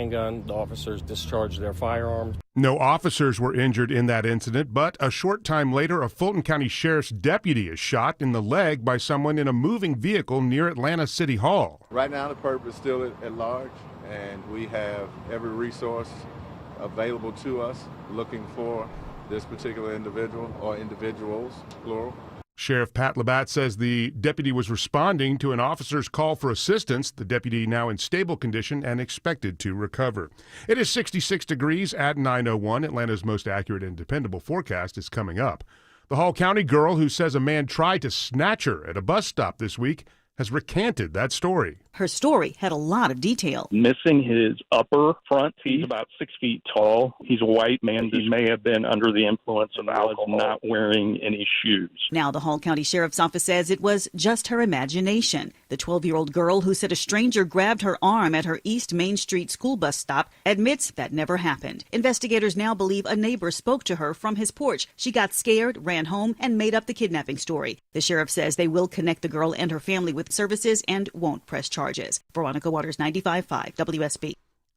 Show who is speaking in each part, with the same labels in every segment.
Speaker 1: handgun. The officers discharged their firearms.
Speaker 2: No officers were injured in that incident, but a short time later, a Fulton County Sheriff's deputy is shot in the leg by someone in a moving vehicle near Atlanta City Hall.
Speaker 3: Right now, the perp is still at large, and we have every resource available to us looking for this particular individual, or individuals, plural.
Speaker 2: Sheriff Pat Labatt says the deputy was responding to an officer's call for assistance. The deputy now in stable condition and expected to recover. It is 66 degrees at 9:01. Atlanta's most accurate and dependable forecast is coming up. The Hall County girl who says a man tried to snatch her at a bus stop this week has recanted that story.
Speaker 4: Her story had a lot of detail.
Speaker 5: Missing his upper front. He's about 6 feet tall. He's a white man. He may have been under the influence of alcohol, not wearing any shoes.
Speaker 4: Now the Hall County Sheriff's Office says it was just her imagination. The 12-year-old girl who said a stranger grabbed her arm at her East Main Street school bus stop admits that never happened. Investigators now believe a neighbor spoke to her from his porch. She got scared, ran home, and made up the kidnapping story. The sheriff says they will connect the girl and her family with services and won't press charges. Veronica Waters, 95.5 WSB.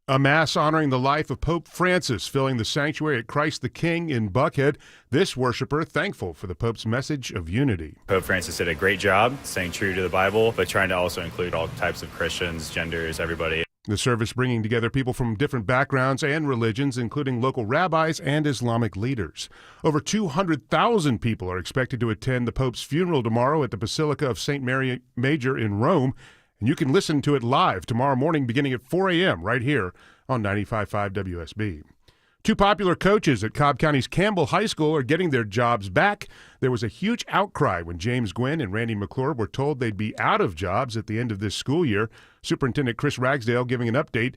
Speaker 2: A mass honoring the life of Pope Francis filling the sanctuary at Christ the King in Buckhead. This worshiper thankful for the Pope's message of unity.
Speaker 6: Pope Francis did a great job staying true to the Bible, but trying to also include all types of Christians, genders, everybody.
Speaker 2: The service bringing together people from different backgrounds and religions, including local rabbis and Islamic leaders. Over 200,000 people are expected to attend the Pope's funeral tomorrow at the Basilica of St. Mary Major in Rome. And you can listen to it live tomorrow morning beginning at 4 a.m. right here on 95.5 WSB. Two popular coaches at Cobb County's Campbell High School are getting their jobs back. There was a huge outcry when James Gwynn and Randy McClure were told they'd be out of jobs at the end of this school year. Superintendent Chris Ragsdale giving an update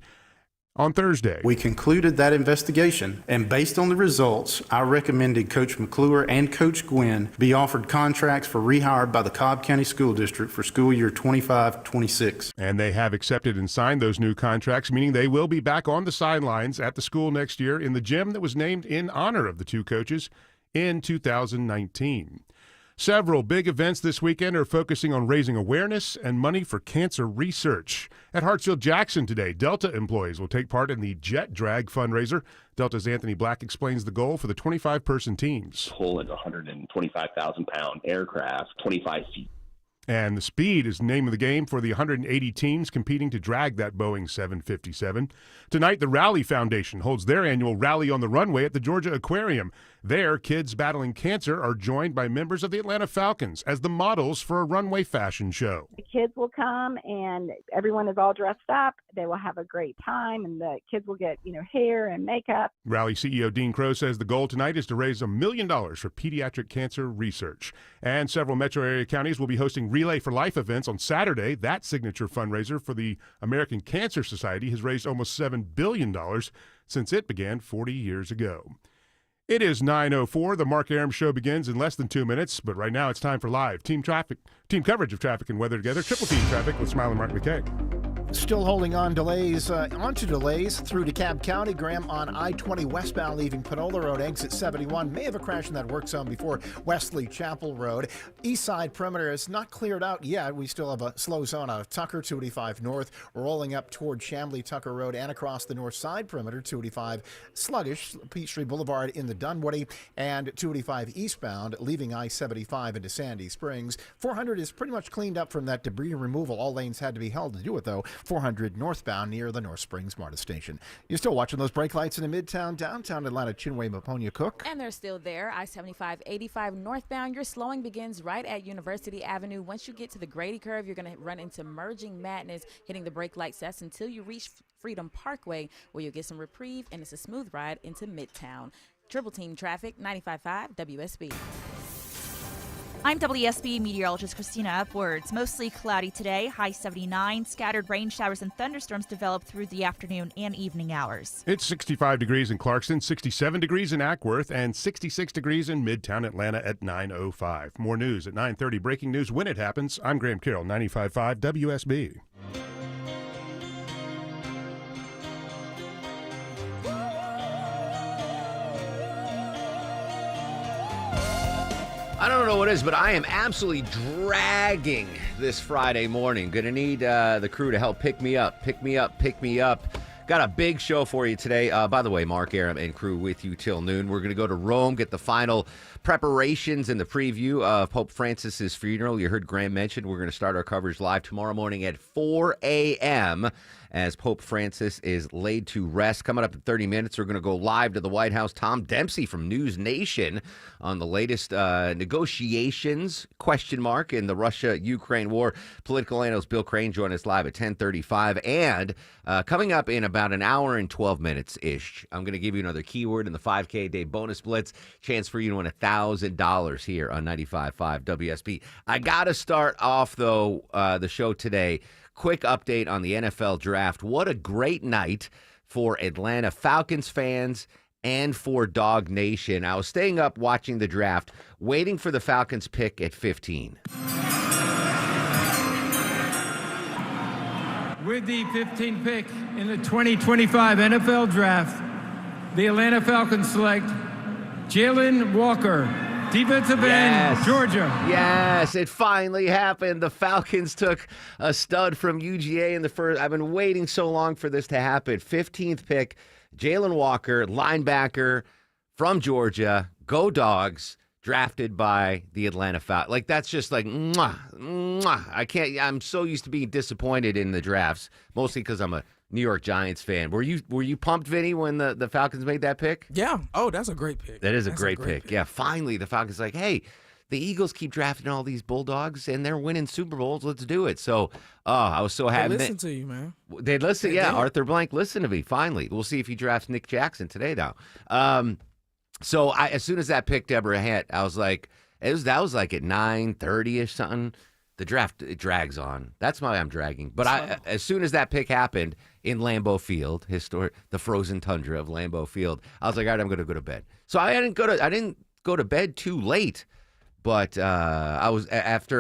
Speaker 2: on Thursday.
Speaker 7: We concluded that investigation, and based on the results, I recommended Coach McClure and Coach Gwynn be offered contracts for rehire by the Cobb County School District for school year 25-26.
Speaker 2: And they have accepted and signed those new contracts, meaning they will be back on the sidelines at the school next year in the gym that was named in honor of the two coaches in 2019. Several big events this weekend are focusing on raising awareness and money for cancer research. At Hartsfield-Jackson today, Delta employees will take part in the Jet Drag fundraiser. Delta's Anthony Black explains the goal for the 25-person teams.
Speaker 8: Pull is a 125,000-pound aircraft, 25 feet.
Speaker 2: And the speed is the name of the game for the 180 teams competing to drag that Boeing 757. Tonight, the Rally Foundation holds their annual Rally on the Runway at the Georgia Aquarium. There, kids battling cancer are joined by members of the Atlanta Falcons as the models for a runway fashion show.
Speaker 9: The kids will come and everyone is all dressed up. They will have a great time and the kids will get, hair and makeup.
Speaker 2: Rally CEO Dean Crow says the goal tonight is to raise $1 million for pediatric cancer research. And several metro area counties will be hosting Relay for Life events on Saturday. That signature fundraiser for the American Cancer Society has raised almost $7 billion since it began 40 years ago. It is 9:04. The Mark Arum Show begins in less than 2 minutes, but right now it's time for live team coverage of traffic and weather together. Triple Team Traffic with Smile and Mark McKay.
Speaker 10: Still holding on onto delays through DeKalb County. Graham on I-20 westbound leaving Panola Road, exit 71. May have a crash in that work zone before Wesley Chapel Road. East side perimeter is not cleared out yet. We still have a slow zone out of Tucker, 285 north, rolling up toward Chamblee Tucker Road and across the north side perimeter, 285 sluggish, Peachtree Boulevard in the Dunwoody, and 285 eastbound leaving I-75 into Sandy Springs. 400 is pretty much cleaned up from that debris removal. All lanes had to be held to do it, though. 400 northbound near the North Springs MARTA station. You're still watching those brake lights in the Midtown, downtown Atlanta, Chinway, Maponia, Cook.
Speaker 11: And they're still there. I-75, 85 northbound. Your slowing begins right at University Avenue. Once you get to the Grady curve, you're going to run into merging madness, hitting the brake lights. That's until you reach Freedom Parkway, where you'll get some reprieve, and it's a smooth ride into Midtown. Triple Team Traffic, 95.5 WSB.
Speaker 12: I'm WSB meteorologist Christina Upwards. Mostly cloudy today, high 79. Scattered rain showers and thunderstorms develop through the afternoon and evening hours.
Speaker 2: It's 65 degrees in Clarkston, 67 degrees in Ackworth, and 66 degrees in Midtown Atlanta at 9:05. More news at 9:30. Breaking news when it happens. I'm Graham Carroll, 95.5 WSB.
Speaker 13: I don't know what it is, but I am absolutely dragging this Friday morning. Going to need the crew to help pick me up. Got a big show for you today. By the way, Mark Aram and crew with you till noon. We're going to go to Rome, get the final preparations and the preview of Pope Francis's funeral. You heard Graham mention we're going to start our coverage live tomorrow morning at 4 a.m. as Pope Francis is laid to rest. Coming up in 30 minutes, we're going to go live to the White House. Tom Dempsey from News Nation on the latest negotiations, in the Russia-Ukraine war. Political analyst Bill Crane join us live at 10:35. And coming up in about an hour and 12 minutes-ish, I'm going to give you another keyword in the 5K Day Bonus Blitz. Chance for you to win $1,000 here on 95.5 WSB. I got to start off, though, the show today. Quick update on the NFL draft. What a great night for Atlanta Falcons fans and for Dog Nation. I was staying up watching the draft, waiting for the Falcons pick at 15.
Speaker 14: With the 15th pick in the 2025 NFL Draft, the Atlanta Falcons select Jalen Walker, defensive end, Georgia.
Speaker 13: Yes, it finally happened. The Falcons took a stud from UGA in the first. I've been waiting so long for this to happen. 15th pick, Jalen Walker, linebacker from Georgia. Go Dogs. Drafted by the Atlanta Falcons. Like, that's just like, mwah, mwah. I'm so used to being disappointed in the drafts, mostly because I'm a New York Giants fan. Were you pumped, Vinny, when the Falcons made that pick?
Speaker 15: Yeah. Oh, that's a great pick.
Speaker 13: That's a great pick. Yeah, finally, the Falcons like, hey, the Eagles keep drafting all these Bulldogs, and they're winning Super Bowls. Let's do it. So, I was so happy.
Speaker 15: They listen to you, man.
Speaker 13: They'd listen. Yeah, Arthur Blank listened to me, finally. We'll see if he drafts Nick Jackson today, now. So as soon as that pick, Deborah, hit, I was like, that was like at 9:30-ish something. The draft, it drags on. That's why I'm dragging. But as soon as that pick happened in Lambeau Field, the frozen tundra of Lambeau Field, I was like, all right, I'm going to go to bed. So I didn't go to bed too late. But I was after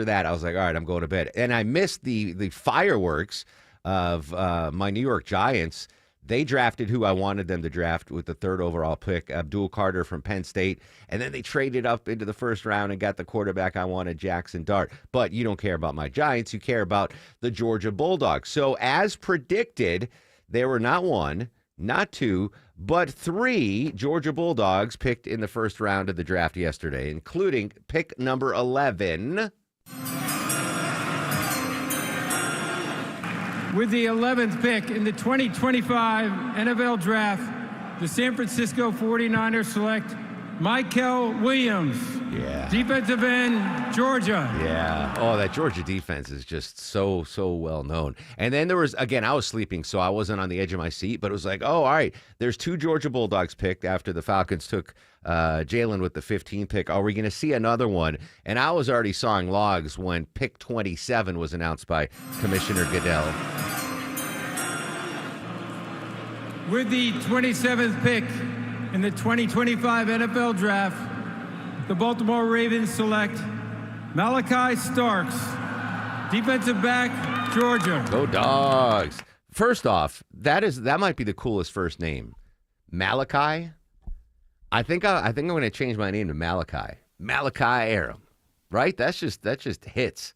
Speaker 13: that, I was like, all right, I'm going to bed. And I missed the fireworks of my New York Giants. They drafted who I wanted them to draft with the 3rd overall pick, Abdul Carter from Penn State. And then they traded up into the 1st round and got the quarterback I wanted, Jackson Dart. But you don't care about my Giants. You care about the Georgia Bulldogs. So as predicted, there were not 1, not 2, but 3 Georgia Bulldogs picked in the 1st round of the draft yesterday, including pick number 11.
Speaker 14: With the 11th pick in the 2025 NFL Draft, the San Francisco 49ers select Michael Williams, defensive end, Georgia.
Speaker 13: Yeah. Oh, that Georgia defense is just so well known. And then there was, again, I was sleeping, so I wasn't on the edge of my seat, but it was like, oh, all right, there's 2 Georgia Bulldogs picked after the Falcons took Jalen with the 15th pick. Are we going to see another one? And I was already sawing logs when pick 27 was announced by Commissioner Goodell.
Speaker 14: With the 27th pick in the 2025 NFL Draft, the Baltimore Ravens select Malachi Starks, defensive back, Georgia.
Speaker 13: Go Dogs. First off, that might be the coolest first name. Malachi. I think I'm going to change my name to Malachi. Malachi Aram. Right? That just hits.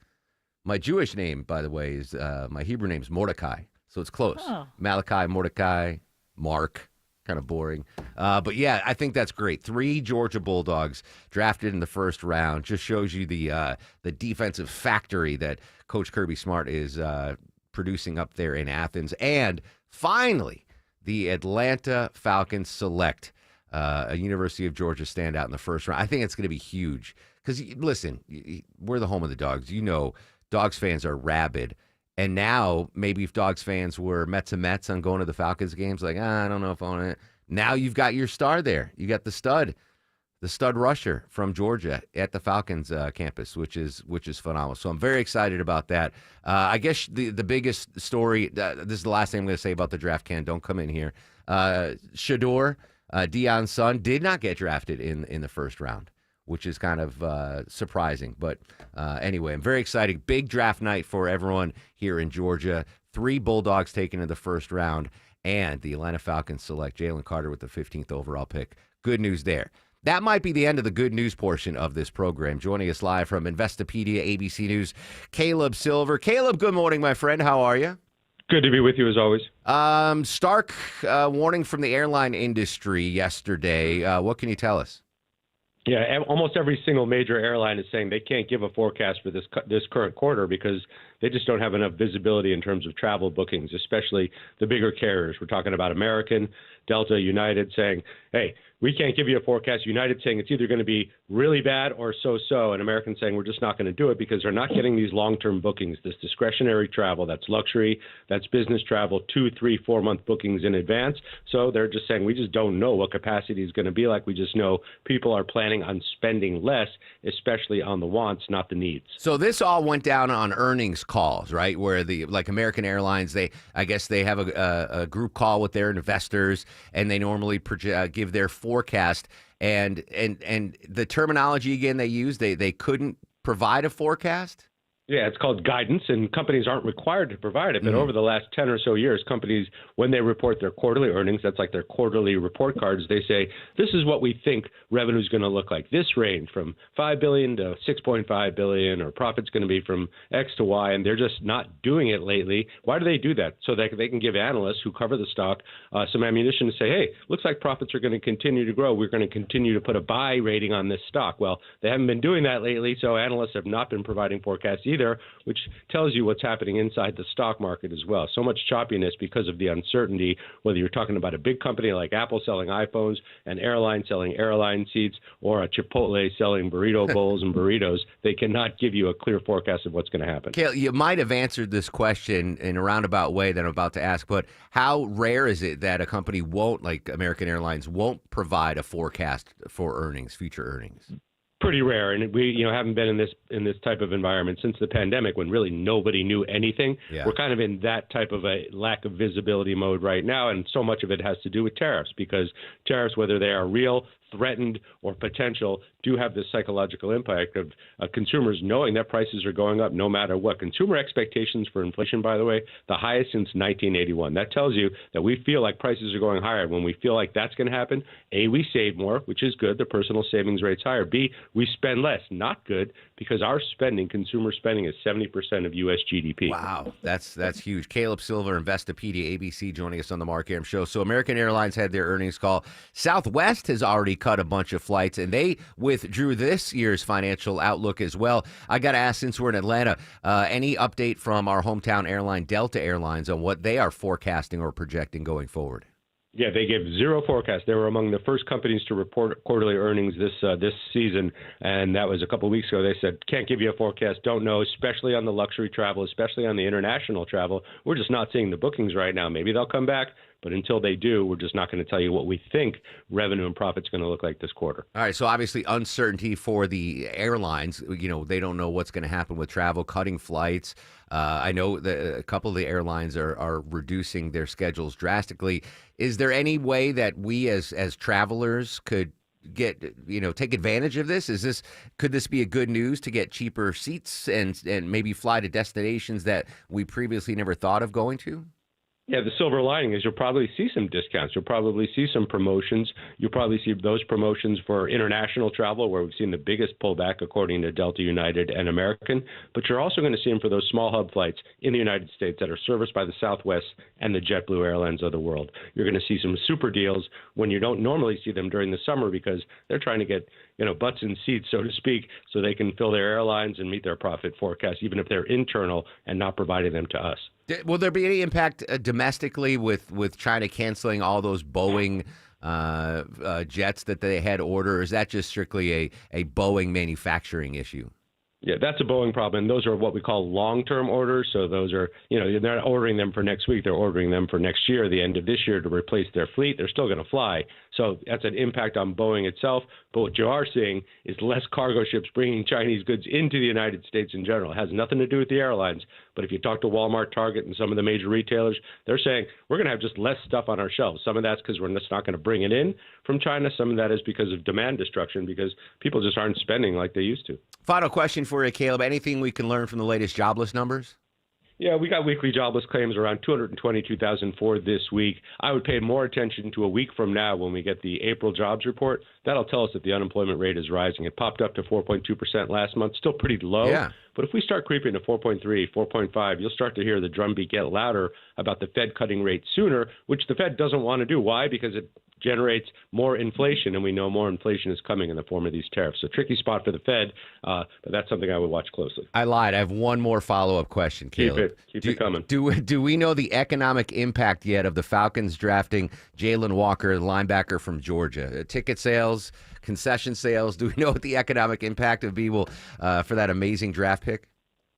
Speaker 13: My Jewish name, by the way, is my Hebrew name is Mordecai. So it's close. Oh. Malachi, Mordecai, Mark. Kind of boring. But yeah, I think that's great. 3 Georgia Bulldogs drafted in the 1st round. Just shows you the defensive factory that Coach Kirby Smart is producing up there in Athens. And finally, the Atlanta Falcons select a University of Georgia standout in the 1st round. I think it's going to be huge. Because, listen, we're the home of the Dogs. You know, Dogs fans are rabid. And now, maybe if Dogs fans were Mets on going to the Falcons games, like, I don't know if I want to. Now you've got your star there. You got the stud rusher from Georgia at the Falcons campus, which is phenomenal. So I'm very excited about that. I guess the biggest story, this is the last thing I'm going to say about the draft, Ken. Don't come in here. Shador, Deion's son, did not get drafted in the 1st round, which is kind of surprising. But anyway, I'm very excited. Big draft night for everyone here in Georgia. 3 Bulldogs taken in the 1st round, and the Atlanta Falcons select Jalen Carter with the 15th overall pick. Good news there. That might be the end of the good news portion of this program. Joining us live from Investopedia ABC News, Caleb Silver. Caleb, good morning, my friend. How are you?
Speaker 16: Good to be with you as always.
Speaker 13: Stark warning from the airline industry yesterday. What can you tell us?
Speaker 16: Yeah, almost every single major airline is saying they can't give a forecast for this current quarter because they just don't have enough visibility in terms of travel bookings, especially the bigger carriers. We're talking about American, Delta, United saying, hey, we can't give you a forecast. United saying it's either going to be really bad or so-so, and American saying we're just not going to do it because they're not getting these long-term bookings, this discretionary travel. That's luxury, that's business travel, 2, 3, 4 month bookings in advance. So they're just saying we just don't know what capacity is going to be like. We just know people are planning on spending less, especially on the wants, not the needs.
Speaker 13: So this all went down on earnings calls, right? Where like American Airlines, I guess they have a group call with their investors, and they normally give their forecast. And the terminology again they use, they couldn't provide a forecast.
Speaker 16: Yeah, it's called guidance, and companies aren't required to provide it. But over the last 10 or so years, companies, when they report their quarterly earnings, that's like their quarterly report cards, they say, this is what we think revenue is going to look like. This range from $5 billion to $6.5 billion, or profit's going to be from X to Y, and they're just not doing it lately. Why do they do that? So that they can give analysts who cover the stock some ammunition to say, hey, looks like profits are going to continue to grow. We're going to continue to put a buy rating on this stock. Well, they haven't been doing that lately, so analysts have not been providing forecasts either, which tells you what's happening inside the stock market as well. So much choppiness because of the uncertainty, whether you're talking about a big company like Apple selling iPhones, an airline selling airline seats, or a Chipotle selling burrito bowls and burritos. They cannot give you a clear forecast of what's going to happen.
Speaker 13: Cale, you might have answered this question in a roundabout way that I'm about to ask, but how rare is it that a company won't, like American Airlines, won't provide a forecast for earnings, future earnings?
Speaker 16: Pretty rare, and we haven't been in this type of environment since the pandemic when really nobody knew anything.
Speaker 13: Yeah.
Speaker 16: We're kind of in that type of a lack of visibility mode right now, and so much of it has to do with tariffs, because tariffs, whether they are real, threatened, or potential, do have this psychological impact of consumers knowing that prices are going up no matter what. Consumer expectations for inflation, by the way, the highest since 1981. That tells you that we feel like prices are going higher. When we feel like that's going to happen, A, we save more, which is good. The personal savings rate's higher. B, we spend less. Not good, because our spending, consumer spending, is 70% of U.S. GDP.
Speaker 13: Wow, that's huge. Caleb Silver, Investopedia, ABC, joining us on the Mark Arum Show. So American Airlines had their earnings call. Southwest has already cut a bunch of flights, and they withdrew this year's financial outlook as well. I got to ask, since we're in Atlanta, any update from our hometown airline, Delta Airlines, on what they are forecasting or projecting going forward?
Speaker 16: Yeah, they gave zero forecast. They were among the first companies to report quarterly earnings this season, and that was a couple of weeks ago. They said, can't give you a forecast, don't know, especially on the luxury travel, especially on the international travel. We're just not seeing the bookings right now. Maybe they'll come back, but until they do, we're just not going to tell you what we think revenue and profit's going to look like this quarter.
Speaker 13: All right, so obviously uncertainty for the airlines. You know, they don't know what's going to happen with travel, cutting flights. I know that a couple of the airlines are reducing their schedules drastically. Is there any way that we as travelers could take advantage of this? Could this be a good news to get cheaper seats and maybe fly to destinations that we previously never thought of going to?
Speaker 16: Yeah, the silver lining is you'll probably see some discounts. You'll probably see some promotions. You'll probably see those promotions for international travel, where we've seen the biggest pullback, according to Delta, United, and American. But you're also going to see them for those small hub flights in the United States that are serviced by the Southwest and the JetBlue Airlines of the world. You're going to see some super deals when you don't normally see them during the summer, because they're trying to get butts in seats, so to speak, so they can fill their airlines and meet their profit forecasts, even if they're internal and not providing them to us.
Speaker 13: Will there be any impact domestically with China canceling all those Boeing jets that they had ordered, or is that just strictly a Boeing manufacturing issue?
Speaker 16: Yeah, that's a Boeing problem. Those are what we call long-term orders. So those are, they're not ordering them for next week. They're ordering them for next year, the end of this year, to replace their fleet. They're still going to fly. So that's an impact on Boeing itself. But what you are seeing is less cargo ships bringing Chinese goods into the United States in general. It has nothing to do with the airlines. But if you talk to Walmart, Target, and some of the major retailers, they're saying we're going to have just less stuff on our shelves. Some of that's because we're just not going to bring it in from China. Some of that is because of demand destruction, because people just aren't spending like they used to.
Speaker 13: Final question for you, Caleb. Anything we can learn from the latest jobless numbers?
Speaker 16: Yeah, we got weekly jobless claims around 222,000 for this week. I would pay more attention to a week from now when we get the April jobs report. That'll tell us that the unemployment rate is rising. It popped up to 4.2% last month, still pretty low.
Speaker 13: Yeah.
Speaker 16: But if we start creeping to 4.3, 4.5, you'll start to hear the drumbeat get louder about the Fed cutting rates sooner, which the Fed doesn't want to do. Why? Because it generates more inflation, and we know more inflation is coming in the form of these tariffs. So tricky spot for the Fed, but that's something I would watch closely.
Speaker 13: I lied. I have one more follow-up question, Caleb.
Speaker 16: Keep it coming.
Speaker 13: Do we know the economic impact yet of the Falcons drafting Jalen Walker, the linebacker from Georgia? Ticket sales, concession sales. Do we know what the economic impact would be for that amazing draft pick?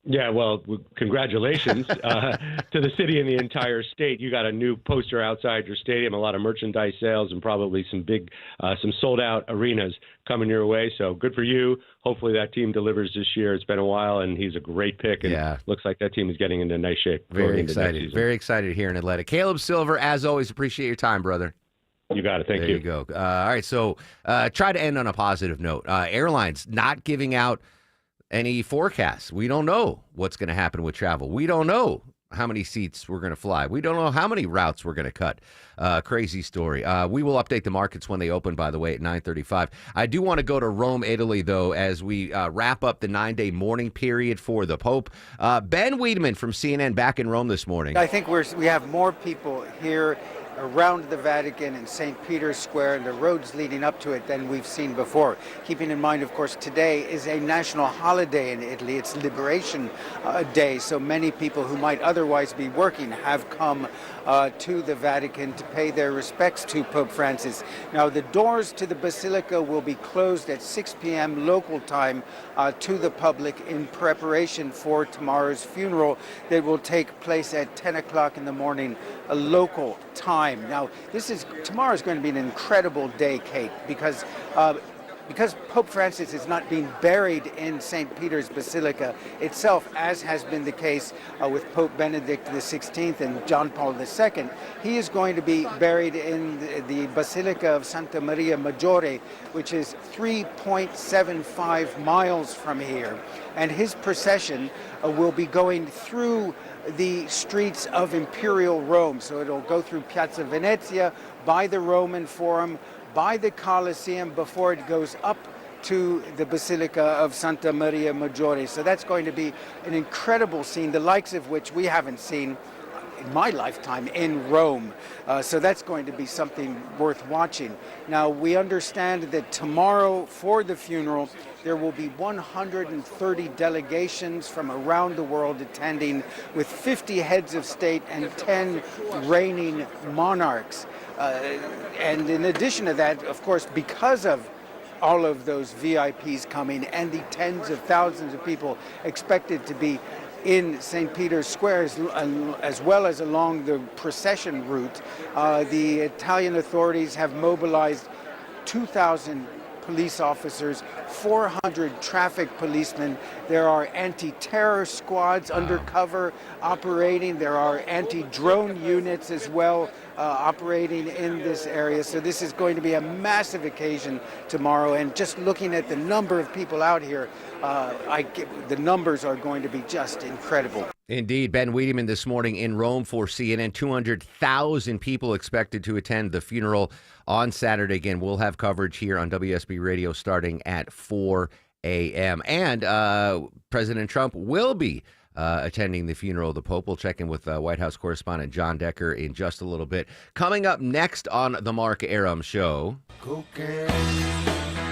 Speaker 16: Yeah, well, congratulations to the city and the entire state. You got a new poster outside your stadium, a lot of merchandise sales, and probably some sold-out arenas coming your way. So good for you. Hopefully that team delivers this year. It's been a while, and he's a great pick. And looks like that team is getting into nice shape.
Speaker 13: Very excited. Very excited here in Atlanta. Caleb Silver, as always, appreciate your time, brother.
Speaker 16: You got it. Thank you.
Speaker 13: There you go. All right, so try to end on a positive note. Airlines not giving out any forecasts. We don't know what's going to happen with travel. We don't know how many seats we're going to fly. We don't know how many routes we're going to cut. Crazy story. We will update the markets when they open, by the way, at 9:35. I do want to go to Rome, Italy, though, as we wrap up the 9-day mourning period for the Pope. Ben Wiedemann from CNN back in Rome this morning.
Speaker 17: I think we have more people here around the Vatican and St. Peter's Square and the roads leading up to it than we've seen before. Keeping in mind, of course, today is a national holiday in Italy. It's Liberation Day, so many people who might otherwise be working have come to the Vatican to pay their respects to Pope Francis. Now, the doors to the Basilica will be closed at 6 p.m. local time to the public in preparation for tomorrow's funeral that will take place at 10 o'clock in the morning, a local time. Now, tomorrow is going to be an incredible day, Kate, because Pope Francis is not being buried in St. Peter's Basilica itself, as has been the case with Pope Benedict XVI and John Paul II. He is going to be buried in the Basilica of Santa Maria Maggiore, which is 3.75 miles from here. And his procession will be going through the streets of Imperial Rome. So it'll go through Piazza Venezia, by the Roman Forum, by the Colosseum, before it goes up to the Basilica of Santa Maria Maggiore. So that's going to be an incredible scene, the likes of which we haven't seen in my lifetime in Rome. So that's going to be something worth watching. Now, we understand that tomorrow for the funeral, there will be 130 delegations from around the world attending, with 50 heads of state and 10 reigning monarchs. And in addition to that, of course, because of all of those VIPs coming and the tens of thousands of people expected to be in St. Peter's Square, as well as along the procession route, the Italian authorities have mobilized 2,000 police officers, 400 traffic policemen. There are anti-terror squads undercover operating. There are anti-drone units as well operating in this area. So this is going to be a massive occasion tomorrow. And just looking at the number of people out here, the numbers are going to be just incredible.
Speaker 13: Indeed. Ben Wiedemann this morning in Rome for CNN. 200,000 people expected to attend the funeral on Saturday. Again, we'll have coverage here on WSB Radio starting at 4 a.m. And President Trump will be attending the funeral of the Pope. We'll check in with White House correspondent John Decker in just a little bit. Coming up next on the Mark Arum Show.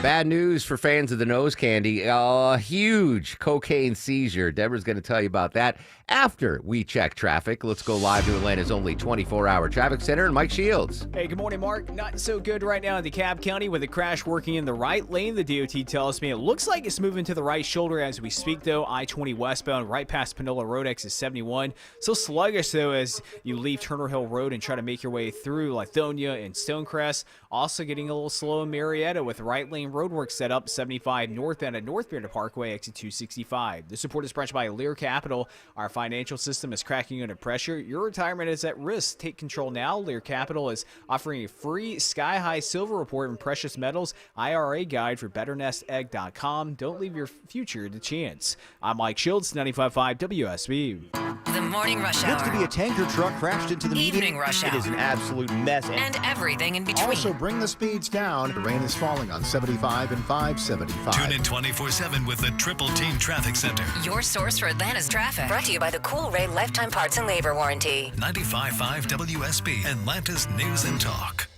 Speaker 13: Bad news for fans of the nose candy. A huge cocaine seizure. Deborah's going to tell you about that after we check traffic. Let's go live to Atlanta's only 24-hour traffic center and Mike Shields.
Speaker 18: Hey, good morning, Mark. Not so good right now in DeKalb County with a crash working in the right lane. The DOT tells me it looks like it's moving to the right shoulder as we speak, though. I-20 westbound right past Panola Road, exit 71. So sluggish, though, as you leave Turner Hill Road and try to make your way through Lithonia and Stonecrest. Also getting a little slow in Marietta with right lane roadwork set up 75 northbound at North Bearden Parkway, exit 265. This report is brought to you by Lear Capital. Our financial system is cracking under pressure. Your retirement is at risk. Take control now. Lear Capital is offering a free Sky High Silver Report and Precious Metals IRA guide for BetterNestEgg.com. Don't leave your future to chance. I'm Mike Shields, 95.5 WSB.
Speaker 19: Morning rush hour.
Speaker 20: Looks to be a tanker truck crashed into the median.
Speaker 19: Evening rush
Speaker 20: It
Speaker 19: hour.
Speaker 20: is an absolute mess.
Speaker 19: And everything in between.
Speaker 10: Also, bring the speeds down. The rain is falling on 75 and 575.
Speaker 21: Tune in 24/7 with the Triple Team Traffic Center.
Speaker 19: Your source for Atlanta's traffic. Brought to you by the Cool Ray Lifetime Parts and Labor Warranty.
Speaker 21: 95.5 WSB, Atlanta's News and Talk.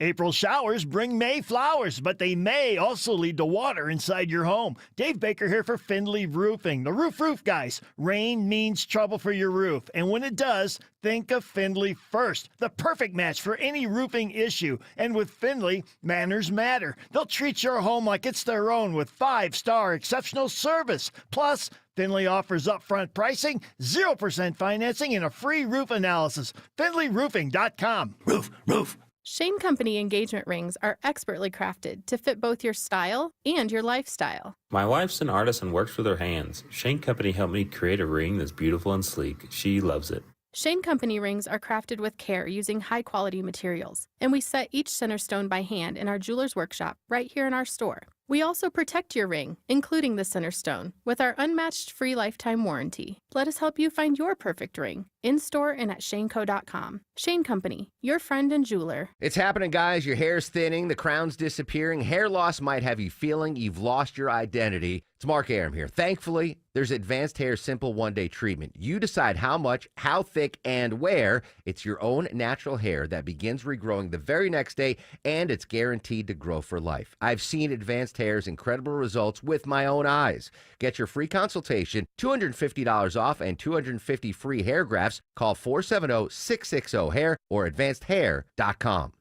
Speaker 22: April showers bring May flowers, but they may also lead to water inside your home. Dave Baker here for Findlay Roofing, the roof guys. Rain means trouble for your roof, and when it does, think of Findlay first. The perfect match for any roofing issue. And with Findlay, manners matter. They'll treat your home like it's their own with 5-star exceptional service. Plus, Findlay offers upfront pricing, 0% financing, and a free roof analysis. FindlayRoofing.com. Roof.
Speaker 23: Shane Company engagement rings are expertly crafted to fit both your style and your lifestyle.
Speaker 24: My wife's an artist and works with her hands. Shane Company helped me create a ring that's beautiful and sleek. She loves it.
Speaker 23: Shane Company rings are crafted with care using high-quality materials, and we set each center stone by hand in our jeweler's workshop right here in our store. We also protect your ring, including the center stone, with our unmatched free lifetime warranty. Let us help you find your perfect ring, in-store and at shaneco.com. Shane Company, your friend and jeweler.
Speaker 13: It's happening, guys. Your hair's thinning, the crown's disappearing. Hair loss might have you feeling you've lost your identity. It's Mark Arum here. Thankfully, there's Advanced Hair Simple One-Day Treatment. You decide how much, how thick, and where. It's your own natural hair that begins regrowing the very next day, and it's guaranteed to grow for life. I've seen Advanced Hair's incredible results with my own eyes. Get your free consultation, $250 off, and 250 free hair grafts. Call 470-660-HAIR or advancedhair.com.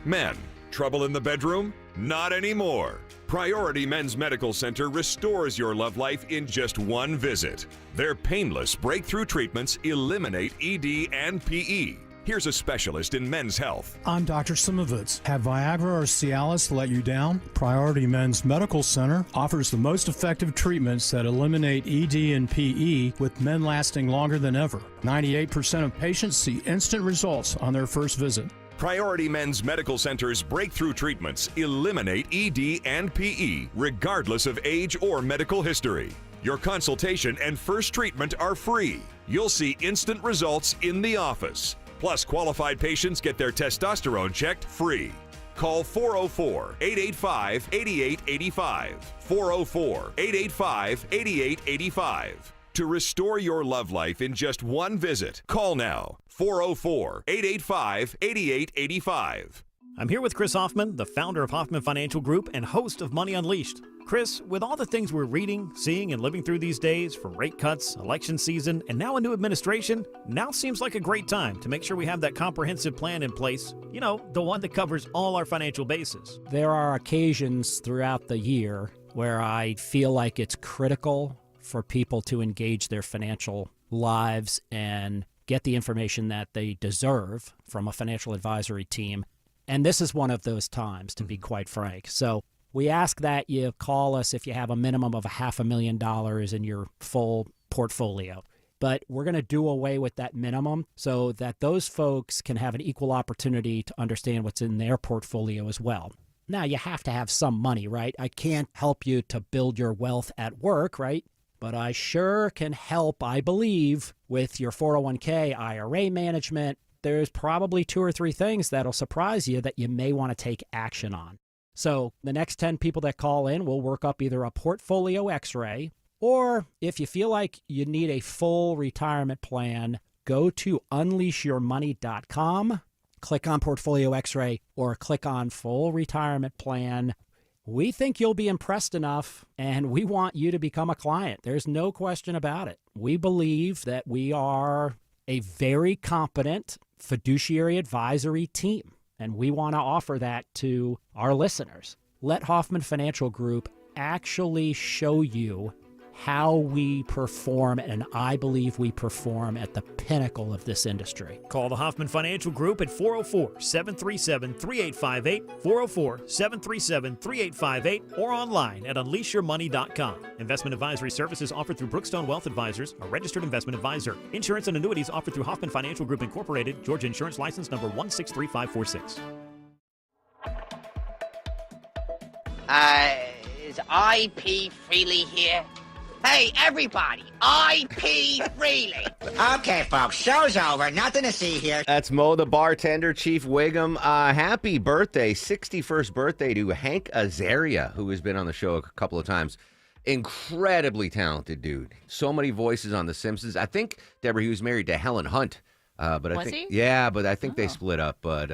Speaker 25: Men, trouble in the bedroom? Not anymore. Priority Men's Medical Center restores your love life in just one visit. Their painless breakthrough treatments eliminate ED and PE. Here's a specialist in men's health.
Speaker 26: I'm Dr. Simovitz. Have Viagra or Cialis let you down? Priority Men's Medical Center offers the most effective treatments that eliminate ED and PE, with men lasting longer than ever. 98% of patients see instant results on their first visit.
Speaker 25: Priority Men's Medical Center's breakthrough treatments eliminate ED and PE, regardless of age or medical history. Your consultation and first treatment are free. You'll see instant results in the office. Plus, qualified patients get their testosterone checked free. Call 404-885-8885. 404-885-8885. To restore your love life in just one visit, call now. 404-885-8885.
Speaker 18: I'm here with Chris Hoffman, the founder of Hoffman Financial Group and host of Money Unleashed. Chris, with all the things we're reading, seeing, and living through these days, from rate cuts, election season, and now a new administration, now seems like a great time to make sure we have that comprehensive plan in place. You know, the one that covers all our financial bases.
Speaker 27: There are occasions throughout the year where I feel like it's critical for people to engage their financial lives and get the information that they deserve from a financial advisory team. And this is one of those times, to be quite frank. So we ask that you call us if you have a minimum of $500,000 in your full portfolio. But we're going to do away with that minimum so that those folks can have an equal opportunity to understand what's in their portfolio as well. Now, you have to have some money, right? I can't help you to build your wealth at work, right? But I sure can help, I believe, with your 401k, IRA management. There's probably 2 or 3 things that'll surprise you that you may want to take action on. So the next 10 people that call in, we'll work up either a portfolio x-ray, or if you feel like you need a full retirement plan, go to unleashyourmoney.com, click on portfolio x-ray, or click on full retirement plan. We think you'll be impressed enough, and we want you to become a client. There's no question about it. We believe that we are a very competent fiduciary advisory team, and we want to offer that to our listeners. Let Hoffman Financial Group actually show you how we perform, and I believe we perform at the pinnacle of this industry.
Speaker 18: Call the Hoffman Financial Group at 404-737-3858, 404-737-3858, or online at unleashyourmoney.com. Investment advisory services offered through Brookstone Wealth Advisors, a registered investment advisor. Insurance and annuities offered through Hoffman Financial Group Incorporated, Georgia Insurance License number 163546.
Speaker 28: Is IP Freely here?
Speaker 1: Hey, everybody, I pee freely. Okay, folks, show's over. Nothing to see here.
Speaker 13: That's Mo the bartender, Chief Wiggum. Happy birthday, 61st birthday to Hank Azaria, who has been on the show a couple of times. Incredibly talented dude. So many voices on The Simpsons. I think, Deborah, he was married to Helen Hunt. But I think, yeah, but I think they split up. But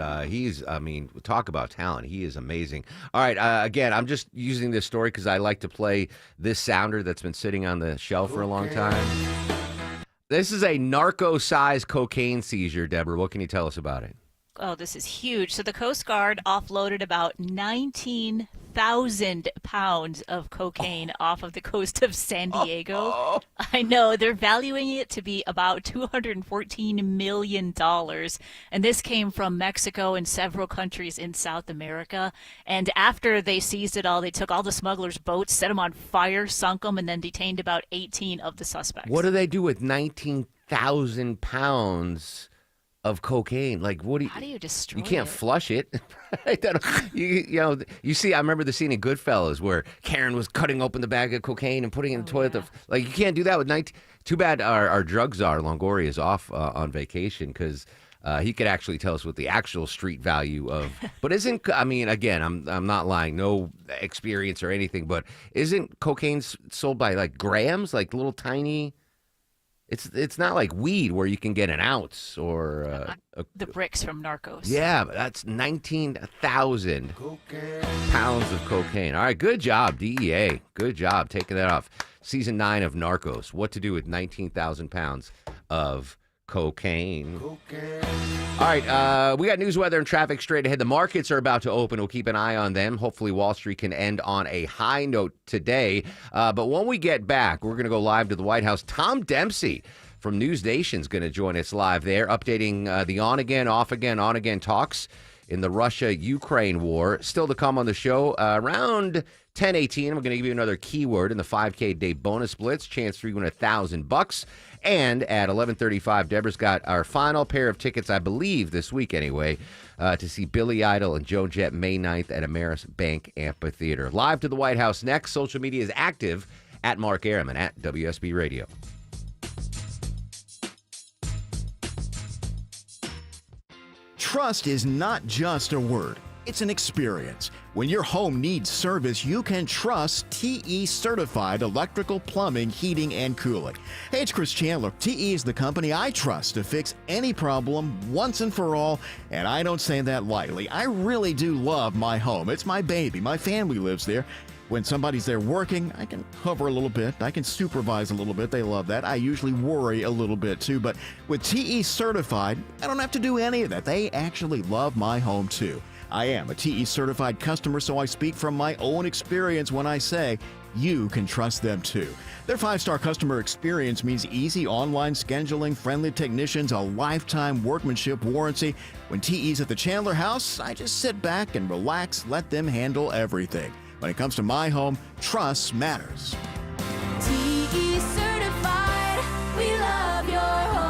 Speaker 13: talk about talent. He is amazing. All right, again, I'm just using this story because I like to play this sounder that's been sitting on the shelf for a long time. This is a narco-sized cocaine seizure, Deborah. What can you tell us about it?
Speaker 12: Oh, this is huge. So the Coast Guard offloaded about 19,000 pounds of cocaine off of the coast of San Diego. I know. They're valuing it to be about $214 million. And this came from Mexico and several countries in South America. And after they seized it all, they took all the smugglers' boats, set them on fire, sunk them, and then detained about 18 of the suspects.
Speaker 13: What do they do with 19,000 pounds of cocaine? Like, what do you?
Speaker 12: How do you destroy
Speaker 13: You can't
Speaker 12: it?
Speaker 13: flush it. You see. I remember the scene in Goodfellas where Karen was cutting open the bag of cocaine and putting it in the toilet. Like, you can't do that with 19. Too bad our drug czar Longoria is off on vacation because he could actually tell us what the actual street value of. But isn't? I mean, again, I'm not lying. No experience or anything. But isn't cocaine sold by like grams, like little tiny? It's not like weed where you can get an ounce or
Speaker 12: the bricks from Narcos.
Speaker 13: Yeah, but that's 19,000 pounds of cocaine. All right, good job, DEA. Good job taking that off. Season 9 of Narcos. What to do with 19,000 pounds of cocaine. All right, we got news, weather, and traffic straight ahead. The markets are about to open. We'll keep an eye on them. Hopefully, Wall Street can end on a high note today. But when we get back, we're going to go live to the White House. Tom Dempsey from News Nation is going to join us live there, updating the on-again, off-again, on-again talks in the Russia-Ukraine war. Still to come on the show, around 10:18, I'm going to give you another keyword in the 5K day bonus blitz. Chance for you to win $1,000. And at 11:35, Deborah's got our final pair of tickets, I believe, this week anyway, to see Billy Idol and Joan Jett May 9th at Ameris Bank Amphitheater. Live to the White House next. Social media is active at Mark Arum and at WSB Radio.
Speaker 20: Trust is not just a word. It's an experience. When your home needs service, you can trust TE Certified Electrical, Plumbing, Heating, and Cooling. Hey, it's Chris Chandler. TE is the company I trust to fix any problem once and for all, and I don't say that lightly. I really do love my home. It's my baby. My family lives there. When somebody's there working, I can hover a little bit. I can supervise a little bit. They love that. I usually worry a little bit too, but with TE Certified, I don't have to do any of that. They actually love my home too. I am a TE certified customer, so I speak from my own experience when I say you can trust them too. Their 5-star customer experience means easy online scheduling, friendly technicians, a lifetime workmanship warranty. When TE's at the Chandler house, I just sit back and relax, let them handle everything. When it comes to my home, trust matters.
Speaker 3: TE certified, we love your home.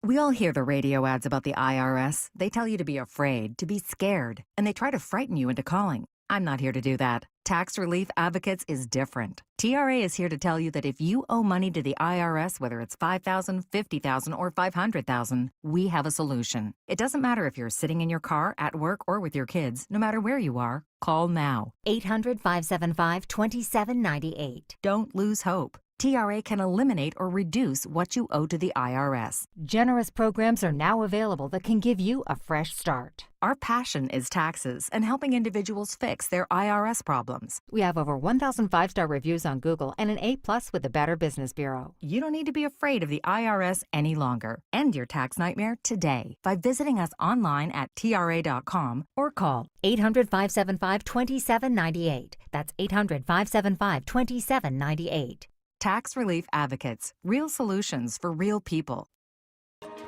Speaker 4: We all hear the radio ads about the IRS. They tell you to be afraid, to be scared, and they try to frighten you into calling. I'm not here to do that. Tax Relief Advocates is different. TRA is here to tell you that if you owe money to the IRS, whether it's $5,000, $50,000, or $500,000, we have a solution. It doesn't matter if you're sitting in your car, at work, or with your kids. No matter where you are, call now.
Speaker 5: 800-575-2798.
Speaker 4: Don't lose hope. TRA can eliminate or reduce what you owe to the IRS.
Speaker 5: Generous programs are now available that can give you a fresh start.
Speaker 4: Our passion is taxes and helping individuals fix their IRS problems.
Speaker 5: We have over 1,000 5-star reviews on Google and an A+ with the Better Business Bureau.
Speaker 4: You don't need to be afraid of the IRS any longer. End your tax nightmare today by visiting us online at TRA.com or call
Speaker 5: 800-575-2798. That's 800-575-2798.
Speaker 4: Tax Relief Advocates. Real solutions for real people.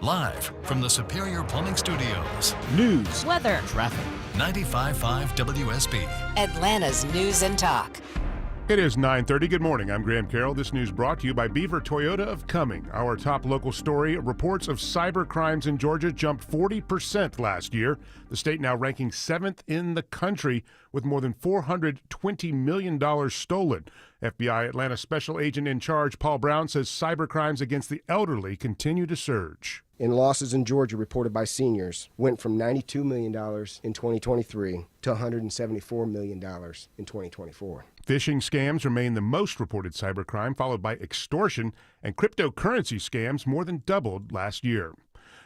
Speaker 21: Live from the Superior Plumbing Studios.
Speaker 20: News,
Speaker 12: weather,
Speaker 20: traffic.
Speaker 21: 95.5 WSB.
Speaker 19: Atlanta's News and Talk.
Speaker 2: It is 9:30. Good morning. I'm Graham Carroll. This news brought to you by Beaver Toyota of Cumming. Our top local story, reports of cyber crimes in Georgia jumped 40% last year. The state now ranking 7th in the country with more than $420 million stolen. FBI Atlanta Special Agent in Charge Paul Brown says cyber crimes against the elderly continue to surge.
Speaker 6: And losses in Georgia reported by seniors went from $92 million in 2023 to $174 million in 2024.
Speaker 2: Phishing scams remain the most reported cybercrime, followed by extortion, and cryptocurrency scams more than doubled last year.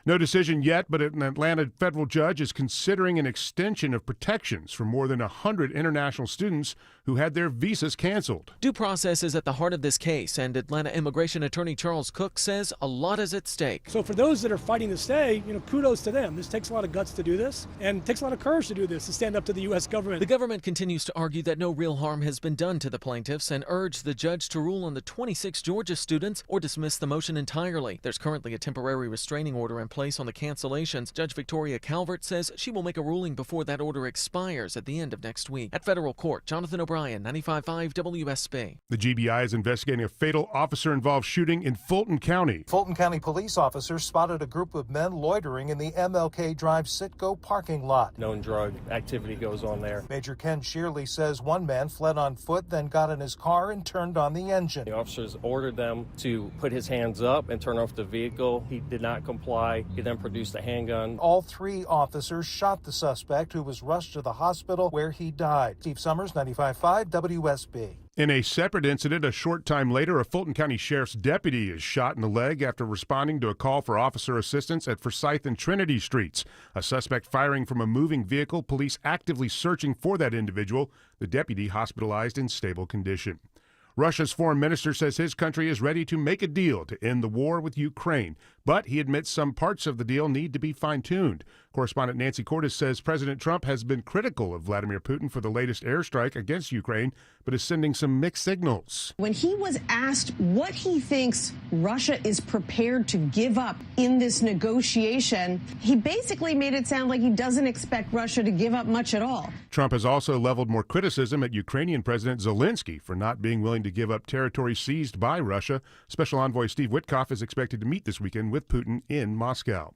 Speaker 2: No decision yet, but an Atlanta federal judge is considering an extension of protections for more than 100 international students who had their visas canceled.
Speaker 7: Due process is at the heart of this case, and Atlanta immigration attorney Charles Cook says a lot is at stake.
Speaker 8: So for those that are fighting to stay, kudos to them. This takes a lot of guts to do this, and it takes a lot of courage to do this, to stand up to the U.S. government.
Speaker 7: The government continues to argue that no real harm has been done to the plaintiffs and urge the judge to rule on the 26 Georgia students or dismiss the motion entirely. There's currently a temporary restraining order in place on the cancellations. Judge Victoria Calvert says she will make a ruling before that order expires at the end of next week. At federal court, Jonathan O'Brien, 95.5 WSB.
Speaker 2: The GBI is investigating a fatal officer-involved shooting in Fulton County.
Speaker 9: Fulton County police officers spotted a group of men loitering in the MLK Drive Citgo parking lot.
Speaker 11: Known drug activity goes on there.
Speaker 9: Major Ken Shearley says one man fled on foot, then got in his car and turned on the engine.
Speaker 11: The officers ordered them to put his hands up and turn off the vehicle. He did not comply. He then produced a handgun.
Speaker 9: All three officers shot the suspect, who was rushed to the hospital where he died. Steve Summers, 95.5 WSB.
Speaker 2: In a separate incident, a short time later, a Fulton County Sheriff's deputy is shot in the leg after responding to a call for officer assistance at Forsyth and Trinity Streets. A suspect firing from a moving vehicle, police actively searching for that individual. The deputy hospitalized in stable condition. Russia's foreign minister says his country is ready to make a deal to end the war with Ukraine, but he admits some parts of the deal need to be fine-tuned. Correspondent Nancy Cordes says President Trump has been critical of Vladimir Putin for the latest airstrike against Ukraine, but is sending some mixed signals.
Speaker 15: When he was asked what he thinks Russia is prepared to give up in this negotiation, he basically made it sound like he doesn't expect Russia to give up much at all.
Speaker 2: Trump has also leveled more criticism at Ukrainian President Zelensky for not being willing to give up territory seized by Russia. Special Envoy Steve Witkoff is expected to meet this weekend with Putin in Moscow.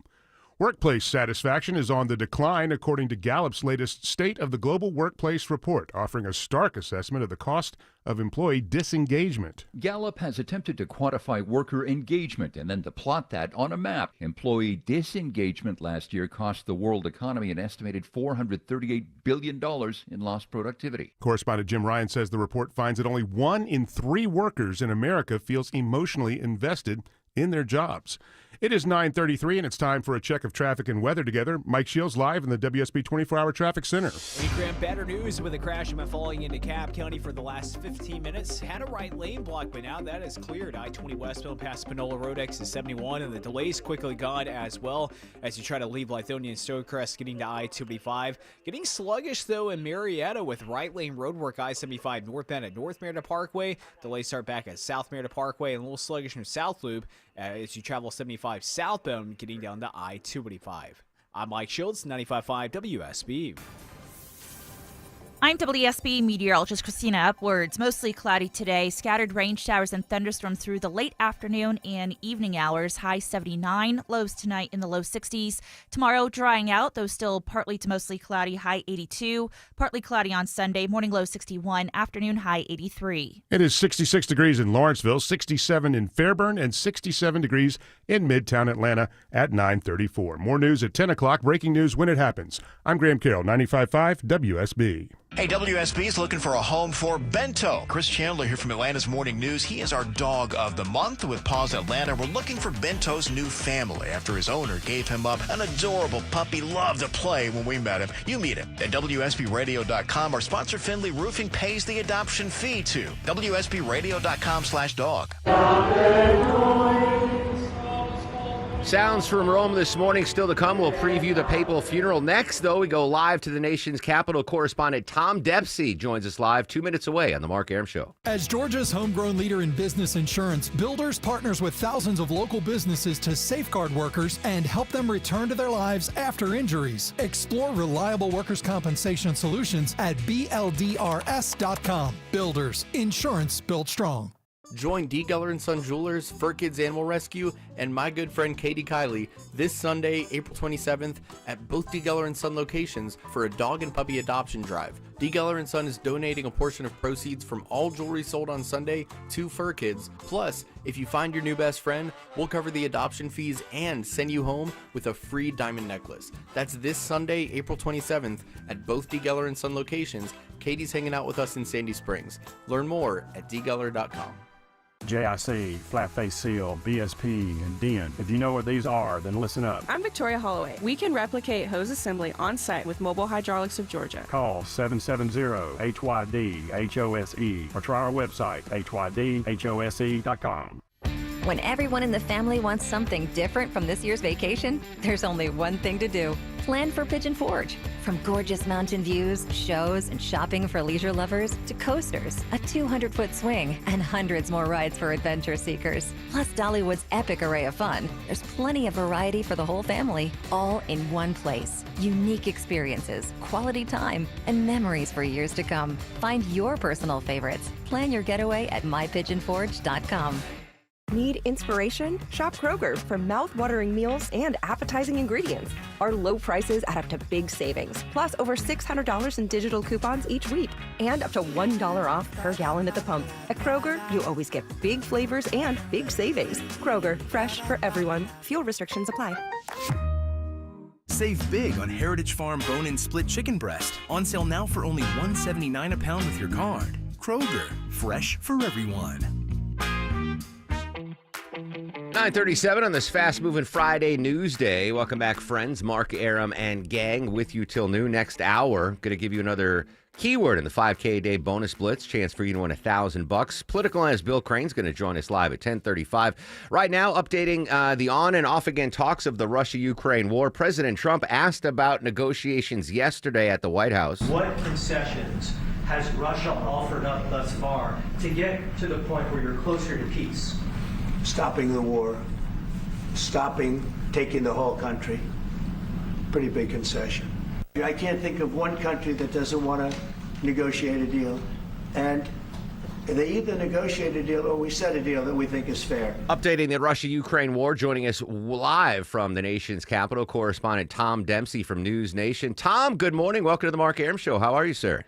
Speaker 2: Workplace satisfaction is on the decline, according to Gallup's latest State of the Global Workplace report, offering a stark assessment of the cost of employee disengagement.
Speaker 28: Gallup has attempted to quantify worker engagement and then to plot that on a map. Employee disengagement last year cost the world economy an estimated $438 billion in lost productivity.
Speaker 2: Correspondent Jim Ryan says the report finds that only 1 in 3 workers in America feels emotionally invested in their jobs. It is 9:33, and it's time for a check of traffic and weather together. Mike Shields live in the WSB 24-hour traffic center.
Speaker 18: We grab better news with a crash falling into Cobb County for the last 15 minutes. Had a right lane block, but now that is cleared. I-20 westbound past Panola Road exit 71, and the delays quickly gone as well as you try to leave Lithonia and Stonecrest getting to I-285. Getting sluggish, though, in Marietta with right lane roadwork I-75 northbound at North Marietta Parkway. Delays start back at South Marietta Parkway, and a little sluggish from South Loop as you travel 75 southbound getting down to I-285. I'm Mike Shields, 95.5 WSB.
Speaker 29: I'm WSB meteorologist Christina Upwards. Mostly cloudy today. Scattered rain showers and thunderstorms through the late afternoon and evening hours. High 79. Lows tonight in the low 60s. Tomorrow drying out, though still partly to mostly cloudy. High 82. Partly cloudy on Sunday. Morning low 61. Afternoon high 83.
Speaker 2: It is 66 degrees in Lawrenceville, 67 in Fairburn, and 67 degrees in Midtown Atlanta at 9:34. More news at 10 o'clock. Breaking news when it happens. I'm Graham Carroll, 95.5 WSB.
Speaker 20: Hey, WSB is looking for a home for Bento. Chris Chandler here from Atlanta's Morning News. He is our dog of the month with Paws Atlanta. We're looking for Bento's new family after his owner gave him up an adorable puppy. Loved to play when we met him. You meet him at WSBRadio.com. Our sponsor, Findlay Roofing, pays the adoption fee to WSBRadio.com/dog.
Speaker 13: Sounds from Rome this morning still to come. We'll preview the papal funeral. Next, though, we go live to the nation's capital. Correspondent Tom Dempsey joins us live 2 minutes away on The Mark Arum Show.
Speaker 10: As Georgia's homegrown leader in business insurance, Builders partners with thousands of local businesses to safeguard workers and help them return to their lives after injuries. Explore reliable workers' compensation solutions at BLDRS.com. Builders, insurance built strong.
Speaker 14: Join D. Geller & Son Jewelers, Fur Kids Animal Rescue, and my good friend Katie Kiley this Sunday, April 27th, at both D. Geller & Son locations for a dog and puppy adoption drive. D. Geller & Son is donating a portion of proceeds from all jewelry sold on Sunday to Fur Kids. Plus, if you find your new best friend, we'll cover the adoption fees and send you home with a free diamond necklace. That's this Sunday, April 27th, at both D. Geller & Son locations. Katie's hanging out with us in Sandy Springs. Learn more at dgeller.com.
Speaker 16: JIC, Flat Face Seal, BSP, and DIN. If you know what these are, then listen up.
Speaker 17: I'm Victoria Holloway. We can replicate hose assembly on site with Mobile Hydraulics of Georgia.
Speaker 16: Call 770-HYD-HOSE or try our website, HYDHOSE.com.
Speaker 4: When everyone in the family wants something different from this year's vacation, there's only one thing to do. Plan for Pigeon Forge. From gorgeous mountain views, shows, and shopping for leisure lovers to coasters, a 200-foot swing, and hundreds more rides for adventure seekers. Plus Dollywood's epic array of fun. There's plenty of variety for the whole family, all in one place. Unique experiences, quality time, and memories for years to come. Find your personal favorites. Plan your getaway at mypigeonforge.com.
Speaker 22: Need inspiration? Shop Kroger for mouth-watering meals and appetizing ingredients. Our low prices add up to big savings, plus over $600 in digital coupons each week, and up to $1 off per gallon at the pump. At Kroger, you always get big flavors and big savings. Kroger, fresh for everyone. Fuel restrictions apply.
Speaker 23: Save big on Heritage Farm bone-in split chicken breast. On sale now for only $1.79 a pound with your card. Kroger, fresh for everyone.
Speaker 13: 9:37 on this fast-moving Friday news day. Welcome back, friends. Mark Arum and gang with you till noon. Next hour, going to give you another keyword in the 5K a day bonus blitz. Chance for you to win $1,000. Political analyst Bill Crane's going to join us live at 10:35. Right now, updating the on and off again talks of the Russia-Ukraine war. President Trump asked about negotiations yesterday at the White House.
Speaker 24: What concessions has Russia offered up thus far to get to the point where you're closer to peace?
Speaker 25: Stopping the war, stopping taking the whole country. Pretty big concession. I can't think of one country that doesn't want to negotiate a deal. And they either negotiate a deal or we set a deal that we think is fair.
Speaker 13: Updating the Russia-Ukraine war, joining us live from the nation's capital, correspondent Tom Dempsey from News Nation. Tom, good morning. Welcome to the Mark Arum Show. How are you, sir?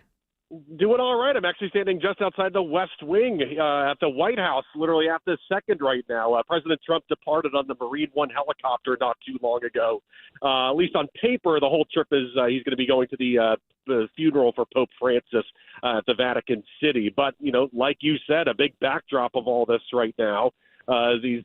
Speaker 26: Doing all right. I'm actually standing just outside the West Wing at the White House, literally at this second right now. President Trump departed on the Marine One helicopter not too long ago. At least on paper, the whole trip is he's going to be going to the funeral for Pope Francis at the Vatican City. But, you know, like you said, a big backdrop of all this right now these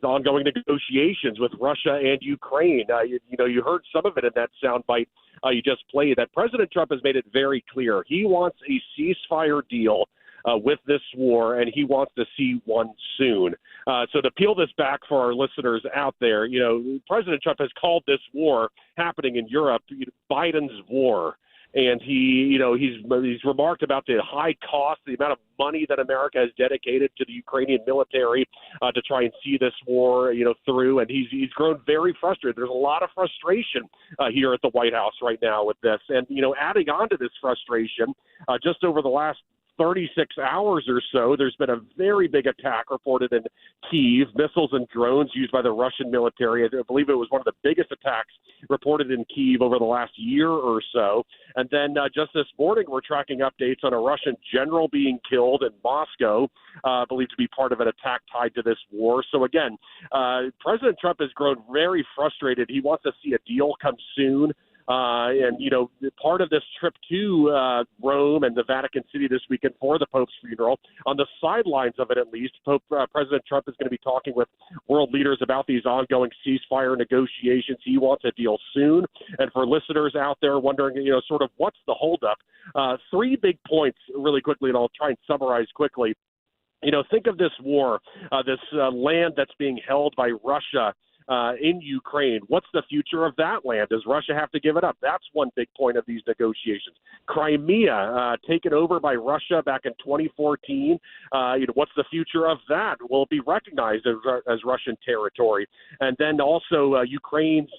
Speaker 26: ongoing negotiations with Russia and Ukraine. You heard some of it in that soundbite you just played, that President Trump has made it very clear. He wants a ceasefire deal with this war, and he wants to see one soon. So to peel this back for our listeners out there, President Trump has called this war happening in Europe Biden's war. And he's remarked about the high cost, the amount of money that America has dedicated to the Ukrainian military to try and see this war, through. And he's grown very frustrated. There's a lot of frustration here at the White House right now with this. And, adding on to this frustration, just over the last 36 hours or so, there's been a very big attack reported in Kyiv, missiles and drones used by the Russian military. I believe it was one of the biggest attacks reported in Kyiv over the last year or so. And then just this morning, we're tracking updates on a Russian general being killed in Moscow, believed to be part of an attack tied to this war. So again, President Trump has grown very frustrated. He wants to see a deal come soon. Part of this trip to Rome and the Vatican City this weekend for the Pope's funeral, on the sidelines of it at least, President Trump is going to be talking with world leaders about these ongoing ceasefire negotiations. He wants a deal soon. And for listeners out there wondering, sort of what's the holdup, 3 big points really quickly, and I'll try and summarize quickly. Think of this war, this land that's being held by Russia in Ukraine. What's the future of that land? Does Russia have to give it up? That's one big point of these negotiations. Crimea, taken over by Russia back in 2014. What's the future of that? Will it be recognized as Russian territory? And then also Ukraine's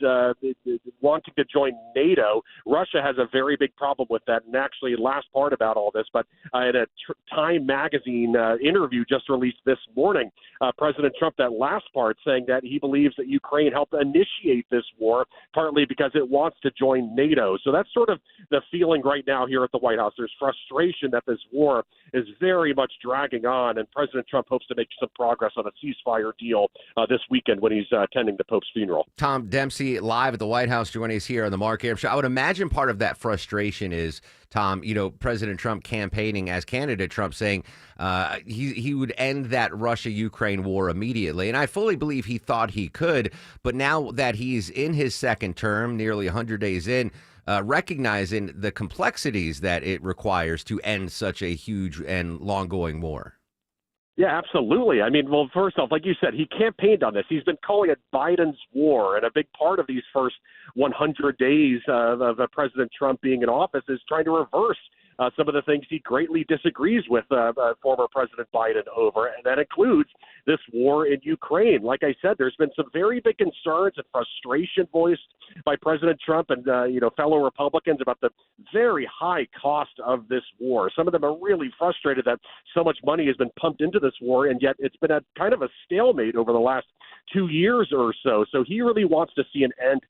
Speaker 26: wanting to join NATO. Russia has a very big problem with that. And actually, last part about all this, but in a Time magazine interview just released this morning, President Trump, that last part, saying that he believes that Ukraine helped initiate this war, partly because it wants to join NATO. So that's sort of the feeling right now here at the White House. There's frustration that this war is very much dragging on, and President Trump hopes to make some progress on a ceasefire deal this weekend when he's attending the Pope's funeral.
Speaker 13: Tom Dempsey live at the White House joining us here on the Mark Arum Show. I would imagine part of that frustration is, Tom, President Trump campaigning as candidate Trump saying he would end that Russia-Ukraine war immediately. And I fully believe he thought he could. But now that he's in his second term, nearly 100 days in, recognizing the complexities that it requires to end such a huge and long-going war.
Speaker 26: Yeah, absolutely. I mean, well, first off, like you said, he campaigned on this. He's been calling it Biden's war, and a big part of these first 100 days of President Trump being in office is trying to reverse some of the things he greatly disagrees with former President Biden over, and that includes this war in Ukraine. Like I said, there's been some very big concerns and frustration voiced by President Trump and fellow Republicans about the very high cost of this war. Some of them are really frustrated that so much money has been pumped into this war, and yet it's been a kind of a stalemate over the last 2 years or so. So he really wants to see an end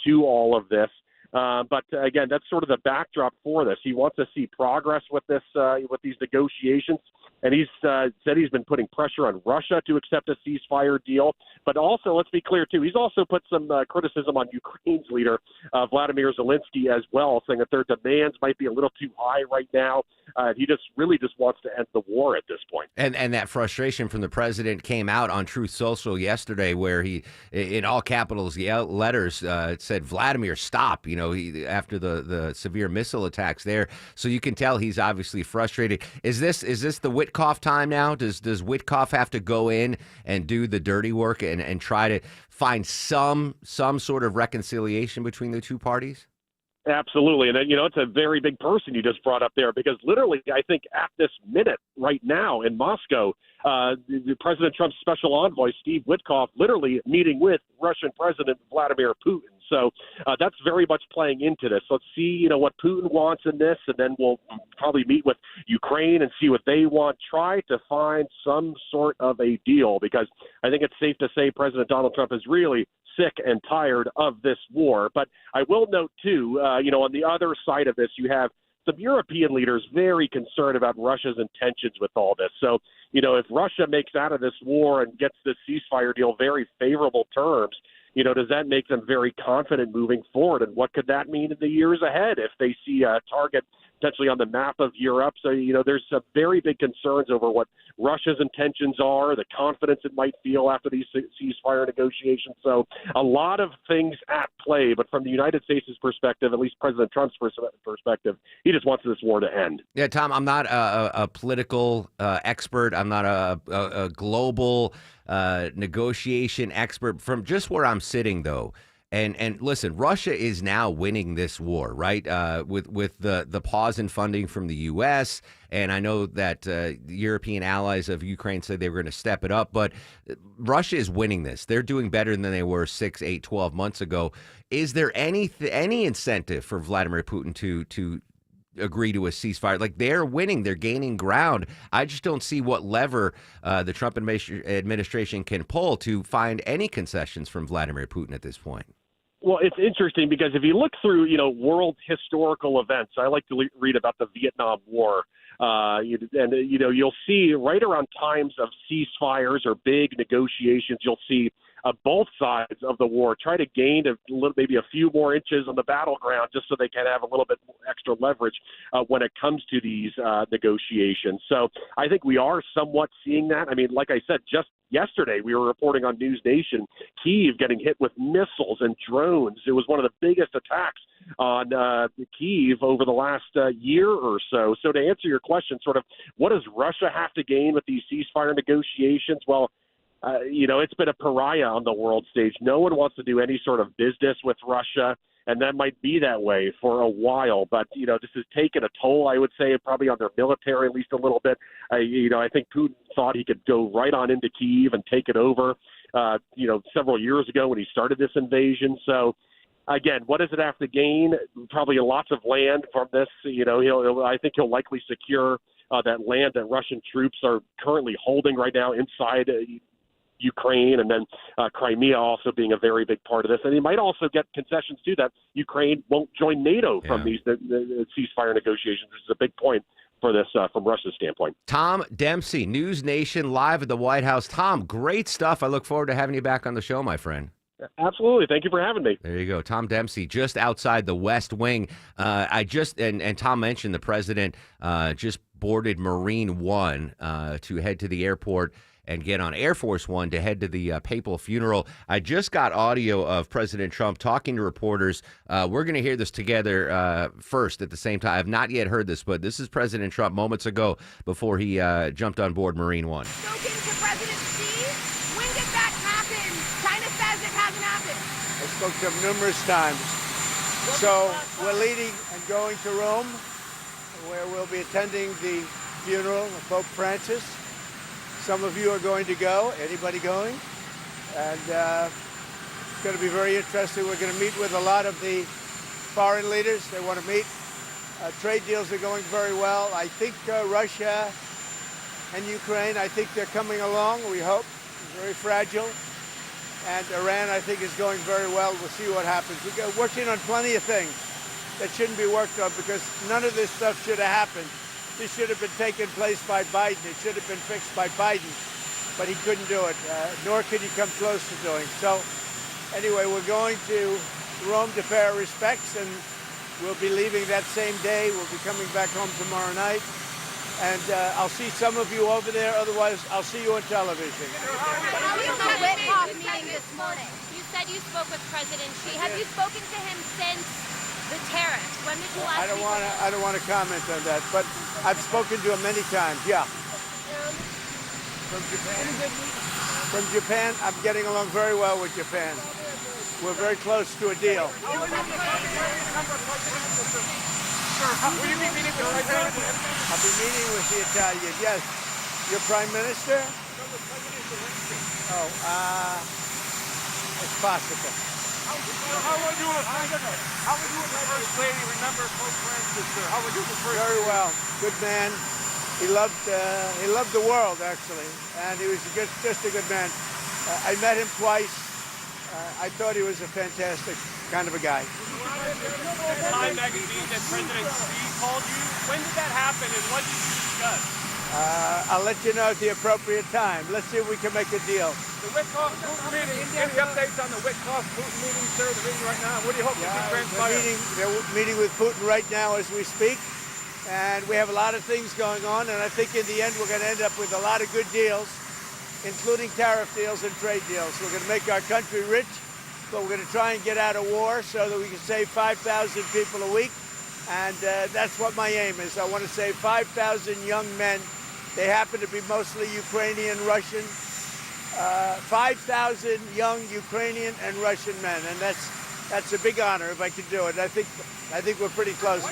Speaker 26: to all of this. But again, that's sort of the backdrop for this. He wants to see progress with this, with these negotiations, and he's said he's been putting pressure on Russia to accept a ceasefire deal. But also, let's be clear too, he's also put some criticism on Ukraine's leader, Vladimir Zelensky, as well, saying that their demands might be a little too high right now. He really just wants to end the war at this point.
Speaker 13: And that frustration from the president came out on Truth Social yesterday, where he, in all capitals letters, said, "Vladimir, stop." He after the severe missile attacks there. So you can tell he's obviously frustrated. Is this the Witkoff time now? Does Witkoff have to go in and do the dirty work and try to find some sort of reconciliation between the two parties?
Speaker 26: Absolutely. And, it's a very big person you just brought up there, because literally, I think at this minute right now in Moscow, President Trump's special envoy, Steve Witkoff, literally meeting with Russian President Vladimir Putin. So that's very much playing into this. Let's see, what Putin wants in this, and then we'll probably meet with Ukraine and see what they want. Try to find some sort of a deal, because I think it's safe to say President Donald Trump is really sick and tired of this war. But I will note, too, on the other side of this, you have some European leaders very concerned about Russia's intentions with all this. So, if Russia makes out of this war and gets this ceasefire deal very favorable terms, does that make them very confident moving forward? And what could that mean in the years ahead if they see a target potentially on the map of Europe? So, there's some very big concerns over what Russia's intentions are, the confidence it might feel after these ceasefire negotiations. So a lot of things at play. But from the United States' perspective, at least President Trump's perspective, he just wants this war to end.
Speaker 13: Yeah, Tom, I'm not a political expert. I'm not a global negotiation expert. From just where I'm sitting, though, and listen, Russia is now winning this war, right? With the pause in funding from the U.S., and I know that the European allies of Ukraine said they were going to step it up, but Russia is winning this. They're doing better than they were 6, 8, 12 months ago. Is there any incentive for Vladimir Putin to agree to a ceasefire? Like, they're winning, they're gaining ground. I just don't see what lever the Trump administration can pull to find any concessions from Vladimir Putin at this point.
Speaker 26: Well, it's interesting because if you look through, world historical events, I like to read about the Vietnam War, you'll see right around times of ceasefires or big negotiations, you'll see both sides of the war try to gain maybe a few more inches on the battleground just so they can have a little bit extra leverage when it comes to these negotiations. So I think we are somewhat seeing that. I mean, like I said, just yesterday we were reporting on News Nation, Kyiv getting hit with missiles and drones. It was one of the biggest attacks on Kyiv over the last year or so. So to answer your question, sort of what does Russia have to gain with these ceasefire negotiations? Well, it's been a pariah on the world stage. No one wants to do any sort of business with Russia, and that might be that way for a while. But, this has taken a toll, I would say, probably on their military at least a little bit. I think Putin thought he could go right on into Kyiv and take it over, several years ago when he started this invasion. So, again, what does it have to gain? Probably lots of land from this. I think he'll likely secure that land that Russian troops are currently holding right now inside Ukraine, and then Crimea also being a very big part of this. And he might also get concessions too that Ukraine won't join NATO from these the ceasefire negotiations, which is a big point for this from Russia's standpoint.
Speaker 13: Tom Dempsey, News Nation, live at the White House. Tom, great stuff. I look forward to having you back on the show, my friend.
Speaker 26: Absolutely. Thank you for having me.
Speaker 13: There you go. Tom Dempsey, just outside the West Wing. And Tom mentioned the president just boarded Marine One to head to the airport and get on Air Force One to head to the papal funeral. I just got audio of President Trump talking to reporters. We're going to hear this together first at the same time. I have not yet heard this, but this is President Trump moments ago before he jumped on board Marine One.
Speaker 1: Spoken to President Xi. When did that happen? China says it hasn't happened.
Speaker 25: I spoke to him numerous times. So we're leading and going to Rome, where we'll be attending the funeral of Pope Francis. Some of you are going to go. Anybody going? And it's going to be very interesting. We're going to meet with a lot of the foreign leaders. They want to meet. Trade deals are going very well. I think Russia and Ukraine, I think they're coming along, we hope. Very fragile. And Iran, I think, is going very well. We'll see what happens. We're working on plenty of things that shouldn't be worked on because none of this stuff should have happened. This should have been taken place by Biden. It should have been fixed by Biden, but he couldn't do it, nor could he come close to doing. So anyway, we're going to Rome to pay our respects, and we'll be leaving that same day. We'll be coming back home tomorrow night. And I'll see some of you over there. Otherwise, I'll see you on television.
Speaker 1: How was the Witkoff meeting this morning? You said you spoke with President Xi. Have you spoken to him since the tariffs? When did you last meet?
Speaker 25: I don't want to comment on that, but I've spoken to him many times. Yeah. From Japan. From Japan, I'm getting along very well with Japan. We're very close to a deal.
Speaker 1: Will you be meeting with the President?
Speaker 25: I'll be meeting with the Italian. Yes. Your Prime Minister? Oh, it's possible.
Speaker 3: How would you as First Lady remember Pope Francis, sir? How would you as First Lady?
Speaker 25: Very well. Good man. He loved the world, actually, and he was just a good man. I met him twice. I thought he was a fantastic kind of a guy.
Speaker 3: Time magazine that President Xi called you. When did that happen, and what did you discuss?
Speaker 25: I'll let you know at the appropriate time. Let's see if we can make a deal.
Speaker 3: The Witkoff-Putin meeting. Any updates on the Witkoff-Putin meeting, sir? The meeting right now. What do you hope to see transpire?
Speaker 25: They're meeting with Putin right now as we speak, and we have a lot of things going on. And I think in the end we're going to end up with a lot of good deals, including tariff deals and trade deals. We're going to make our country rich, but we're going to try and get out of war so that we can save 5,000 people a week. And that's what my aim is. I want to save 5,000 young men. They happen to be mostly Ukrainian, Russian. 5,000 young Ukrainian and Russian men, and that's a big honor if I could do it. I think we're pretty close.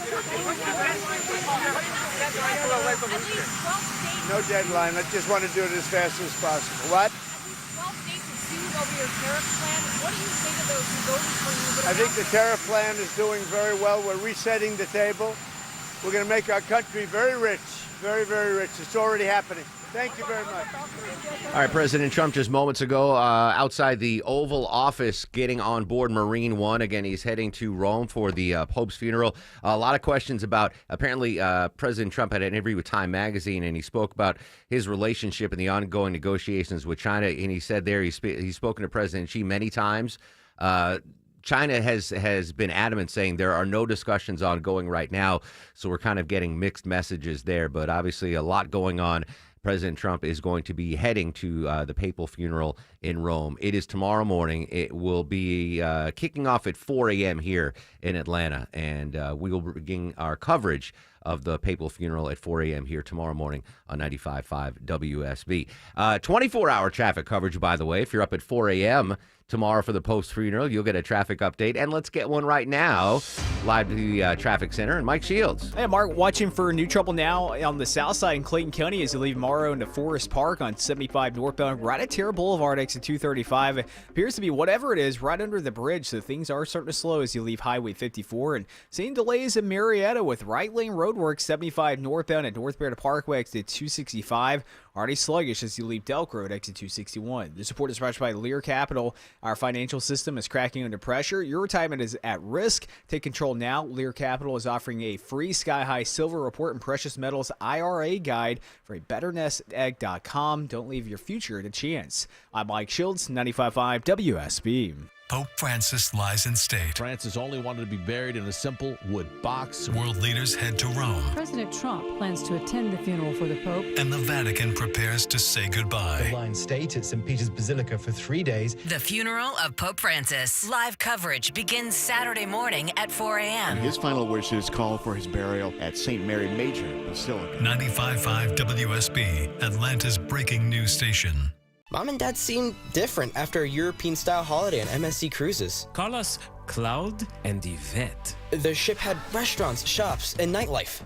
Speaker 25: No deadline. I just want to do it as fast as possible. What?
Speaker 1: 12 states have sued over your tariff plan. What do you think of those who voted for you?
Speaker 25: I think the tariff plan is doing very well. We're resetting the table. We're going to make our country very rich, very, very rich. It's already happening. Thank you very much.
Speaker 13: All right, President Trump just moments ago outside the Oval Office getting on board Marine One. Again, he's heading to Rome for the Pope's funeral. A lot of questions about, apparently, President Trump had an interview with Time Magazine, and he spoke about his relationship and the ongoing negotiations with China. And he said there he's spoken to President Xi many times. China has been adamant saying there are no discussions ongoing right now. So we're kind of getting mixed messages there, but obviously a lot going on. President Trump is going to be heading to the papal funeral in Rome. It is tomorrow morning. It will be kicking off at 4 a.m. here in Atlanta, and we will begin our coverage of the papal funeral at 4 a.m. here tomorrow morning on 95.5 WSB. 24-hour traffic coverage, by the way. If you're up at 4 a.m. tomorrow for the post-funeral, you'll get a traffic update. And let's get one right now, live to the traffic center. And Mike Shields.
Speaker 18: Hey, Mark, watching for new trouble now on the south side in Clayton County as you leave Morrow into Forest Park on 75 northbound, right at Terra Boulevard, exit 235. It appears to be whatever it is right under the bridge, so things are starting to slow as you leave Highway 54. And seeing delays in Marietta with right lane roadwork 75 northbound at North Marietta Parkway, exit 265. Already sluggish as you leave Delk Road, exit 261. The support is brought by Lear Capital. Our financial system is cracking under pressure. Your retirement is at risk. Take control now. Lear Capital is offering a free Sky High Silver Report and Precious Metals IRA guide for a betternestegg.com. Don't leave your future to chance. I'm Mike Shields, 95.5 WSB.
Speaker 5: Pope Francis lies in state.
Speaker 6: Francis only wanted to be buried in a simple wood box.
Speaker 5: World leaders head to Rome.
Speaker 7: President Trump plans to attend the funeral for the Pope.
Speaker 5: And the Vatican prepares to say goodbye.
Speaker 8: The line stayed at St. Peter's Basilica for 3 days.
Speaker 11: The funeral of Pope Francis. Live coverage begins Saturday morning at 4 a.m.
Speaker 20: His final wishes call for his burial at St. Mary Major Basilica.
Speaker 5: 95.5 WSB, Atlanta's breaking news station.
Speaker 12: Mom and Dad seem different after a European-style holiday on MSC Cruises.
Speaker 19: Call us Cloud and Yvette.
Speaker 12: The ship had restaurants, shops, and nightlife.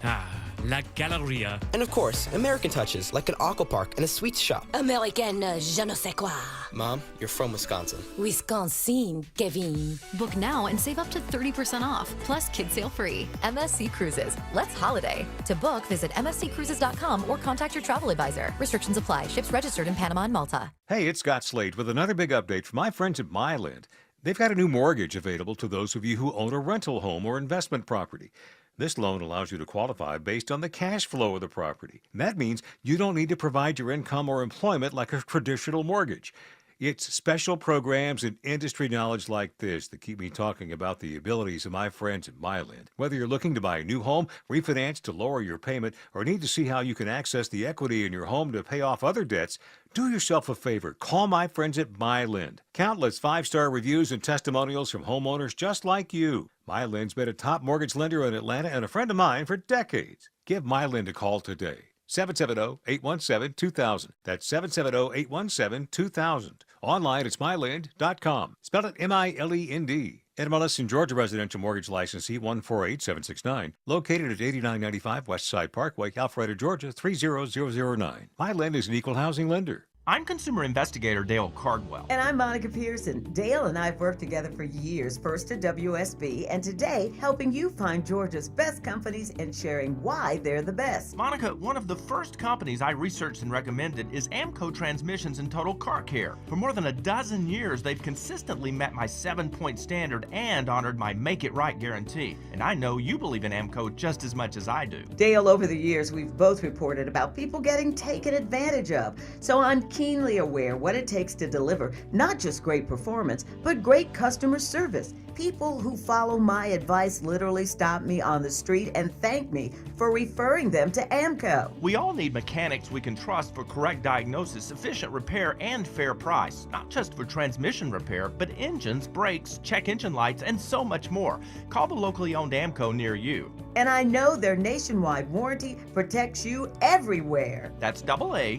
Speaker 19: La Galleria.
Speaker 12: And of course, American touches, like an aqua park and a sweets shop.
Speaker 11: American je ne sais quoi.
Speaker 12: Mom, you're from Wisconsin.
Speaker 11: Wisconsin, Kevin.
Speaker 21: Book now and save up to 30% off, plus kids sail free. MSC Cruises. Let's holiday. To book, visit msccruises.com or contact your travel advisor. Restrictions apply. Ships registered in Panama and Malta.
Speaker 27: Hey, it's Scott Slade with another big update from my friends at Myland. They've got a new mortgage available to those of you who own a rental home or investment property. This loan allows you to qualify based on the cash flow of the property. And that means you don't need to provide your income or employment like a traditional mortgage. It's special programs and industry knowledge like this that keep me talking about the abilities of my friends at Myland. Whether you're looking to buy a new home, refinance to lower your payment, or need to see how you can access the equity in your home to pay off other debts, do yourself a favor. Call my friends at Myland. Countless 5-star reviews and testimonials from homeowners just like you. Myland's been a top mortgage lender in Atlanta and a friend of mine for decades. Give Myland a call today. 770-817-2000. That's 770-817-2000. Online, it's myland.com. Spell it M-I-L-E-N-D. NMLS in Georgia residential mortgage licensee 148769. Located at 8995 West Side Parkway, Alpharetta, Georgia 30009. Myland is an equal housing lender.
Speaker 30: I'm consumer investigator Dale Cardwell.
Speaker 31: And I'm Monica Pearson. Dale and I have worked together for years, first at WSB, and today helping you find Georgia's best companies and sharing why they're the best.
Speaker 30: Monica, one of the first companies I researched and recommended is Amco Transmissions and Total Car Care. For more than a dozen years, they've consistently met my 7-point standard and honored my Make It Right guarantee. And I know you believe in Amco just as much as I do.
Speaker 31: Dale, over the years, we've both reported about people getting taken advantage of. So I'm keenly aware what it takes to deliver not just great performance, but great customer service. People who follow my advice literally stop me on the street and thank me for referring them to Amco.
Speaker 30: We all need mechanics we can trust for correct diagnosis, efficient repair, and fair price. Not just for transmission repair, but engines, brakes, check engine lights, and so much more. Call the locally owned Amco near you.
Speaker 31: And I know their nationwide warranty protects you everywhere.
Speaker 30: That's AA.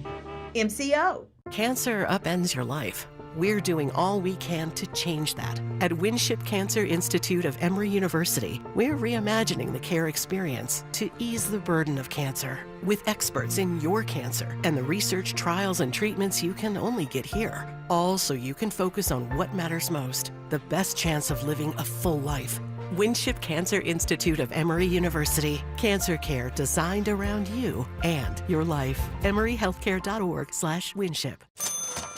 Speaker 31: MCO.
Speaker 32: Cancer upends your life. We're doing all we can to change that. At Winship Cancer Institute of Emory University, we're reimagining the care experience to ease the burden of cancer with experts in your cancer and the research, trials, and treatments you can only get here. All so you can focus on what matters most, the best chance of living a full life. Winship Cancer Institute of Emory University. Cancer care designed around you and your life. EmoryHealthcare.org/Winship.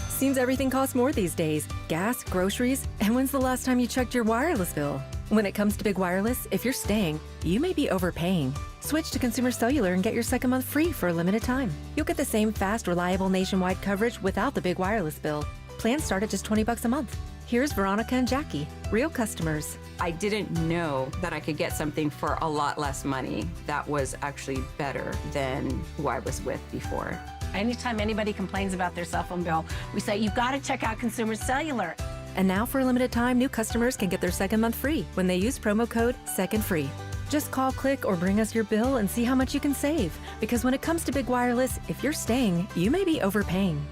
Speaker 7: Seems everything costs more these days. Gas, groceries, and when's the last time you checked your wireless bill? When it comes to Big Wireless, if you're staying, you may be overpaying. Switch to Consumer Cellular and get your second month free for a limited time. You'll get the same fast, reliable nationwide coverage without the big wireless bill. Plans start at just $20 a month. Here's Veronica and Jackie, real customers.
Speaker 33: I didn't know that I could get something for a lot less money that was actually better than who I was with before.
Speaker 34: Anytime anybody complains about their cell phone bill, we say, you've got to check out Consumer Cellular.
Speaker 7: And now for a limited time, new customers can get their second month free when they use promo code SECONDFREE. Just call, click, or bring us your bill and see how much you can save. Because when it comes to big wireless, if you're staying, you may be overpaying.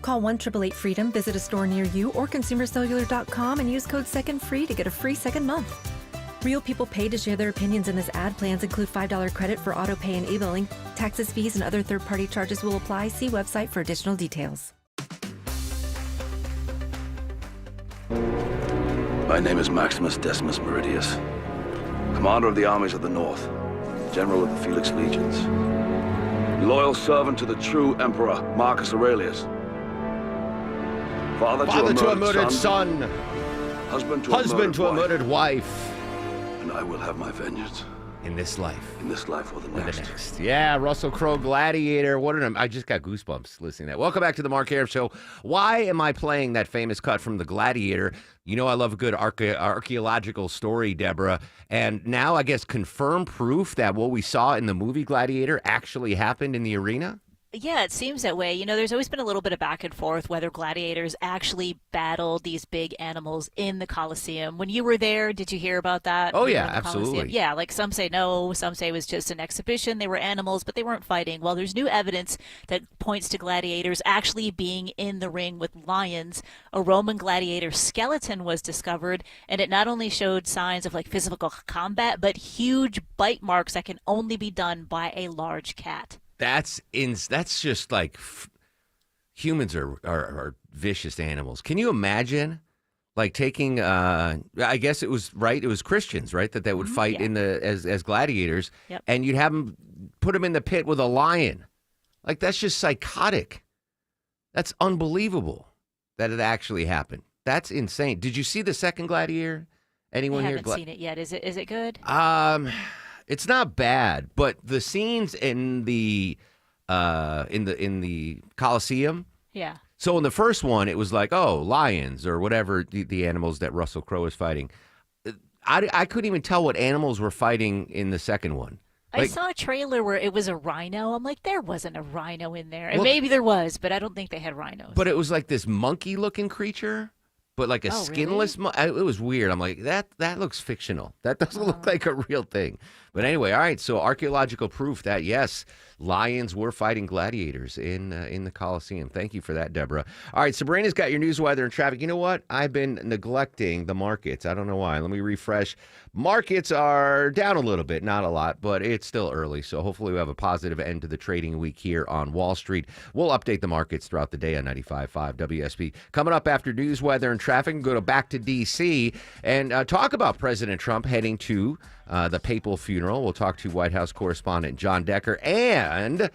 Speaker 7: Call 1-888-FREEDOM, visit a store near you, or consumercellular.com and use code SECONDFREE to get a free second month. Real people paid to share their opinions in this ad. Plans include $5 credit for auto pay and e-billing. Taxes, fees, and other third-party charges will apply. See website for additional details.
Speaker 2: My name is Maximus Decimus Meridius, commander of the armies of the North, general of the Felix Legions, loyal servant to the true Emperor Marcus Aurelius, father to a murdered son, husband to a murdered
Speaker 13: wife.
Speaker 2: And I will have my vengeance.
Speaker 13: In this life.
Speaker 2: In this life or the next.
Speaker 13: Yeah, Russell Crowe, Gladiator. I just got goosebumps listening to that. Welcome back to the Mark Arum Show. Why am I playing that famous cut from the Gladiator? You know I love a good archaeological story, Deborah. And now I guess confirmed proof that what we saw in the movie Gladiator actually happened in the arena?
Speaker 4: Yeah, it seems that way. You know, there's always been a little bit of back and forth whether gladiators actually battled these big animals in the Colosseum. When you were there, did you hear about that?
Speaker 13: Oh, yeah, absolutely.
Speaker 4: Yeah, like some say no, some say it was just an exhibition. They were animals, but they weren't fighting. Well, there's new evidence that points to gladiators actually being in the ring with lions. A Roman gladiator skeleton was discovered, and it not only showed signs of like physical combat, but huge bite marks that can only be done by a large cat.
Speaker 13: That's just like humans are vicious animals. Can you imagine like taking I guess it was Christians, right? That would fight in the as gladiators, and you'd have them put them in the pit with a lion. Like that's just psychotic. That's unbelievable that it actually happened. That's insane. Did you see the second Gladiator? Anyone
Speaker 4: I
Speaker 13: here?
Speaker 4: haven't seen it yet. Is it good?
Speaker 13: It's not bad, but the scenes in the Colosseum.
Speaker 4: Yeah.
Speaker 13: So in the first one, it was like, oh, lions or whatever the animals that Russell Crowe is fighting. I couldn't even tell what animals were fighting in the second one.
Speaker 4: I saw a trailer where it was a rhino. I'm like, there wasn't a rhino in there. And maybe there was, but I don't think they had rhinos.
Speaker 13: But it was like this monkey-looking creature, but like a skinless It was weird. I'm like, that looks fictional. That doesn't look like a real thing. But anyway, all right, so archaeological proof that, yes, lions were fighting gladiators in the Colosseum. Thank you for that, Deborah. All right, Sabrina's got your news, weather, and traffic. You know what? I've been neglecting the markets. I don't know why. Let me refresh. Markets are down a little bit, not a lot, but it's still early, so hopefully we have a positive end to the trading week here on Wall Street. We'll update the markets throughout the day on 95.5 WSB. Coming up after news, weather, and traffic, go back to D.C. and talk about President Trump heading to the papal funeral. We'll talk to White House correspondent John Decker, and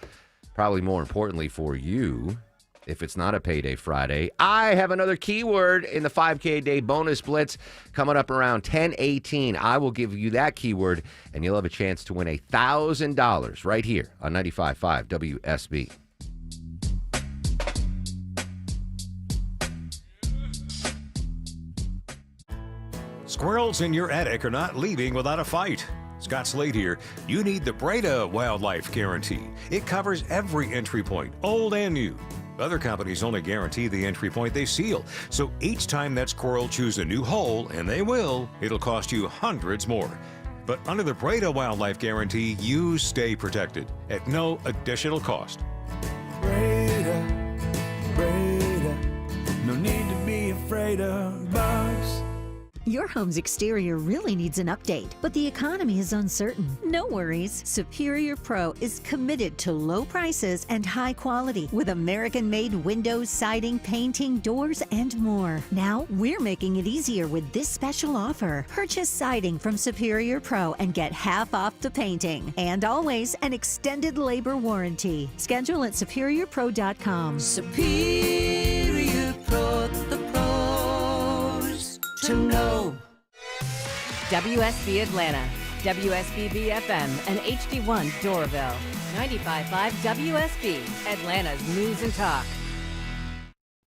Speaker 13: probably more importantly for you, if it's not a payday Friday, I have another keyword in the 5K day bonus blitz coming up around 10:18. I will give you that keyword, and you'll have a chance to win $1,000 right here on 95.5 WSB.
Speaker 27: Squirrels in your attic are not leaving without a fight. Scott Slade here. You need the Breda Wildlife Guarantee. It covers every entry point, old and new. Other companies only guarantee the entry point they seal. So each time that squirrel chews a new hole, and they will, it'll cost you hundreds more. But under the Breda Wildlife Guarantee, you stay protected at no additional cost.
Speaker 9: Breda, no need to be afraid of bugs.
Speaker 10: Your home's exterior really needs an update, but the economy is uncertain. No worries. Superior Pro is committed to low prices and high quality with American-made windows, siding, painting, doors, and more. Now, we're making it easier with this special offer. Purchase siding from Superior Pro and get half off the painting. And always an extended labor warranty. Schedule at superiorpro.com.
Speaker 9: Superior Pro, the pros to know.
Speaker 14: WSB Atlanta, WSB BFM, and HD1 Doraville. 95.5 WSB, Atlanta's news and talk.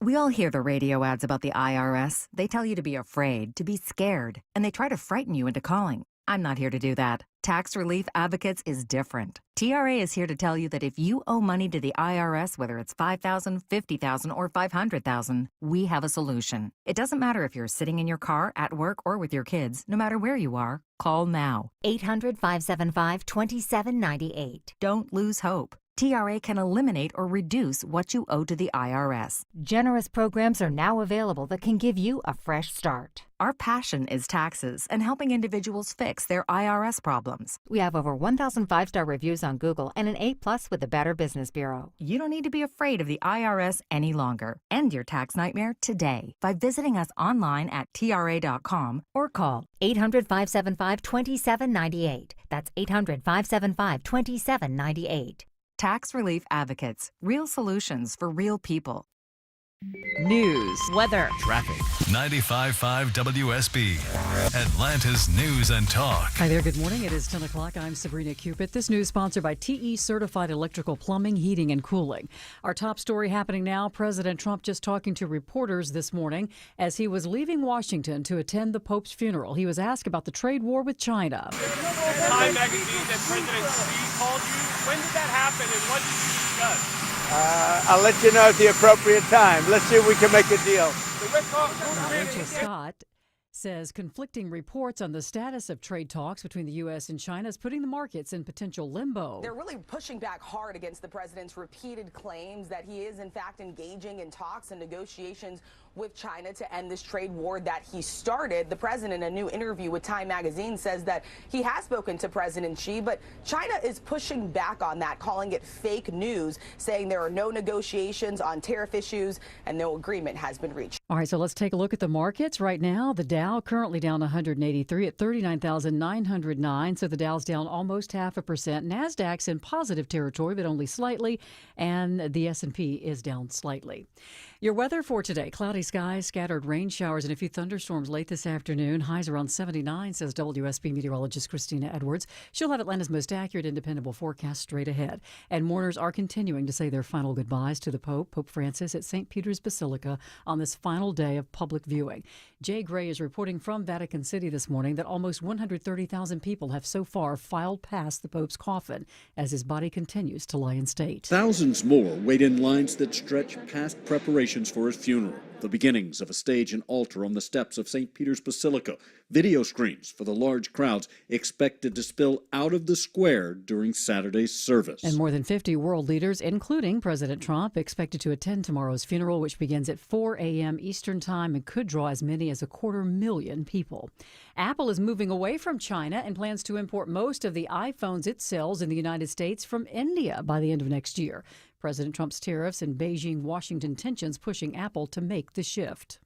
Speaker 15: We all hear the radio ads about the IRS. They tell you to be afraid, to be scared, and they try to frighten you into calling. I'm not here to do that. Tax Relief Advocates is different. TRA is here to tell you that if you owe money to the IRS, whether it's $5,000, $50,000, or $500,000, we have a solution. It doesn't matter if you're sitting in your car, at work, or with your kids. No matter where you are, call now.
Speaker 10: 800-575-2798.
Speaker 15: Don't lose hope. TRA can eliminate or reduce what you owe to the IRS.
Speaker 10: Generous programs are now available that can give you a fresh start.
Speaker 15: Our passion is taxes and helping individuals fix their IRS problems.
Speaker 10: We have over 1,000 5-star reviews on Google and an A+ with the Better Business Bureau.
Speaker 15: You don't need to be afraid of the IRS any longer. End your tax nightmare today by visiting us online at TRA.com
Speaker 10: or call 800-575-2798. That's 800-575-2798.
Speaker 15: Tax Relief Advocates. Real solutions for real people.
Speaker 4: News, weather,
Speaker 5: traffic. 95.5 WSB, Atlanta's News and Talk.
Speaker 1: Hi there, good morning. It is 10 o'clock. I'm Sabrina Cupid. This news sponsored by TE Certified Electrical Plumbing, Heating, and Cooling. Our top story happening now, President Trump just talking to reporters this morning as he was leaving Washington to attend the Pope's funeral. He was asked about the trade war with China.
Speaker 3: Time magazine that President Xi called you. When did that happen and what did you discuss?
Speaker 6: I'll let you know at the appropriate time. Let's see if we can make a deal.
Speaker 1: Rachel Scott says conflicting reports on the status of trade talks between the U.S. and China is putting the markets in potential limbo.
Speaker 8: They're really pushing back hard against the president's repeated claims that he is, in fact, engaging in talks and negotiations with China to end this trade war that he started. The president, in a new interview with Time magazine, says that he has spoken to President Xi, but China is pushing back on that, calling it fake news, saying there are no negotiations on tariff issues and no agreement has been reached.
Speaker 1: All right, so let's take a look at the markets right now. The Dow currently down 183 at 39,909. So the Dow's down almost 0.5%. NASDAQ's in positive territory, but only slightly. And the S&P is down slightly. Your weather for today, cloudy skies, scattered rain showers, and a few thunderstorms late this afternoon. Highs around 79, says WSB meteorologist Christina Edwards. She'll have Atlanta's most accurate and dependable forecast straight ahead. And mourners are continuing to say their final goodbyes to the Pope, Pope Francis, at St. Peter's Basilica on this final day of public viewing. Jay Gray is reporting from Vatican City this morning that almost 130,000 people have so far filed past the Pope's coffin as his body continues to lie in state.
Speaker 16: Thousands more wait in lines that stretch past preparations for his funeral. The beginnings of a stage and altar on the steps of St. Peter's Basilica. Video screens for the large crowds expected to spill out of the square during Saturday's service.
Speaker 1: And more than 50 world leaders, including President Trump, expected to attend tomorrow's funeral, which begins at 4 a.m. Eastern Time and could draw as many as 250,000 people. Apple is moving away from China and plans to import most of the iPhones it sells in the United States from India by the end of next year. President Trump's tariffs and Beijing-Washington tensions pushing Apple to make the shift.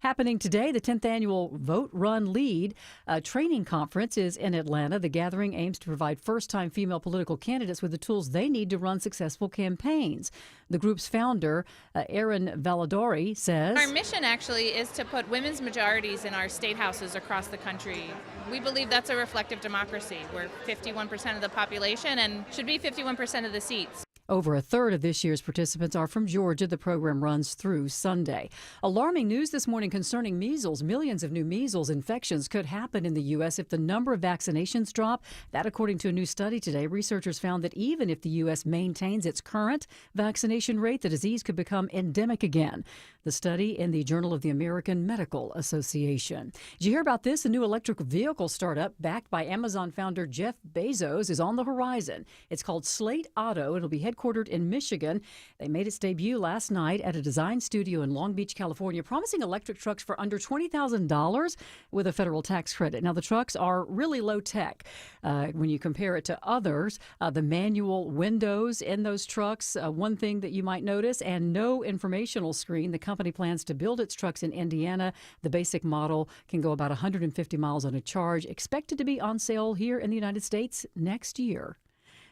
Speaker 1: Happening today, the 10th annual Vote, Run, Lead training conference is in Atlanta. The gathering aims to provide first-time female political candidates with the tools they need to run successful campaigns. The group's founder, Erin Valladori, says,
Speaker 17: our mission actually is to put women's majorities in our state houses across the country. We believe that's a reflective democracy. We're 51% of the population and should be 51% of the seats.
Speaker 1: Over a third of this year's participants are from Georgia. The program runs through Sunday. Alarming news this morning concerning measles. Millions of new measles infections could happen in the U.S. if the number of vaccinations drop. That, according to a new study today, researchers found that even if the U.S. maintains its current vaccination rate, the disease could become endemic again. The study in the Journal of the American Medical Association. Did you hear about this? A new electric vehicle startup backed by Amazon founder Jeff Bezos is on the horizon. It's called Slate Auto. It'll be headquartered in Michigan. They made its debut last night at a design studio in Long Beach, California, promising electric trucks for under $20,000 with a federal tax credit. Now, the trucks are really low tech when you compare it to others. The manual windows in those trucks, one thing that you might notice, and no informational screen. The company plans to build its trucks in Indiana. The basic model can go about 150 miles on a charge, expected to be on sale here in the United States next year.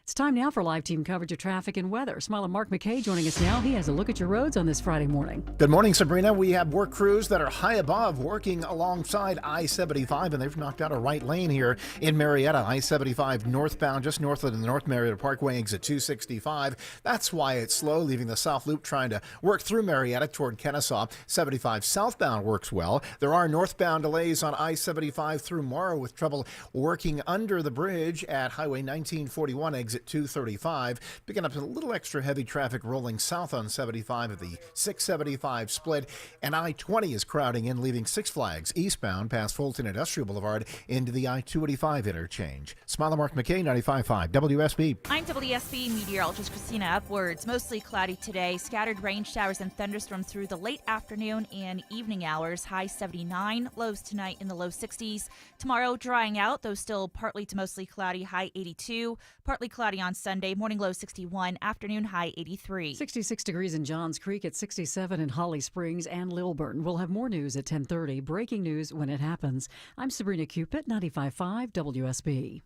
Speaker 1: It's time now for live team coverage of traffic and weather. Smile and Mark McKay joining us now. He has a look at your roads on this Friday morning.
Speaker 11: Good morning, Sabrina. We have work crews that are high above working alongside I-75, and they've knocked out a right lane here in Marietta. I-75 northbound, just north of the North Marietta Parkway, exit 265. That's why it's slow, leaving the South Loop trying to work through Marietta toward Kennesaw. 75 southbound works well. There are northbound delays on I-75 through Morrow with trouble working under the bridge at Highway 1941, exit 235. Picking up a little extra heavy traffic rolling south on 75 at the 675 split. And I-20 is crowding in, leaving Six Flags eastbound past Fulton Industrial Boulevard into the I-285 interchange. Smile and Mark McKay, 95.5 WSB.
Speaker 12: I'm WSB meteorologist Christina Upwards. Mostly cloudy today. Scattered rain showers and thunderstorms through the late afternoon and evening hours. High 79. Lows tonight in the low 60s. Tomorrow drying out, though still partly to mostly cloudy. High 82. Partly cloudy on Sunday. Morning low 61. Afternoon high 83.
Speaker 1: 66 degrees in Johns Creek at 67 in Holly Springs and Lilburn. We'll have more news at 10:30. Breaking news when it happens. I'm Sabrina Cupid, 95.5 WSB.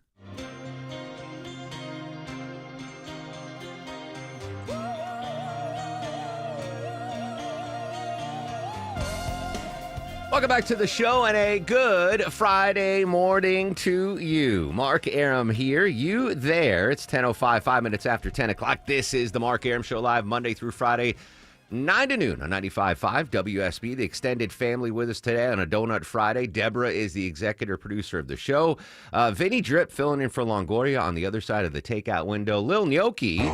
Speaker 13: Welcome back to the show and a good Friday morning to you. Mark Arum here, you there. It's 10:05, 5 minutes after 10 o'clock. This is the Mark Arum Show live Monday through Friday, 9 to noon on 95.5 WSB. The extended family with us today on a Donut Friday. Deborah is the executive producer of the show. Vinny Drip filling in for Longoria on the other side of the takeout window. Lil Gnocchi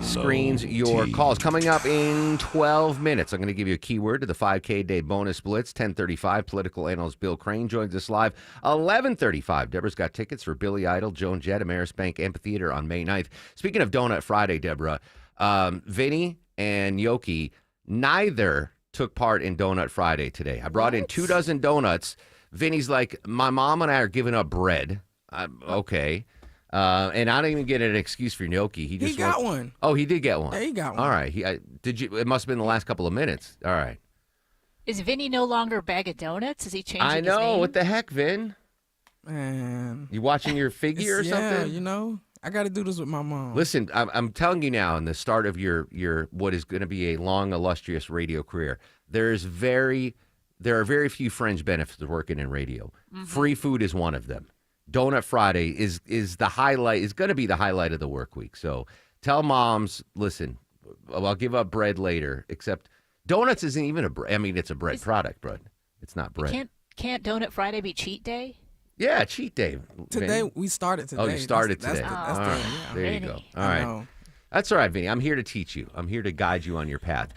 Speaker 13: screens your calls. Coming up in 12 minutes, I'm going to give you a keyword to the 5K Day Bonus Blitz. 10:35, political analyst Bill Crane joins us live. 11:35, Deborah's got tickets for Billy Idol, Joan Jett, Ameris Bank Amphitheater on May 9th. Speaking of Donut Friday, Deborah, Vinny and Gnocchi, neither took part in Donut Friday today. I brought in 24 donuts. Vinny's like, my mom and I are giving up bread. Okay. And I don't even get an excuse for Gnocchi. He
Speaker 18: got one.
Speaker 13: Oh, he did get one.
Speaker 18: Yeah, he got one.
Speaker 13: All right. Did you? It must have been the last couple of minutes. All right.
Speaker 4: Is Vinny no longer a bag of donuts? Is he changing
Speaker 13: I
Speaker 4: his
Speaker 13: know.
Speaker 4: name?
Speaker 13: What the heck, Vin?
Speaker 18: Man.
Speaker 13: You watching your figure or something?
Speaker 18: Yeah, you know, I got to do this with my mom.
Speaker 13: Listen, I'm telling you now, in the start of your what is going to be a long, illustrious radio career, there are very few fringe benefits of working in radio. Mm-hmm. Free food is one of them. Donut Friday is the highlight. Is going to be the highlight of the work week. So tell moms, listen, I'll give up bread later. Except donuts isn't even a bread. I mean, it's a bread product, but it's not bread.
Speaker 4: Can't Donut Friday be cheat day?
Speaker 13: Yeah, cheat day.
Speaker 18: Today
Speaker 13: Vinny.
Speaker 18: we started today.
Speaker 13: Oh, you started today.
Speaker 18: That's
Speaker 13: all right.
Speaker 18: yeah.
Speaker 13: There you go. All
Speaker 18: I
Speaker 13: right.
Speaker 18: know.
Speaker 13: That's all right, Vinny. I'm here to teach you. I'm here to guide you on your path.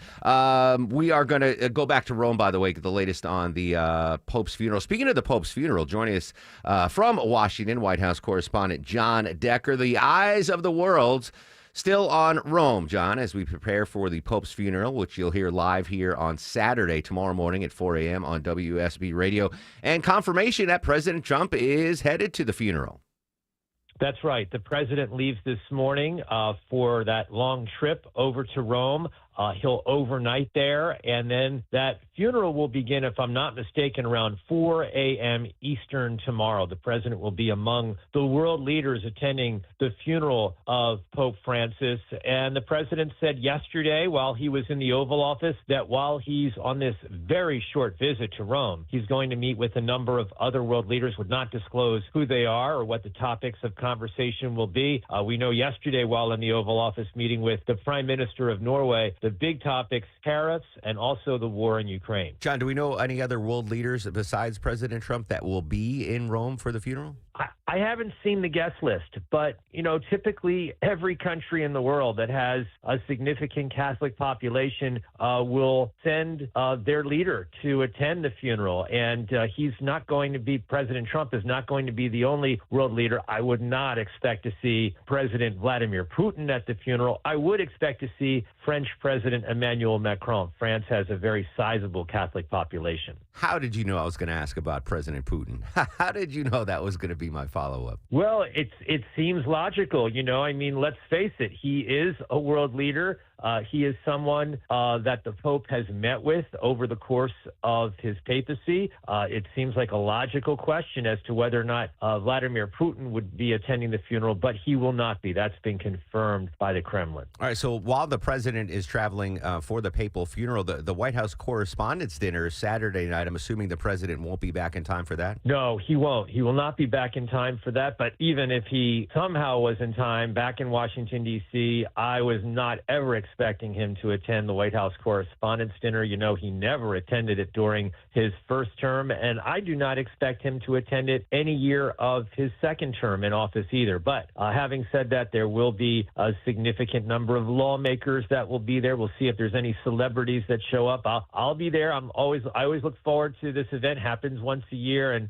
Speaker 13: We are going to go back to Rome, by the way, get the latest on the Pope's funeral. Speaking of the Pope's funeral, joining us from Washington, White House correspondent John Decker. The eyes of the world still on Rome, John, as we prepare for the Pope's funeral, which you'll hear live here on Saturday, tomorrow morning at 4 a.m. on WSB Radio. And confirmation that President Trump is headed to the funeral.
Speaker 19: That's right. The president leaves this morning for that long trip over to Rome. He'll overnight there, and then that funeral will begin, if I'm not mistaken, around 4 a.m. Eastern tomorrow. The president will be among the world leaders attending the funeral of Pope Francis. And the president said yesterday, while he was in the Oval Office, that while he's on this very short visit to Rome, he's going to meet with a number of other world leaders, would not disclose who they are or what the topics of conversation will be. We know yesterday, while in the Oval Office meeting with the Prime Minister of Norway, the big topics, tariffs, and also the war in Ukraine.
Speaker 13: John, do we know any other world leaders besides President Trump that will be in Rome for the funeral?
Speaker 19: I haven't seen the guest list, but, you know, typically every country in the world that has a significant Catholic population will send their leader to attend the funeral. And he's not going to be, President Trump is not going to be the only world leader. I would not expect to see President Vladimir Putin at the funeral. I would expect to see French President Emmanuel Macron. France has a very sizable Catholic population.
Speaker 13: How did you know I was going to ask about President Putin? How did you know that was going to be my follow-up?
Speaker 19: Well, it seems logical. You know, I mean, let's face it. He is a world leader. He is someone that the Pope has met with over the course of his papacy. It seems like a logical question as to whether or not Vladimir Putin would be attending the funeral, but he will not be. That's been confirmed by the Kremlin.
Speaker 13: All right, so while the president is traveling for the papal funeral, the White House Correspondents' Dinner is Saturday night. I'm assuming the president won't be back in time for that?
Speaker 19: No, he won't. He will not be back in time for that. But even if he somehow was in time back in Washington, D.C., I was not ever expecting him to attend the White House Correspondents' Dinner. You know, he never attended it during his first term, and I do not expect him to attend it any year of his second term in office either. But having said that, there will be a significant number of lawmakers that will be there. We'll see if there's any celebrities that show up. I'll be there. I always look forward to this event. Happens once a year, and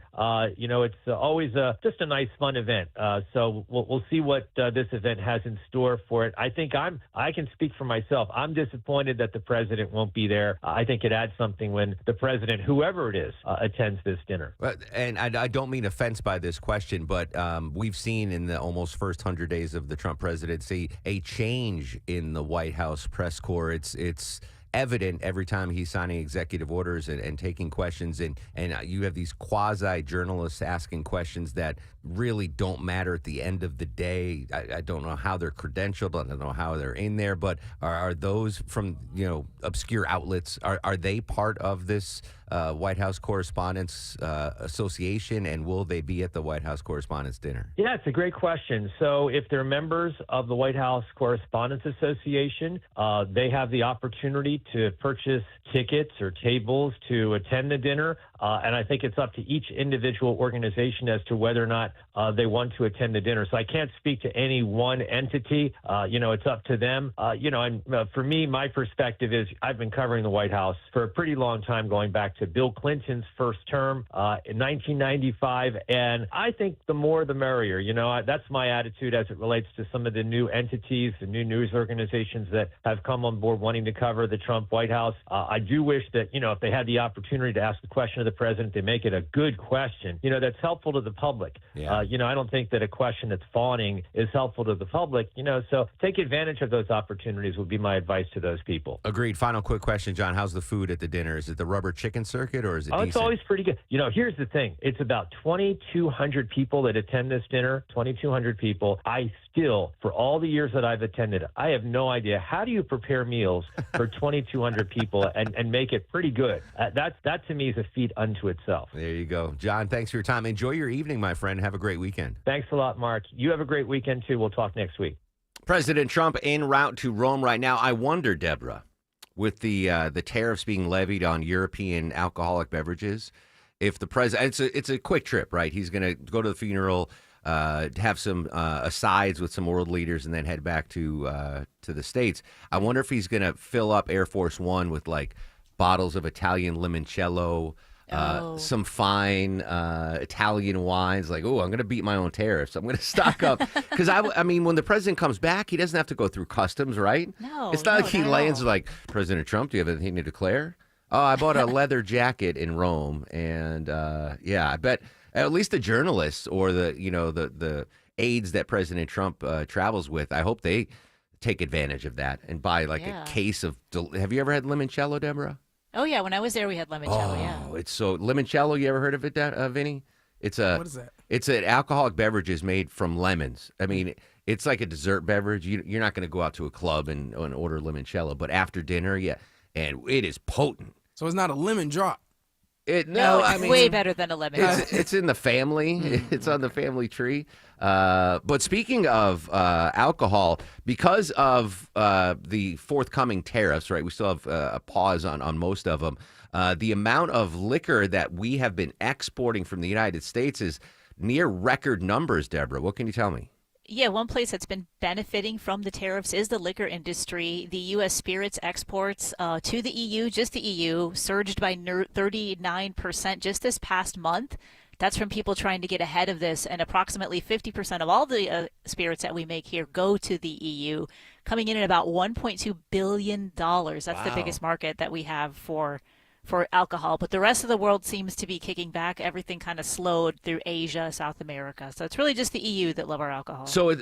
Speaker 19: it's always just a nice, fun event. So we'll see what this event has in store for it. I think I can speak for myself. I'm disappointed that the president won't be there. I think it adds something when the president, whoever it is, attends this dinner.
Speaker 13: And I don't mean offense by this question, but we've seen in the almost first 100 days of the Trump presidency a change in the White House press corps. It's evident every time he's signing executive orders and taking questions, and you have these quasi-journalists asking questions that really don't matter at the end of the day. I don't know how they're credentialed. I don't know how they're in there, but are those from obscure outlets, are they part of this White House Correspondents Association, and will they be at the White House Correspondents' Dinner?
Speaker 19: Yeah, it's a great question. So if they're members of the White House Correspondents Association, they have the opportunity to purchase tickets or tables to attend the dinner. And I think it's up to each individual organization as to whether or not they want to attend the dinner. So I can't speak to any one entity. It's up to them. And for me, my perspective is I've been covering the White House for a pretty long time, going back to Bill Clinton's first term in 1995. And I think the more the merrier. That's my attitude as it relates to some of the new entities, the new news organizations that have come on board wanting to cover the Trump White House. I do wish that, if they had the opportunity to ask the question of the president, they make it a good question, that's helpful to the public.
Speaker 13: Yeah.
Speaker 19: I don't think that a question that's fawning is helpful to the public, so take advantage of those opportunities would be my advice to those people.
Speaker 13: Agreed. Final quick question, John. How's the food at the dinner? Is it the rubber chicken circuit, or is it decent?
Speaker 19: It's always pretty good. Here's the thing. It's about 2,200 people that attend this dinner, 2,200 people. I still, for all the years that I've attended, I have no idea. How do you prepare meals for 2,200 people and make it pretty good? That to me is a feat unto itself.
Speaker 13: There you go. John, thanks for your time. Enjoy your evening, my friend. Have a great weekend.
Speaker 19: Thanks a lot, Mark. You have a great weekend, too. We'll talk next week.
Speaker 13: President Trump en route to Rome right now. I wonder, Deborah, with the tariffs being levied on European alcoholic beverages, if the president, it's a quick trip, right? He's going to go to the funeral, have some asides with some world leaders, and then head back to the States. I wonder if he's going to fill up Air Force One with like bottles of Italian limoncello, some fine Italian wines. Like, I'm going to beat my own tariffs. I'm going to stock up. Because, I mean, when the president comes back, he doesn't have to go through customs, right?
Speaker 4: No.
Speaker 13: It's not like he lands like, President Trump, do you have anything to declare? Oh, I bought a leather jacket in Rome. And, I bet at least the journalists or the aides that President Trump travels with, I hope they take advantage of that and buy a case of... Have you ever had limoncello, Deborah?
Speaker 4: Oh, yeah. When I was there, we had limoncello, yeah.
Speaker 13: It's so... Limoncello, you ever heard of it, Vinny? What
Speaker 18: is that?
Speaker 13: It's an alcoholic beverage made from lemons. I mean, it's like a dessert beverage. You're not going to go out to a club and order limoncello, but after dinner, and it is potent.
Speaker 18: So it's not a lemon drop.
Speaker 4: It's way better than a lemon drop.
Speaker 13: It's in the family. It's on the family tree. But speaking of alcohol, because of the forthcoming tariffs, right, we still have a pause on most of them. The amount of liquor that we have been exporting from the United States is near record numbers, Deborah. What can you tell me?
Speaker 4: Yeah, one place that's been benefiting from the tariffs is the liquor industry. The U.S. spirits exports to the EU, just the EU, surged by 39% just this past month. That's from people trying to get ahead of this, and approximately 50% of all the spirits that we make here go to the EU, coming in at about $1.2 billion. That's the biggest market that we have for for alcohol, but the rest of the world seems to be kicking back. Everything kind of slowed through Asia, South America. So it's really just the EU that love our alcohol.
Speaker 13: So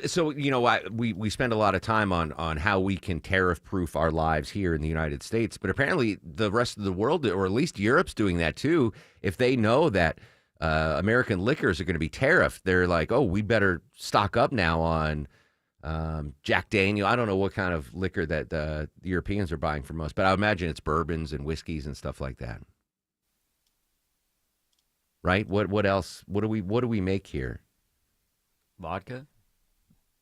Speaker 13: we spend a lot of time on how we can tariff-proof our lives here in the United States, but apparently the rest of the world, or at least Europe's doing that too. If they know that American liquors are going to be tariffed, they're like, oh, we better stock up now on Jack Daniel. I don't know what kind of liquor that the Europeans are buying from us, but I imagine it's bourbons and whiskeys and stuff like that. Right? What else? What do we make here?
Speaker 20: Vodka?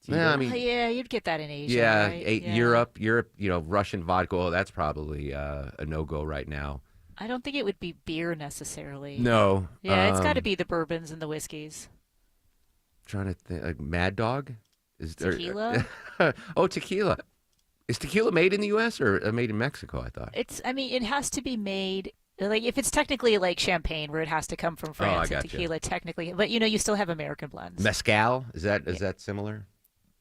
Speaker 13: Yeah, I mean,
Speaker 4: yeah, you'd get that in Asia.
Speaker 13: Yeah,
Speaker 4: right?
Speaker 13: Europe, Russian vodka. Oh, that's probably a no-go right now.
Speaker 4: I don't think it would be beer necessarily.
Speaker 13: No.
Speaker 4: Yeah, it's got to be the bourbons and the whiskeys.
Speaker 13: Trying to think, like Mad Dog? Is
Speaker 4: tequila?
Speaker 13: Oh, tequila. Is tequila made in the U.S. or made in Mexico, I thought?
Speaker 4: It has to be made, like, if it's technically like champagne, where it has to come from France, and tequila technically. But, you still have American blends.
Speaker 13: Mezcal? Is that similar?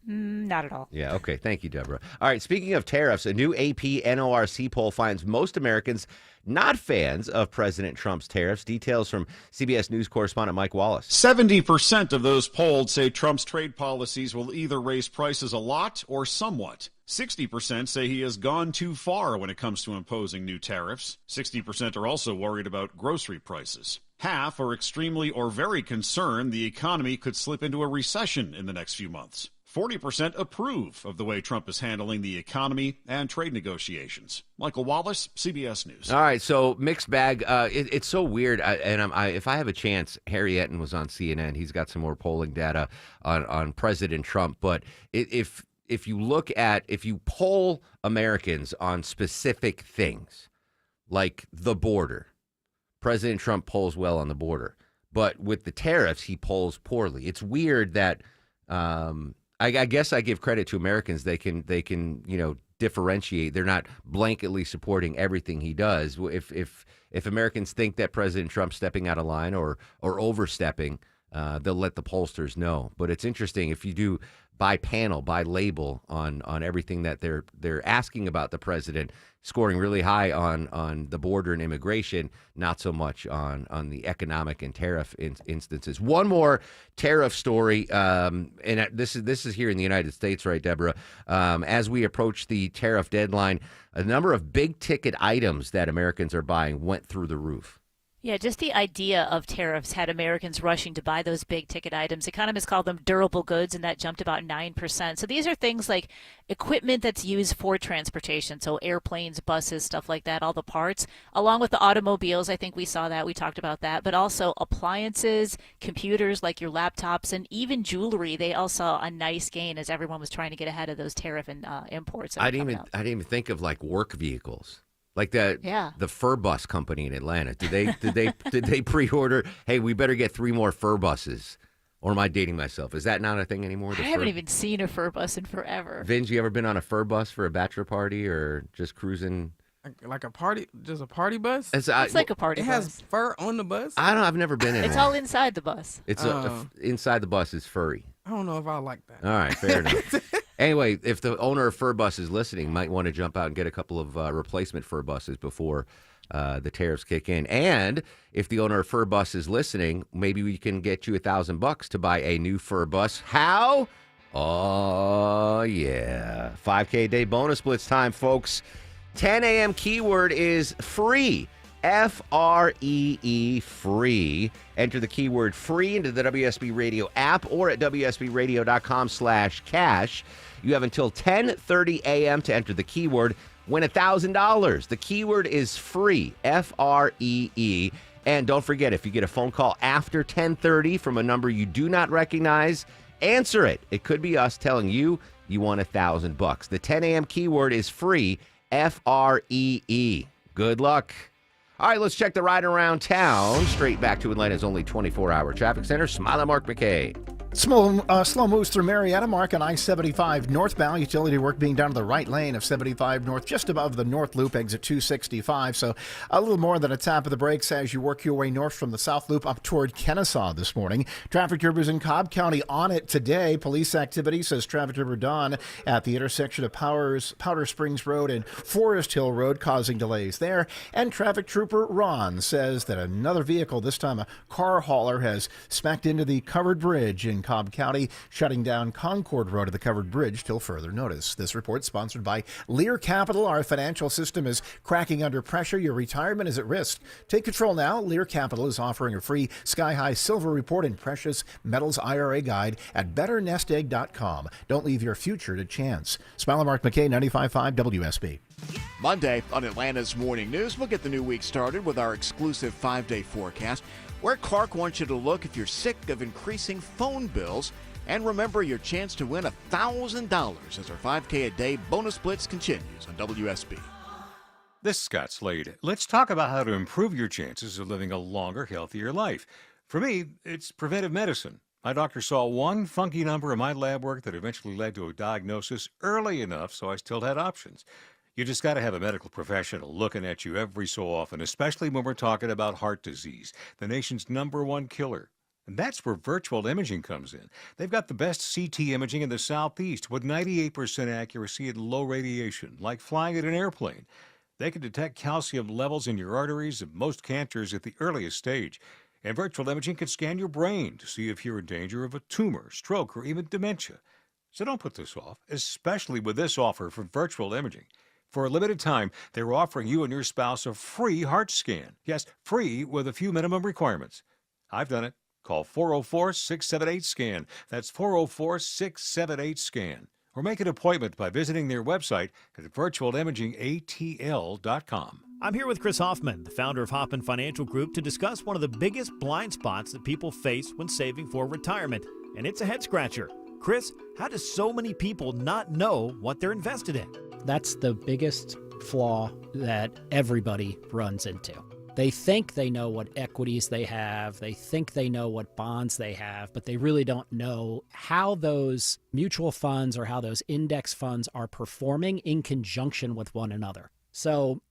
Speaker 4: Not at all.
Speaker 13: Yeah, okay. Thank you, Deborah. All right, speaking of tariffs, a new AP NORC poll finds most Americans not fans of President Trump's tariffs. Details from CBS News correspondent Mike Wallace.
Speaker 21: 70% of those polled say Trump's trade policies will either raise prices a lot or somewhat. 60% say he has gone too far when it comes to imposing new tariffs. 60% are also worried about grocery prices. Half are extremely or very concerned the economy could slip into a recession in the next few months. 40% approve of the way Trump is handling the economy and trade negotiations. Michael Wallace, CBS News.
Speaker 13: All right, so mixed bag. It's so weird. If I have a chance, Harry Etten was on CNN. He's got some more polling data on President Trump. But if you poll Americans on specific things, like the border, President Trump polls well on the border. But with the tariffs, he polls poorly. It's weird that I guess I give credit to Americans. They can differentiate. They're not blanketly supporting everything he does. If Americans think that President Trump's stepping out of line or overstepping, they'll let the pollsters know. But it's interesting if you do by panel, by label on everything that they're asking about the president, scoring really high on the border and immigration, not so much on the economic and tariff instances. One more tariff story, and this is here in the United States, right, Deborah? As we approach the tariff deadline, a number of big ticket items that Americans are buying went through the roof.
Speaker 4: Yeah, just the idea of tariffs had Americans rushing to buy those big ticket items. Economists call them durable goods, and that jumped about 9%. So these are things like equipment that's used for transportation, so airplanes, buses, stuff like that, all the parts, along with the automobiles. I think we saw that. We talked about that. But also appliances, computers like your laptops, and even jewelry. They all saw a nice gain as everyone was trying to get ahead of those tariff and imports.
Speaker 13: I didn't even think of like work vehicles. Like the fur bus company in Atlanta. Did they pre-order? Hey, we better get 3 more fur buses. Or am I dating myself? Is that not a thing anymore?
Speaker 4: I haven't even seen a fur bus in forever.
Speaker 13: Vince, you ever been on a fur bus for a bachelor party or just cruising?
Speaker 18: Like a party, just a party bus?
Speaker 4: It's like a party
Speaker 18: bus. It has fur on the bus?
Speaker 13: I've never been in
Speaker 4: It's
Speaker 13: one.
Speaker 4: all inside the bus.
Speaker 13: It's inside the bus is furry.
Speaker 18: I don't know if I like that.
Speaker 13: All right, fair enough. Anyway, if the owner of fur bus is listening, might want to jump out and get a couple of replacement fur buses before the tariffs kick in. And if the owner of fur bus is listening, maybe we can get you $1,000 to buy a new fur bus. How? Oh, yeah. 5K day bonus blitz time, folks. 10 a.m. keyword is free. Free, free. Enter the keyword free into the WSB Radio app or at WSBRadio.com/cash. You have until 10:30 a.m. to enter the keyword. Win $1,000. The keyword is free. Free. And don't forget, if you get a phone call after 10:30 from a number you do not recognize, answer it. It could be us telling you you won $1,000. The 10 a.m. keyword is free. Free. Good luck. All right, let's check the ride around town. Straight back to Atlanta's only 24-hour traffic center. Smile at Mark McKay.
Speaker 11: Slow moves through Marietta, Mark on I-75 northbound. Utility work being done to the right lane of 75 north, just above the north loop, exit 265. So a little more than a tap of the brakes as you work your way north from the south loop up toward Kennesaw this morning. Traffic turbers in Cobb County on it today. Police activity, says Traffic Trooper Don, at the intersection of Powder Springs Road and Forest Hill Road, causing delays there. And Traffic Trooper Ron says that another vehicle, this time a car hauler, has smacked into the covered bridge in Cobb County, shutting down Concord Road at the covered bridge till further notice. This report sponsored by Lear Capital. Our financial system is cracking under pressure. Your retirement is at risk. Take control now. Lear Capital is offering a free Sky High Silver Report and Precious Metals IRA Guide at BetterNestEgg.com. Don't leave your future to chance. Smile and Mark McKay, 95.5 WSB.
Speaker 2: Monday on Atlanta's Morning News, we'll get the new week started with our exclusive 5-day forecast, where Clark wants you to look if you're sick of increasing phone bills. And remember your chance to win $1,000 as our 5K a day bonus blitz continues on WSB.
Speaker 27: This is Scott Slade. Let's talk about how to improve your chances of living a longer, healthier life. For me, it's preventive medicine. My doctor saw one funky number in my lab work that eventually led to a diagnosis early enough so I still had options. You just got to have a medical professional looking at you every so often, especially when we're talking about heart disease, the nation's #1 killer. And that's where virtual imaging comes in. They've got the best CT imaging in the Southeast with 98% accuracy and low radiation, like flying in an airplane. They can detect calcium levels in your arteries and most cancers at the earliest stage. And virtual imaging can scan your brain to see if you're in danger of a tumor, stroke, or even dementia. So don't put this off, especially with this offer for virtual imaging. For a limited time, they're offering you and your spouse a free heart scan. Yes, free with a few minimum requirements. I've done it. Call 404-678-SCAN. That's 404-678-SCAN. Or make an appointment by visiting their website at virtualimagingatl.com.
Speaker 7: I'm here with Chris Hoffman, the founder of Hoffman Financial Group, to discuss one of the biggest blind spots that people face when saving for retirement. And it's a head scratcher. Chris, how do so many people not know what they're invested in?
Speaker 22: That's the biggest flaw that everybody runs into. They think they know what equities they have, they think they know what bonds they have, but they really don't know how those mutual funds or how those index funds are performing in conjunction with one another. So,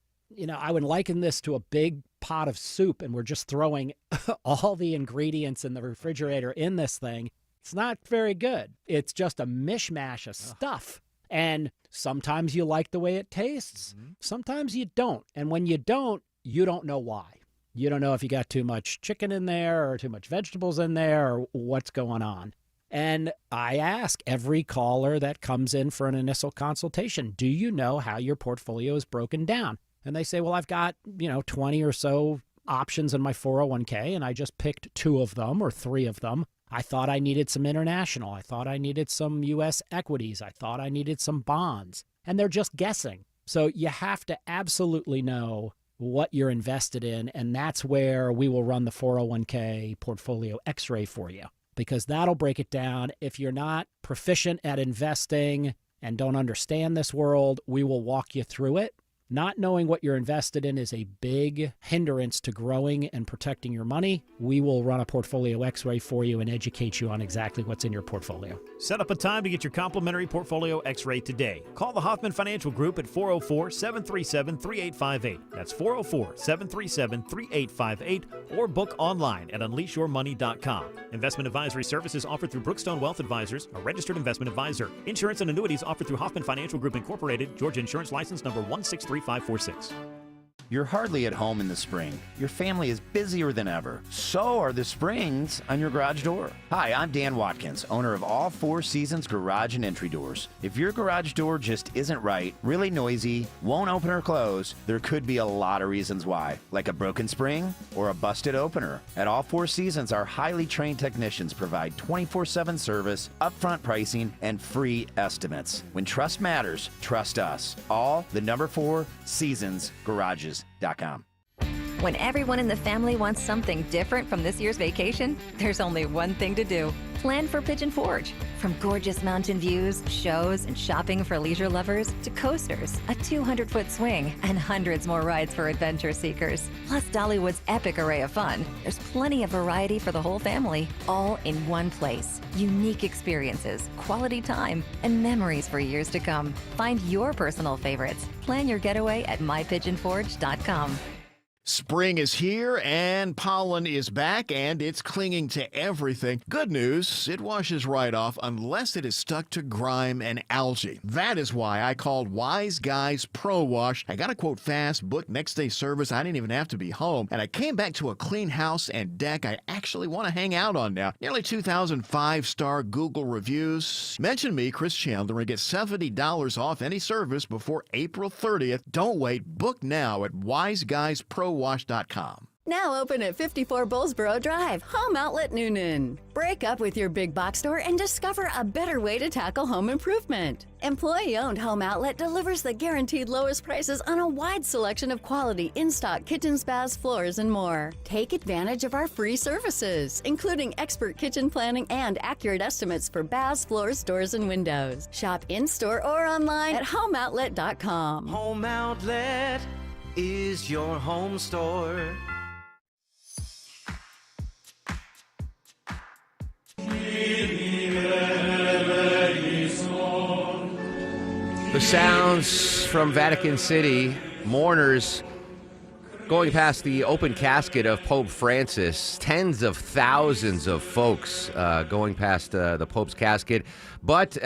Speaker 22: I would liken this to a big pot of soup, and we're just throwing all the ingredients in the refrigerator in this thing. It's not very good. It's just a mishmash of stuff. And sometimes you like the way it tastes. Sometimes you don't. And when you don't know why. You don't know if you got too much chicken in there or too much vegetables in there or what's going on. And I ask every caller that comes in for an initial consultation, do you know how your portfolio is broken down? And they say, well, I've got, 20 or so options in my 401k, and I just picked 2 of them or 3 of them. I thought I needed some international. I thought I needed some U.S. equities. I thought I needed some bonds. And they're just guessing. So you have to absolutely know what you're invested in, and that's where we will run the 401k portfolio x-ray for you, because that'll break it down. If you're not proficient at investing and don't understand this world, we will walk you through it. Not knowing what you're invested in is a big hindrance to growing and protecting your money. We will run a portfolio x-ray for you and educate you on exactly what's in your portfolio.
Speaker 7: Set up a time to get your complimentary portfolio x-ray today. Call the Hoffman Financial Group at 404-737-3858. That's 404-737-3858, or book online at unleashyourmoney.com. Investment advisory services offered through Brookstone Wealth Advisors, a registered investment advisor. Insurance and annuities offered through Hoffman Financial Group Incorporated, Georgia Insurance License number 163546.
Speaker 23: You're hardly at home in the spring. Your family is busier than ever. So are the springs on your garage door. Hi, I'm Dan Watkins, owner of All 4 Seasons Garage and Entry Doors. If your garage door just isn't right, really noisy, won't open or close, there could be a lot of reasons why, like a broken spring or a busted opener. At All 4 Seasons, our highly trained technicians provide 24/7 service, upfront pricing, and free estimates. When trust matters, trust us. All the number 4 Seasons Garages.com.
Speaker 24: When everyone in the family wants something different from this year's vacation, there's only one thing to do.
Speaker 9: plan for Pigeon Forge. From gorgeous mountain views, shows, and shopping for leisure lovers to coasters, a 200-foot swing, and hundreds more rides for adventure seekers. Plus Dollywood's epic array of fun. There's plenty of variety for the whole family, all in one place. Unique experiences, quality time, and memories for years to come. Find your personal favorites. Plan your getaway at mypigeonforge.com.
Speaker 2: Spring is here and pollen is back and it's clinging to everything. Good news, it washes right off unless it is stuck to grime and algae. That is why I called Wise Guys Pro Wash. I got a quote fast, booked next day service. I didn't even have to be home. And I came back to a clean house and deck I actually want to hang out on now. Nearly 2,000 5-star Google reviews. Mention me, Chris Chandler, and get $70 off any service before April 30th. Don't wait. Book now at WiseGuysProWash.com.
Speaker 10: Now open at 54 Bullsboro Drive, Home Outlet Noonan. Break up with your big box store and discover a better way to tackle home improvement. Employee-owned Home Outlet delivers the guaranteed lowest prices on a wide selection of quality in-stock kitchens, baths, floors, and more. Take advantage of our free services, including expert kitchen planning and accurate estimates for baths, floors, doors, and windows. Shop in-store or online at homeoutlet.com.
Speaker 14: Home Outlet is your home store.
Speaker 13: The sounds from Vatican City, mourners going past the open casket of Pope Francis. Tens of thousands of folks going past the Pope's casket. But,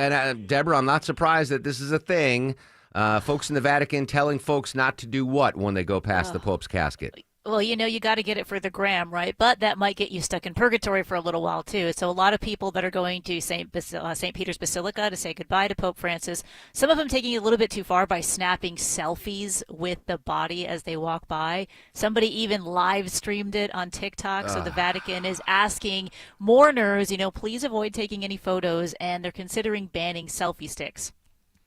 Speaker 13: Deborah, I'm not surprised that this is a thing. Folks in the Vatican telling folks not to do what when they go past the Pope's casket?
Speaker 4: Well, you know, you got to get it for the gram, right? But that might get you stuck in purgatory for a little while, too. So a lot of people that are going to St. Peter's Basilica to say goodbye to Pope Francis, some of them taking it a little bit too far by snapping selfies with the body as they walk by. Somebody even live streamed it on TikTok. So the Vatican is asking mourners, you know, please avoid taking any photos, and they're considering banning selfie sticks.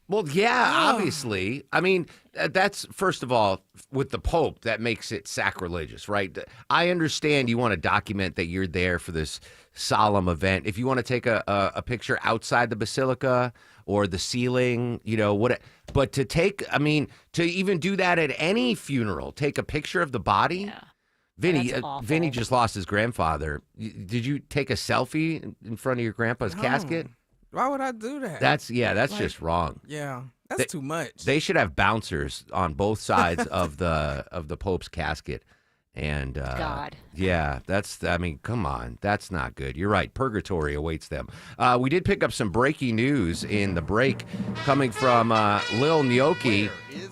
Speaker 13: Well, yeah, obviously. I mean, that's, first of all, with the Pope, that makes it sacrilegious, right? I understand you want to document that you're there for this solemn event. If you want to take a picture outside the basilica or the ceiling, you know, but to take, I mean, to even do that at any funeral, take a picture of the body? Yeah. Vinny just lost his grandfather. Did you take a selfie in front of your grandpa's casket?
Speaker 18: Why would I do that?
Speaker 13: That's just wrong.
Speaker 18: Yeah, that's too much.
Speaker 13: They should have bouncers on both sides of the Pope's casket. And
Speaker 4: God.
Speaker 13: Yeah, I mean, come on. That's not good. You're right. Purgatory awaits them. We did pick up some breaking news in the break coming from Lil Gnocchi.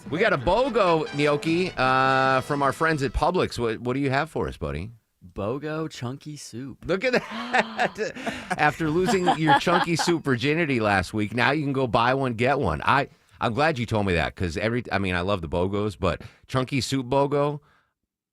Speaker 13: We got a BOGO Gnocchi from our friends at Publix. What do you have for us, buddy?
Speaker 20: BOGO Chunky Soup.
Speaker 13: Look at that. After losing your Chunky Soup virginity last week, now you can go buy one, get one. I'm glad you told me that because I love the BOGOs, but Chunky Soup BOGO,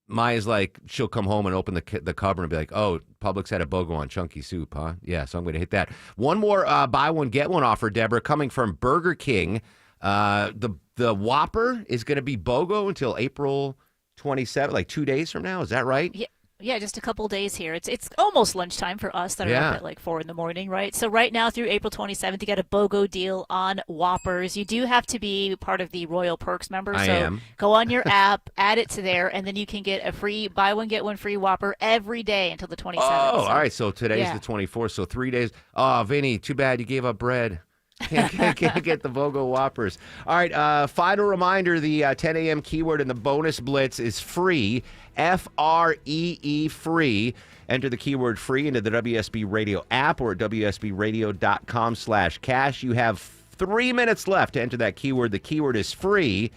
Speaker 13: Maya's like, she'll come home and open the cupboard and be like, oh, Publix had a BOGO on Chunky Soup, huh? Yeah, so I'm going to hit that. One more buy one, get one offer, Deborah, coming from Burger King. The Whopper is going to be BOGO until April 27th, like 2 days from now. Is that right?
Speaker 4: Yeah, just a couple days here. It's almost lunchtime for us that are up at like 4 in the morning, right? So right now through April 27th, you get a BOGO deal on Whoppers. You do have to be part of the Royal Perks member.
Speaker 13: I am.
Speaker 4: Go on your app, add it to there, and then you can get a free buy one, get one free Whopper every day until the 27th.
Speaker 13: Oh, all right. So today's the 24th. So 3 days. Oh, Vinny, too bad you gave up bread. Can't get the BOGO Whoppers. All right, final reminder, the 10 a.m. keyword in the bonus blitz is free, F-R-E-E, free. Enter the keyword free into the WSB Radio app or at WSBRadio.com/cash. You have 3 minutes left to enter that keyword. The keyword is free,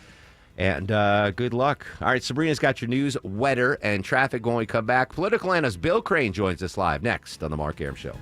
Speaker 13: and good luck. All right, Sabrina's got your news, weather, and traffic when we come back. Political analyst Bill Crane joins us live next on The Mark Arum Show.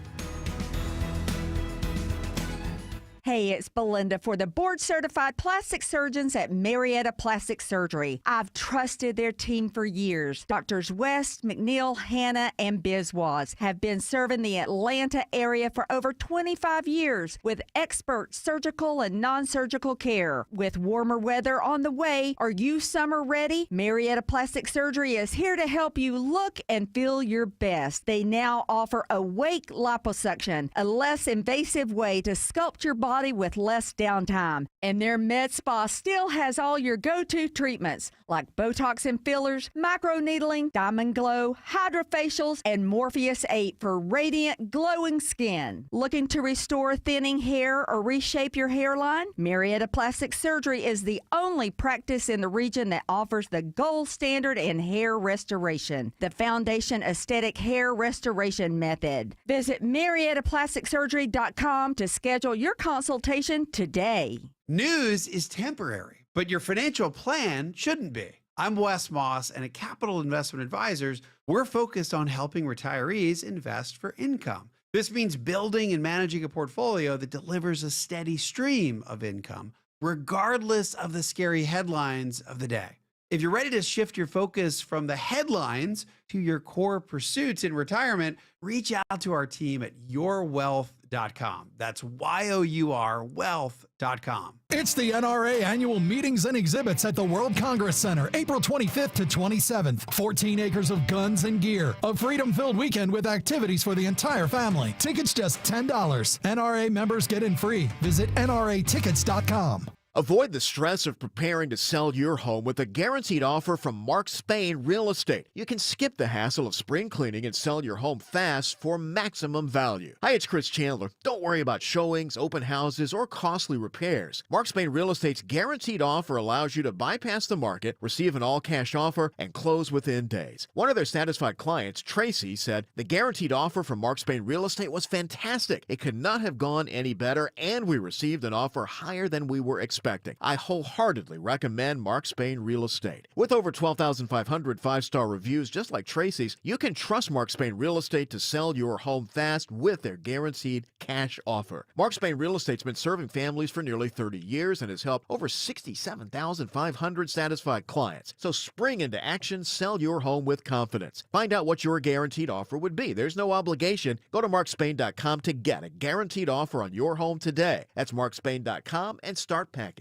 Speaker 3: Hey, it's Belinda for the board-certified plastic surgeons at Marietta Plastic Surgery. I've trusted their team for years. Doctors West, McNeil, Hanna, and Biswas have been serving the Atlanta area for over 25 years with expert surgical and non-surgical care. With warmer weather on the way, are you summer ready? Marietta Plastic Surgery is here to help you look and feel your best. They now offer Awake Liposuction, a less invasive way to sculpt your body with less downtime. And their med spa still has all your go-to treatments like Botox and fillers, microneedling, Diamond Glow, hydrofacials, and Morpheus 8 for radiant, glowing skin. Looking to restore thinning hair or reshape your hairline? Marietta Plastic Surgery is the only practice in the region that offers the gold standard in hair restoration, the Foundation Aesthetic Hair Restoration Method. Visit MariettaPlasticSurgery.com to schedule your consultation today.
Speaker 5: News is temporary, but your financial plan shouldn't be. I'm Wes Moss, and at Capital Investment Advisors, we're focused on helping retirees invest for income. This means building and managing a portfolio that delivers a steady stream of income, regardless of the scary headlines of the day. If you're ready to shift your focus from the headlines to your core pursuits in retirement, reach out to our team at yourwealth.com. That's YOUR wealth.com.
Speaker 6: It's the NRA annual meetings and exhibits at the World Congress Center, April 25th to 27th. 14 acres of guns and gear. A freedom-filled weekend with activities for the entire family. Tickets just $10. NRA members get in free. Visit NRAtickets.com.
Speaker 2: Avoid the stress of preparing to sell your home with a guaranteed offer from Mark Spain Real Estate. You can skip the hassle of spring cleaning and sell your home fast for maximum value. Hi, it's Chris Chandler. Don't worry about showings, open houses, or costly repairs. Mark Spain Real Estate's guaranteed offer allows you to bypass the market, receive an all-cash offer, and close within days. One of their satisfied clients, Tracy, said the guaranteed offer from Mark Spain Real Estate was fantastic. It could not have gone any better, and we received an offer higher than we were expecting. I wholeheartedly recommend Mark Spain Real Estate. With over 12,500 five-star reviews just like Tracy's, you can trust Mark Spain Real Estate to sell your home fast with their guaranteed cash offer. Mark Spain Real Estate's been serving families for nearly 30 years and has helped over 67,500 satisfied clients. So spring into action, sell your home with confidence. Find out what your guaranteed offer would be. There's no obligation. Go to markspain.com to get a guaranteed offer on your home today. That's markspain.com and start packing.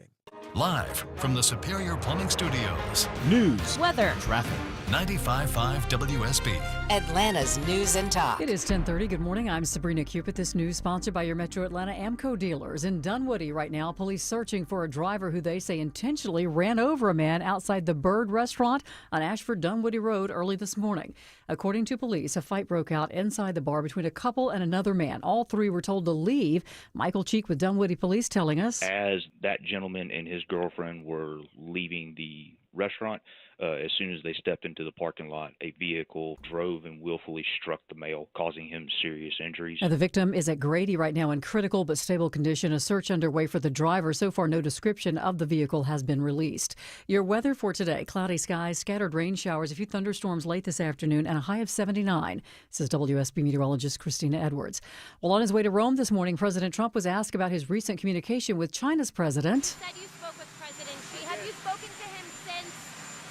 Speaker 15: Live from the Superior Plumbing Studios.
Speaker 1: News,
Speaker 15: weather, traffic. 95.5 WSB.
Speaker 1: Atlanta's News and Talk. It is 10:30. Good morning. I'm Sabrina Cupid. This news sponsored by your Metro Atlanta Amco dealers. In Dunwoody right now, police searching for a driver who they say intentionally ran over a man outside the Bird restaurant on Ashford Dunwoody Road early this morning. According to police, a fight broke out inside the bar between a couple and another man. All three were told to leave. Michael Cheek with Dunwoody Police telling us.
Speaker 24: As that gentleman and his girlfriend were leaving the restaurant, as soon as they stepped into the parking lot, a vehicle drove and willfully struck the male, causing him serious injuries.
Speaker 1: The victim is at Grady right now in critical but stable condition. A search underway for the driver. So far, no description of the vehicle has been released. Your weather for today: cloudy skies, scattered rain showers, a few thunderstorms late this afternoon, and a high of 79, says WSB meteorologist Christina Edwards. Well, on his way to Rome this morning, President Trump was asked about his recent communication with China's president.
Speaker 25: Said you spoke with President Xi. Have you spoken to him since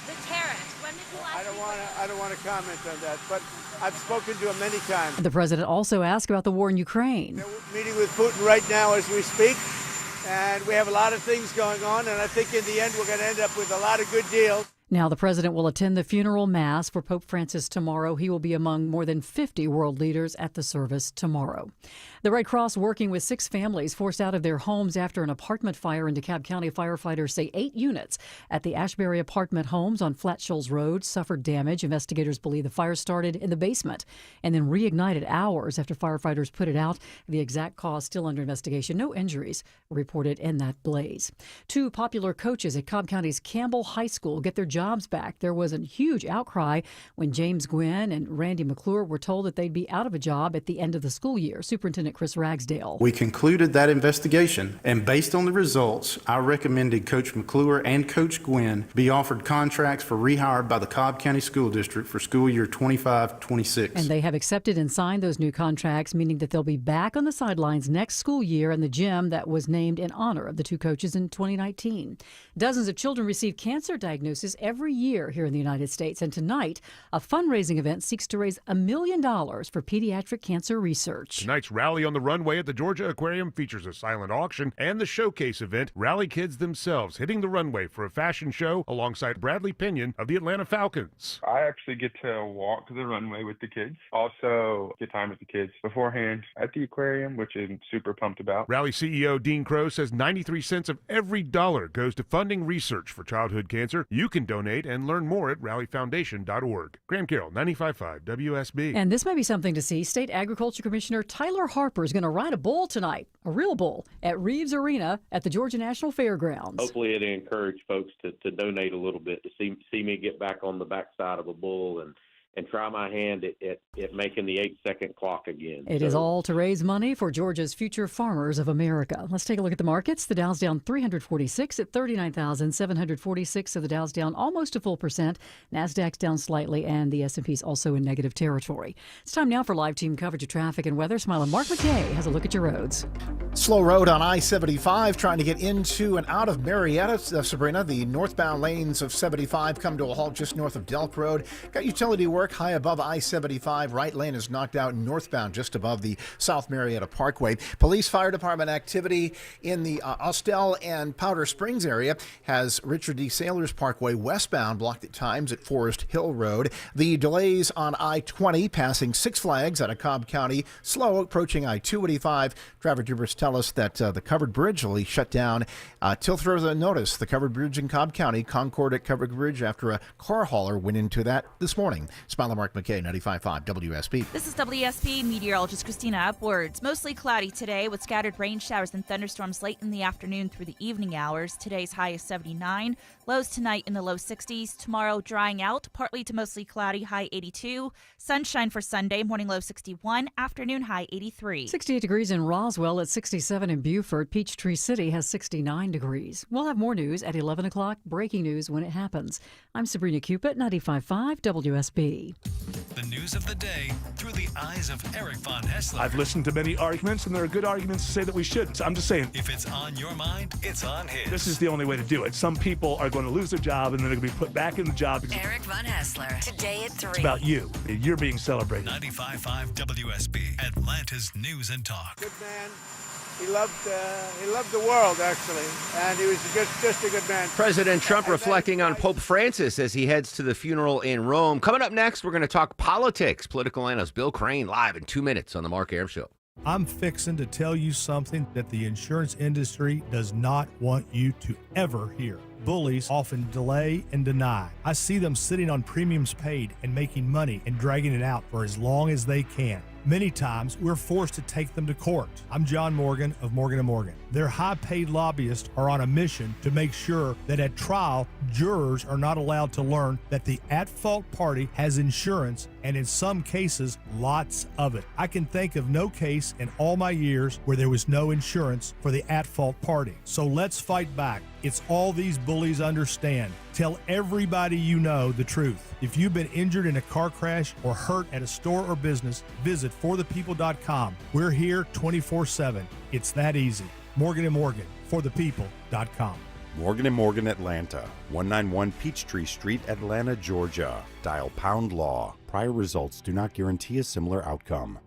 Speaker 25: the tariffs? When did you last
Speaker 26: I don't want to comment on that, but I've spoken to him many times.
Speaker 1: The president also asked about the war in Ukraine.
Speaker 26: We're meeting with Putin right now as we speak, and we have a lot of things going on, and I think in the end we're going to end up with a lot of good deals.
Speaker 1: Now, the president will attend the funeral mass for Pope Francis tomorrow. He will be among more than 50 world leaders at the service tomorrow. The Red Cross working with 6 families forced out of their homes after an apartment fire in DeKalb County. Firefighters say 8 units at the Ashbury apartment homes on Flat Shoals Road suffered damage. Investigators believe the fire started in the basement and then reignited hours after firefighters put it out. The exact cause still under investigation. No injuries reported in that blaze. 2 popular coaches at Cobb County's Campbell High School get their job jobs back. There was a huge outcry when James Gwynn and Randy McClure were told that they'd be out of a job at the end of the school year. Superintendent Chris Ragsdale.
Speaker 8: We concluded that investigation, and based on the results, I recommended Coach McClure and Coach Gwynn be offered contracts for rehire by the Cobb County School District for school year 25-26.
Speaker 1: And they have accepted and signed those new contracts, meaning that they'll be back on the sidelines next school year in the gym that was named in honor of the two coaches in 2019. Dozens of children receive cancer diagnosis every year here in the United States. And tonight, a fundraising event seeks to raise $1 million for pediatric cancer research.
Speaker 11: Tonight's Rally on the Runway at the Georgia Aquarium features a silent auction and the showcase event, Rally Kids themselves hitting the runway for a fashion show alongside Bradley Pinion of the Atlanta Falcons.
Speaker 12: I actually get to walk the runway with the kids. Also get time with the kids beforehand at the aquarium, which I'm super pumped about.
Speaker 11: Rally CEO Dean Crow says 93 cents of every dollar goes to funding research for childhood cancer. You can donate and learn more at rallyfoundation.org. Graham Carroll, 95.5 WSB.
Speaker 1: And this may be something to see. State Agriculture Commissioner Tyler Harper is going to ride a bull tonight, a real bull, at Reeves Arena at the Georgia National Fairgrounds.
Speaker 16: Hopefully it'll encourage folks to donate a little bit to see me get back on the backside of a bull and try my hand at making the 8-second clock again.
Speaker 1: It is all to raise money for Georgia's future farmers of America. Let's take a look at the markets. The Dow's down 346 at 39,746. So the Dow's down almost a full percent. NASDAQ's down slightly, and the S&P's also in negative territory. It's time now for live team coverage of traffic and weather. Smiling Mark McKay has a look at your roads.
Speaker 17: Slow road on I-75 trying to get into and out of Marietta. Sabrina, the northbound lanes of 75 come to a halt just north of Delk Road. Got utility work high above I-75. Right lane is knocked out northbound just above the South Marietta Parkway. Police fire department activity in the Austell and Powder Springs area has Richard D. Sailors Parkway westbound blocked at times at Forest Hill Road. The delays on I-20 passing Six Flags out of Cobb County, slow approaching I-285. Drivers tell us that the covered bridge will be shut down till further notice. The covered bridge in Cobb County, Concord at Covered Bridge after a car hauler went into that this morning. Smiler Mark McKay, 95.5 WSB.
Speaker 19: This is WSB meteorologist Christina Upwards. Mostly cloudy today with scattered rain showers and thunderstorms late in the afternoon through the evening hours. Today's high is 79. Lows tonight in the low 60s. Tomorrow drying out, partly to mostly cloudy, high 82. Sunshine for Sunday, morning low 61, afternoon high 83.
Speaker 1: 68 degrees in Roswell at 67 in Beaufort. Peachtree City has 69 degrees. We'll have more news at 11 o'clock. Breaking news when it happens. I'm Sabrina Cupid, 95.5 WSB.
Speaker 15: The news of the day through the eyes of Eric Von Hessler.
Speaker 21: I've listened to many arguments, and there are good arguments to say that we shouldn't. I'm just saying.
Speaker 15: If it's on your mind, it's on his.
Speaker 21: This is the only way to do it. Some people are going to lose their job, and then they're going to be put back in the job.
Speaker 28: Eric Von Hessler, today at 3.
Speaker 21: It's about you. You're being celebrated.
Speaker 15: 95.5 WSB, Atlanta's News and Talk.
Speaker 26: Good man. He loved the world, actually, and he was just a good man.
Speaker 13: President Trump reflecting on Pope Francis as he heads to the funeral in Rome. Coming up next, we're going to talk politics. Political analyst Bill Crane live in 2 minutes on the Mark Arum Show.
Speaker 29: I'm fixing to tell you something that the insurance industry does not want you to ever hear. Bullies often delay and deny. I see them sitting on premiums paid and making money and dragging it out for as long as they can. Many times, we're forced to take them to court. I'm John Morgan of Morgan & Morgan. Their high-paid lobbyists are on a mission to make sure that at trial, jurors are not allowed to learn that the at-fault party has insurance, and in some cases, lots of it. I can think of no case in all my years where there was no insurance for the at-fault party. So let's fight back. It's all these bullies understand. Tell everybody you know the truth. If you've been injured in a car crash or hurt at a store or business, visit forthepeople.com. We're here 24/7. It's that easy. Morgan & Morgan, forthepeople.com.
Speaker 30: Morgan & Morgan Atlanta, 191 Peachtree Street, Atlanta, Georgia. Dial #law. Prior results do not guarantee a similar outcome.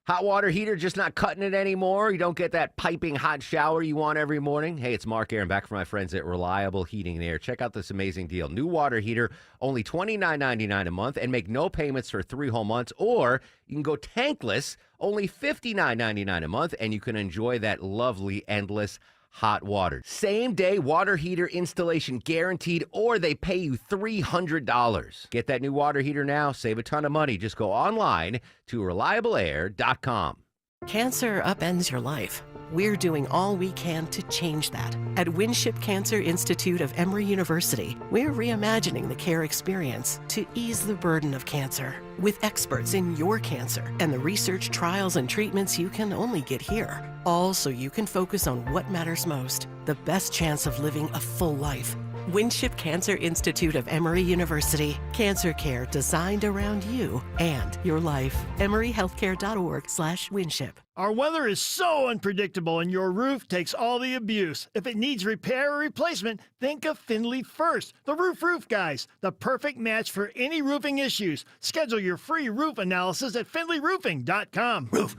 Speaker 13: Hot water heater just not cutting it anymore? You don't get that piping hot shower you want every morning? Hey, it's Mark Arum back from my friends at Reliable Heating and Air. Check out this amazing deal. New water heater, only $29.99 a month, and make no payments for 3 whole months. Or you can go tankless, only $59.99 a month, and you can enjoy that lovely, endless hot water. Same day water heater installation guaranteed, or they pay you $300. Get that new water heater now. Save a ton of money. Just go online to reliableair.com.
Speaker 31: Cancer upends your life.
Speaker 4: we're doing all we can to change that. At Winship Cancer Institute of Emory University, we're reimagining the care experience to ease the burden of cancer with experts in your cancer and the research, trials, and treatments you can only get here. All so you can focus on what matters most, the best chance of living a full life. Winship Cancer Institute of Emory University. Cancer care designed around you and your life. EmoryHealthcare.org/Winship.
Speaker 7: Our weather is so unpredictable and your roof takes all the abuse. If it needs repair or replacement, think of Findlay First, the roof guys, the perfect match for any roofing issues. Schedule your free roof analysis at FindlayRoofing.com. Roof.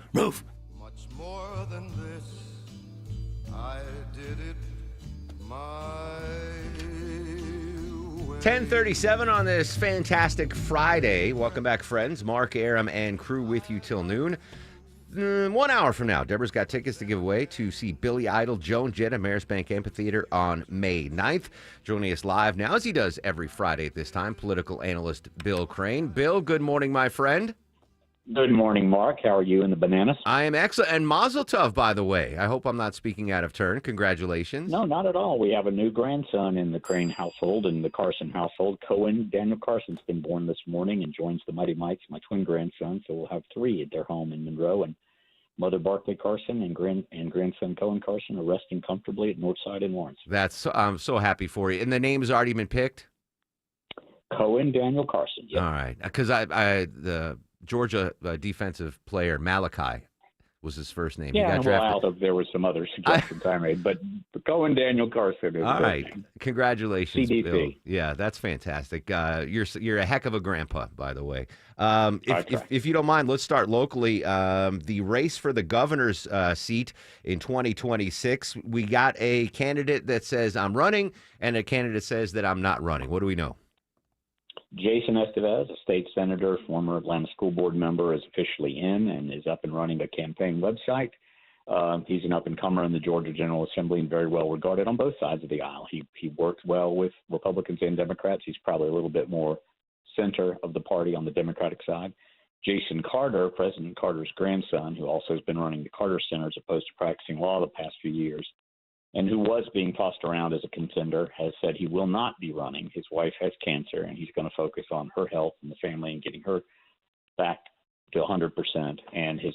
Speaker 9: Much more than this, I did it my
Speaker 13: 10:37 on this fantastic Friday. Welcome back, friends. Mark Aram and crew with you till noon. 1 hour from now, Deborah's got tickets to give away to see Billy Idol, Joan Jett at Maris Bank Amphitheater on May 9th. Joining us live now, as he does every Friday at this time, political analyst Bill Crane. Bill, good morning, my friend.
Speaker 10: Good morning, Mark. How are you in the bananas?
Speaker 13: I am excellent. And Mazel Tov, by the way. I hope I'm not speaking out of turn. Congratulations.
Speaker 10: No, not at all. We have a new grandson in the Crane household and the Carson household. Cohen Daniel Carson's been born this morning and joins the Mighty Mites, my twin grandson. So we'll have three at their home in Monroe. And Mother Barclay Carson and grandson Cohen Carson are resting comfortably at Northside in Lawrence.
Speaker 13: I'm so happy for you. And the name's already been picked?
Speaker 10: Cohen Daniel Carson. Yep.
Speaker 13: All right. Because the Georgia defensive player Malachi was his first name.
Speaker 10: Yeah,
Speaker 13: he got drafted.
Speaker 10: There was some other suggestions I made, but Cohen Daniel Carson is
Speaker 13: all right. Name. Congratulations,
Speaker 10: CDC.
Speaker 13: Bill. Yeah, that's fantastic. You're a heck of a grandpa, by the way. If you don't mind, let's start locally. The race for the governor's seat in 2026. We got a candidate that says I'm running, and a candidate says that I'm not running. What do we know?
Speaker 10: Jason Estevez, a state senator, former Atlanta school board member, is officially in and is up and running a campaign website. He's an up-and-comer in the Georgia General Assembly and very well regarded on both sides of the aisle. He worked well with Republicans and Democrats. He's probably a little bit more center of the party on the Democratic side. Jason Carter, President Carter's grandson, who also has been running the Carter Center as opposed to practicing law the past few years, and who was being tossed around as a contender, has said he will not be running. His wife has cancer, and he's going to focus on her health and the family and getting her back to 100%. And his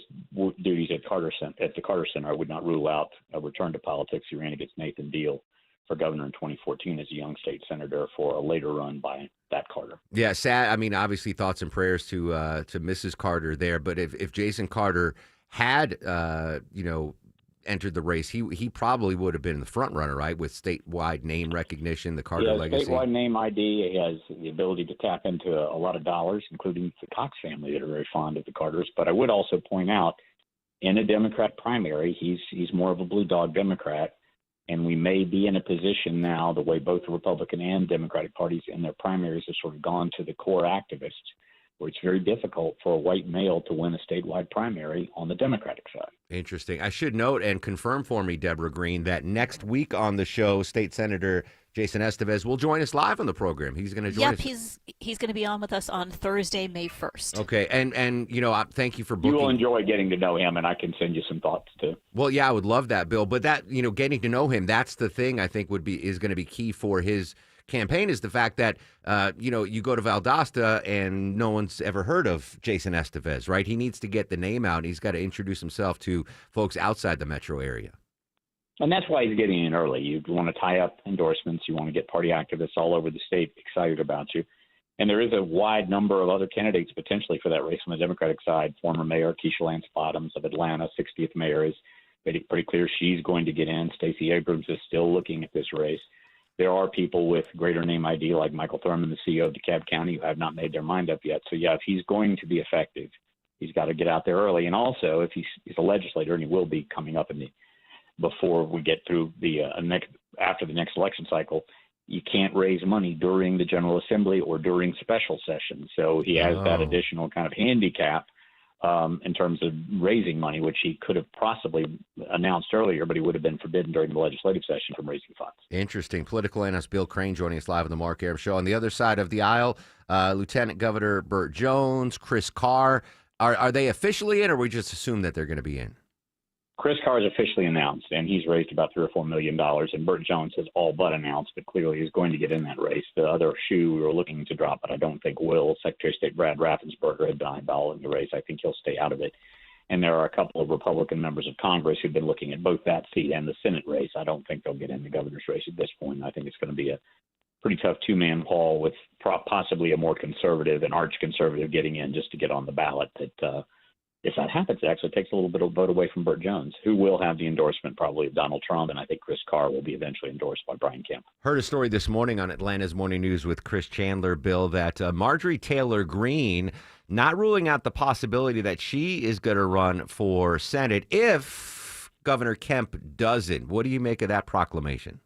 Speaker 10: duties at the Carter Center would not rule out a return to politics. He ran against Nathan Deal for governor in 2014 as a young state senator for a later run by that Carter.
Speaker 13: Yeah, sad. I mean, obviously, thoughts and prayers to Mrs. Carter there. But if Jason Carter had, entered the race, he probably would have been the front runner, right? With statewide name recognition, the Carter legacy.
Speaker 10: Statewide name ID. He has the ability to tap into a lot of dollars, including the Cox family that are very fond of the Carters. But I would also point out, in a Democrat primary, he's more of a blue dog Democrat, and we may be in a position now, the way both the Republican and Democratic parties in their primaries have sort of gone to the core activists, where it's very difficult for a white male to win a statewide primary on the Democratic side.
Speaker 13: Interesting. I should note and confirm for me, Deborah Green, that next week on the show, State Senator Jason Estevez will join us live on the program. He's going to join us.
Speaker 14: Yep, he's going to be on with us on Thursday, May 1st.
Speaker 13: Okay, and thank you for booking.
Speaker 10: You will enjoy getting to know him, and I can send you some thoughts too.
Speaker 13: Well, yeah, I would love that, Bill. But that, getting to know him, that's the thing I think is going to be key for his campaign, is the fact that you go to Valdosta and no one's ever heard of Jason Estevez, right? He needs to get the name out. And he's got to introduce himself to folks outside the metro area.
Speaker 10: And that's why he's getting in early. You want to tie up endorsements. You want to get party activists all over the state excited about you. And there is a wide number of other candidates potentially for that race on the Democratic side. Former Mayor Keisha Lance Bottoms of Atlanta, 60th mayor, is pretty clear she's going to get in. Stacey Abrams is still looking at this race. There are people with greater name ID like Michael Thurman, the CEO of DeKalb County, who have not made their mind up yet. So, yeah, if he's going to be effective, he's got to get out there early. And also, if he's a legislator, and he will be coming up before we get through after the next election cycle, you can't raise money during the General Assembly or during special sessions. So he has that additional kind of handicap in terms of raising money, which he could have possibly announced earlier, but he would have been forbidden during the legislative session from raising funds.
Speaker 13: Interesting. Political analyst Bill Crane joining us live on the Mark Aram Show. On the other side of the aisle, Lieutenant Governor Burt Jones, Chris Carr. Are they officially in, or we just assume that they're going to be in?
Speaker 10: Chris Carr is officially announced, and he's raised about $3 or $4 million. And Burt Jones has all but announced, but clearly is going to get in that race. The other shoe we were looking to drop, but I don't think will. Secretary of State Brad Raffensperger had been eyeballing the race. I think he'll stay out of it. And there are a couple of Republican members of Congress who've been looking at both that seat and the Senate race. I don't think they'll get in the governor's race at this point. I think it's going to be a pretty tough two-man haul with possibly a more conservative and arch-conservative getting in just to get on the ballot. That if that happens, it actually takes a little bit of vote away from Burt Jones, who will have the endorsement probably of Donald Trump, and I think Chris Carr will be eventually endorsed by Brian Kemp.
Speaker 13: Heard a story this morning on Atlanta's Morning News with Chris Chandler, Bill, that Marjorie Taylor Greene not ruling out the possibility that she is going to run for Senate if Governor Kemp doesn't. What do you make of that proclamation?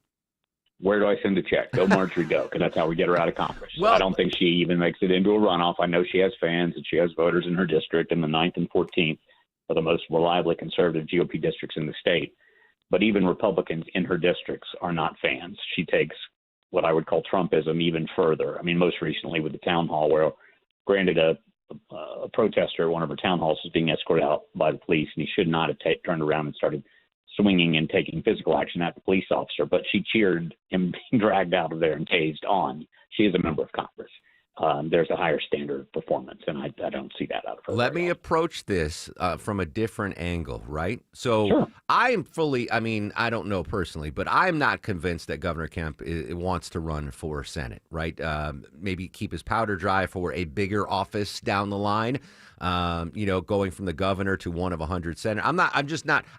Speaker 10: Where do I send a check? Go, Marjorie, go, because that's how we get her out of Congress. Well, I don't think she even makes it into a runoff. I know she has fans and she has voters in her district, and the 9th and 14th are the most reliably conservative GOP districts in the state. But even Republicans in her districts are not fans. She takes what I would call Trumpism even further. I mean, most recently with the town hall where, granted, a protester at one of her town halls was being escorted out by the police, and he should not have turned around and started swinging and taking physical action at the police officer, but she cheered him being dragged out of there and tased on. She is a member of Congress. There's a higher standard of performance, and I don't see that out of her.
Speaker 13: Let me approach this from a different angle, right? So
Speaker 10: Sure.
Speaker 13: I'm fully, I mean, I don't know personally, but I'm not convinced that Governor Kemp wants to run for Senate, right? Maybe keep his powder dry for a bigger office down the line. Going from the governor to one of 100 senators.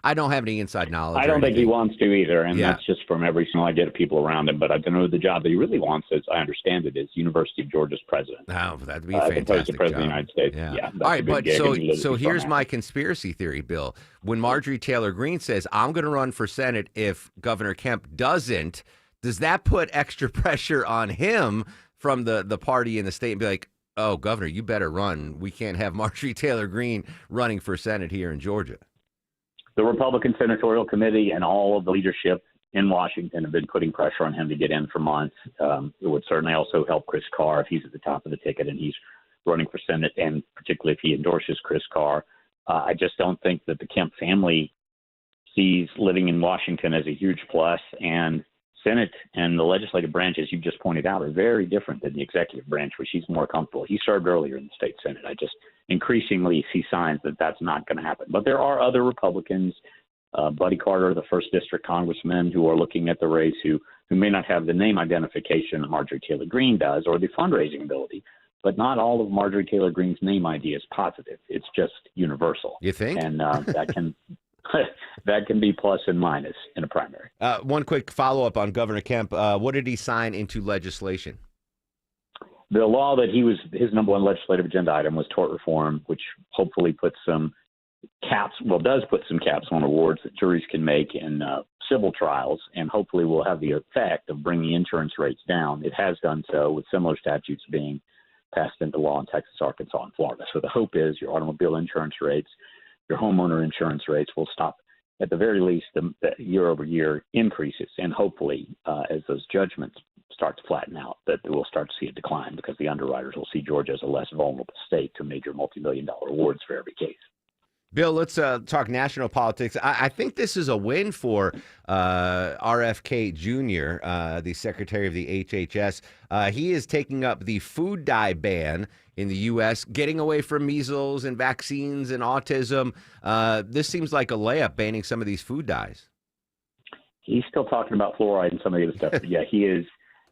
Speaker 13: I don't have any inside knowledge.
Speaker 10: I don't think he wants to either, and
Speaker 13: Yeah.
Speaker 10: that's just from every single I get of people around him. But I don't know the job that he really wants, as I understand it, is University of Georgia's president.
Speaker 13: Oh, that'd be a
Speaker 10: as opposed to
Speaker 13: fantastic
Speaker 10: president
Speaker 13: job.
Speaker 10: of the United States.
Speaker 13: Yeah.
Speaker 10: Yeah,
Speaker 13: All right,
Speaker 10: that's a
Speaker 13: but
Speaker 10: big gig, and he lives
Speaker 13: so
Speaker 10: in
Speaker 13: here's
Speaker 10: Manhattan.
Speaker 13: my conspiracy theory, Bill. When Marjorie Taylor Greene says, I'm going to run for Senate if Governor Kemp doesn't, does that put extra pressure on him from the party in the state and be like, oh, Governor, you better run. We can't have Marjorie Taylor Greene running for Senate here in Georgia.
Speaker 10: The Republican Senatorial Committee and all of the leadership in Washington have been putting pressure on him to get in for months. It would certainly also help Chris Carr if he's at the top of the ticket and he's running for Senate, and particularly if he endorses Chris Carr. I just don't think that the Kemp family sees living in Washington as a huge plus, and Senate and the legislative branch, as you just pointed out, are very different than the executive branch, where she's more comfortable. He served earlier in the state Senate. I just increasingly see signs that that's not going to happen. But there are other Republicans, Buddy Carter, the 1st District congressman, who are looking at the race, who may not have the name identification that Marjorie Taylor Greene does or the fundraising ability. But not all of Marjorie Taylor Greene's name idea is positive. It's just universal.
Speaker 13: You think?
Speaker 10: And that can that can be plus and minus in a primary.
Speaker 13: One quick follow-up on Governor Kemp. What did he sign into legislation?
Speaker 10: The law that his number one legislative agenda item was tort reform, which hopefully puts some does put some caps on awards that juries can make in civil trials, and hopefully will have the effect of bringing insurance rates down. It has done so, with similar statutes being passed into law in Texas, Arkansas, and Florida. So the hope is your automobile insurance rates, your homeowner insurance rates will stop, at the very least, the year-over-year increases. And hopefully, as those judgments start to flatten out, that we'll start to see a decline, because the underwriters will see Georgia as a less vulnerable state to major multi-million-dollar awards for every case.
Speaker 13: Bill, let's talk national politics. I think this is a win for RFK Jr., the Secretary of the HHS. He is taking up the food dye ban in the U.S., getting away from measles and vaccines and autism. This seems like a layup, banning some of these food dyes.
Speaker 10: He's still talking about fluoride and some of the other stuff. But yeah, he is,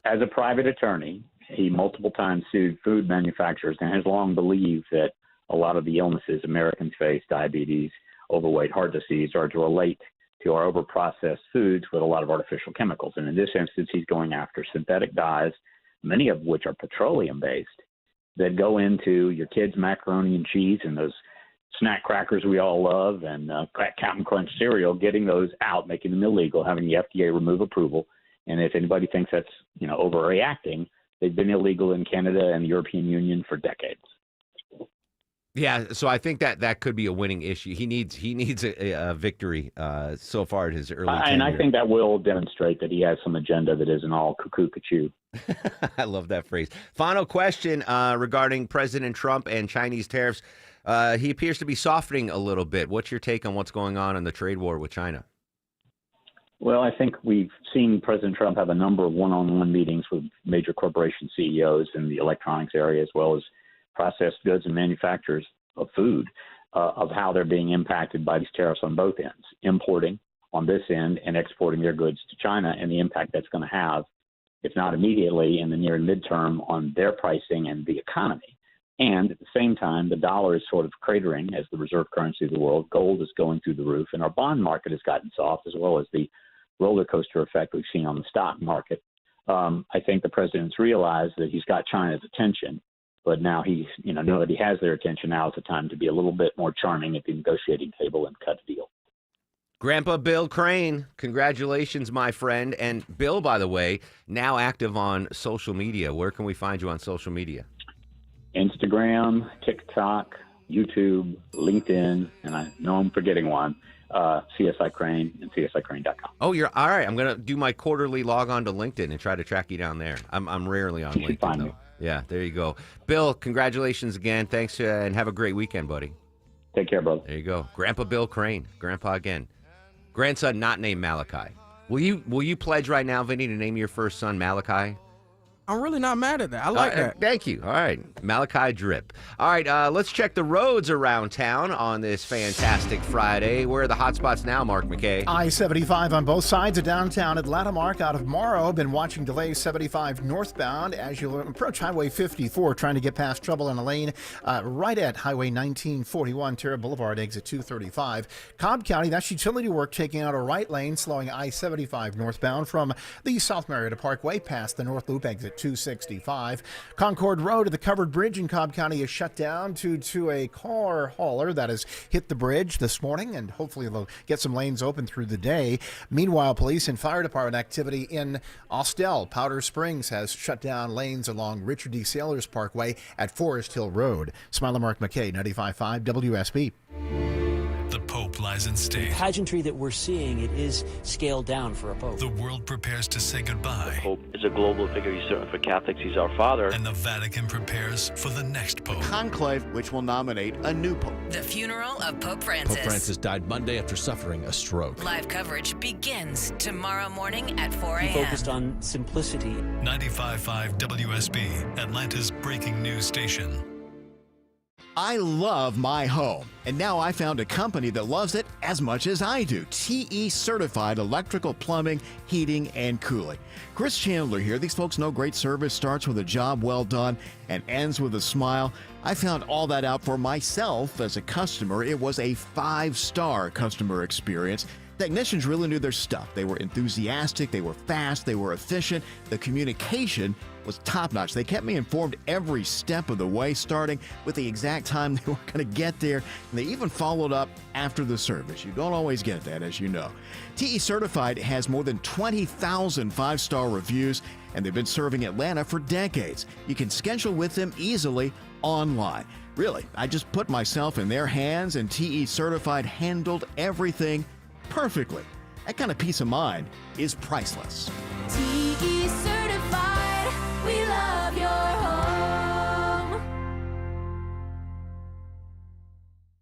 Speaker 10: as a private attorney, he multiple times sued food manufacturers and has long believed that a lot of the illnesses Americans face, diabetes, overweight, heart disease, are to relate to our overprocessed foods with a lot of artificial chemicals. And in this instance, he's going after synthetic dyes, many of which are petroleum-based, that go into your kids' macaroni and cheese and those snack crackers we all love, and Captain Crunch cereal, getting those out, making them illegal, having the FDA remove approval. And if anybody thinks that's, overreacting, they've been illegal in Canada and the European Union for decades.
Speaker 13: Yeah, so I think that could be a winning issue. He needs a victory so far in his early tenure.
Speaker 10: And I think that will demonstrate that he has some agenda that isn't all cuckoo-cuckoo.
Speaker 13: I love that phrase. Final question regarding President Trump and Chinese tariffs. He appears to be softening a little bit. What's your take on what's going on in the trade war with China?
Speaker 10: Well, I think we've seen President Trump have a number of one-on-one meetings with major corporation CEOs in the electronics area, as well as processed goods and manufacturers of food, of how they're being impacted by these tariffs on both ends, importing on this end and exporting their goods to China, and the impact that's going to have, if not immediately, in the near and midterm on their pricing and the economy. And at the same time, the dollar is sort of cratering as the reserve currency of the world. Gold is going through the roof, and our bond market has gotten soft, as well as the roller coaster effect we've seen on the stock market. I think the president's realized that he's got China's attention, but now he's, know that he has their attention. Now is the time to be a little bit more charming at the negotiating table and cut a deal.
Speaker 13: Grandpa Bill Crane, congratulations, my friend. And Bill, by the way, now active on social media. Where can we find you on social media?
Speaker 10: Instagram, TikTok, YouTube, LinkedIn, and I know I'm forgetting one. CSI Crane and CSICrane.com.
Speaker 13: Oh, you're all right. I'm gonna do my quarterly log on to LinkedIn and try to track you down there. I'm rarely on LinkedIn though. Yeah, there you go. Bill, congratulations again. Thanks, and have a great weekend, buddy.
Speaker 10: Take care, brother.
Speaker 13: There you go, Grandpa Bill Crane, Grandpa again. Grandson not named Malachi. Will you pledge right now, Vinny, to name your first son Malachi?
Speaker 2: I'm really not mad at that. I like that.
Speaker 13: Thank you. All right. Malachi Drip. All right, let's check the roads around town on this fantastic Friday. Where are the hot spots now, Mark McKay?
Speaker 17: I-75 on both sides of downtown Atlanta. Mark, out of Morrow, been watching delays 75 northbound as you approach Highway 54, trying to get past trouble in a lane right at Highway 1941, Terra Boulevard, exit 235. Cobb County, that's utility work taking out a right lane, slowing I-75 northbound from the South Marietta Parkway past the North Loop, exit 265. Concord Road at the covered bridge in Cobb County is shut down due to a car hauler that has hit the bridge this morning, and hopefully they'll get some lanes open through the day. Meanwhile, police and fire department activity in Austell. Powder Springs has shut down lanes along Richard D. Sailors Parkway at Forest Hill Road. Smiler Mark McKay, 95.5 WSB.
Speaker 15: The Pope lies in state.
Speaker 3: The pageantry that we're seeing, it is scaled down for a Pope.
Speaker 15: The world prepares to say goodbye.
Speaker 5: The Pope is a global figure. He's certainly for Catholics. He's our father.
Speaker 15: And the Vatican prepares for the next Pope.
Speaker 6: Conclave, which will nominate a new Pope.
Speaker 28: The funeral of Pope Francis.
Speaker 18: Pope Francis died Monday after suffering a stroke.
Speaker 28: Live coverage begins tomorrow morning at 4 a.m.
Speaker 3: He focused on simplicity.
Speaker 15: 95.5 WSB, Atlanta's breaking news station.
Speaker 6: I love my home, and now I found a company that loves it as much as I do. TE Certified Electrical Plumbing, Heating, and Cooling. Chris Chandler here. These folks know great service starts with a job well done and ends with a smile. I found all that out for myself as a customer. It was a 5-star customer experience. Technicians really knew their stuff. They were enthusiastic, they were fast, they were efficient. The communication was top-notch. They kept me informed every step of the way, starting with the exact time they were going to get there, and they even followed up after the service. You don't always get that, as you know. TE Certified has more than 20,000 5-star reviews, and they've been serving Atlanta for decades. You can schedule with them easily online. Really, I just put myself in their hands, and TE Certified handled everything perfectly. That kind of peace of mind is priceless.
Speaker 20: TE Certified, we love your home.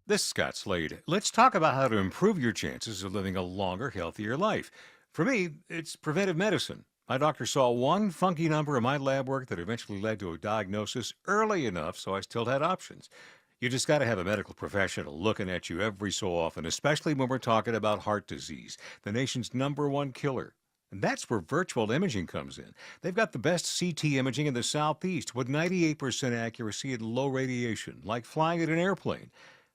Speaker 22: This is Scott Slade. Let's talk about how to improve your chances of living a longer, healthier life. For me, it's preventive medicine. My doctor saw one funky number in my lab work that eventually led to a diagnosis early enough so I still had options. You just got to have a medical professional looking at you every so often, especially when we're talking about heart disease, the nation's #1 killer. And that's where virtual imaging comes in. They've got the best CT imaging in the Southeast with 98% accuracy and low radiation, like flying in an airplane.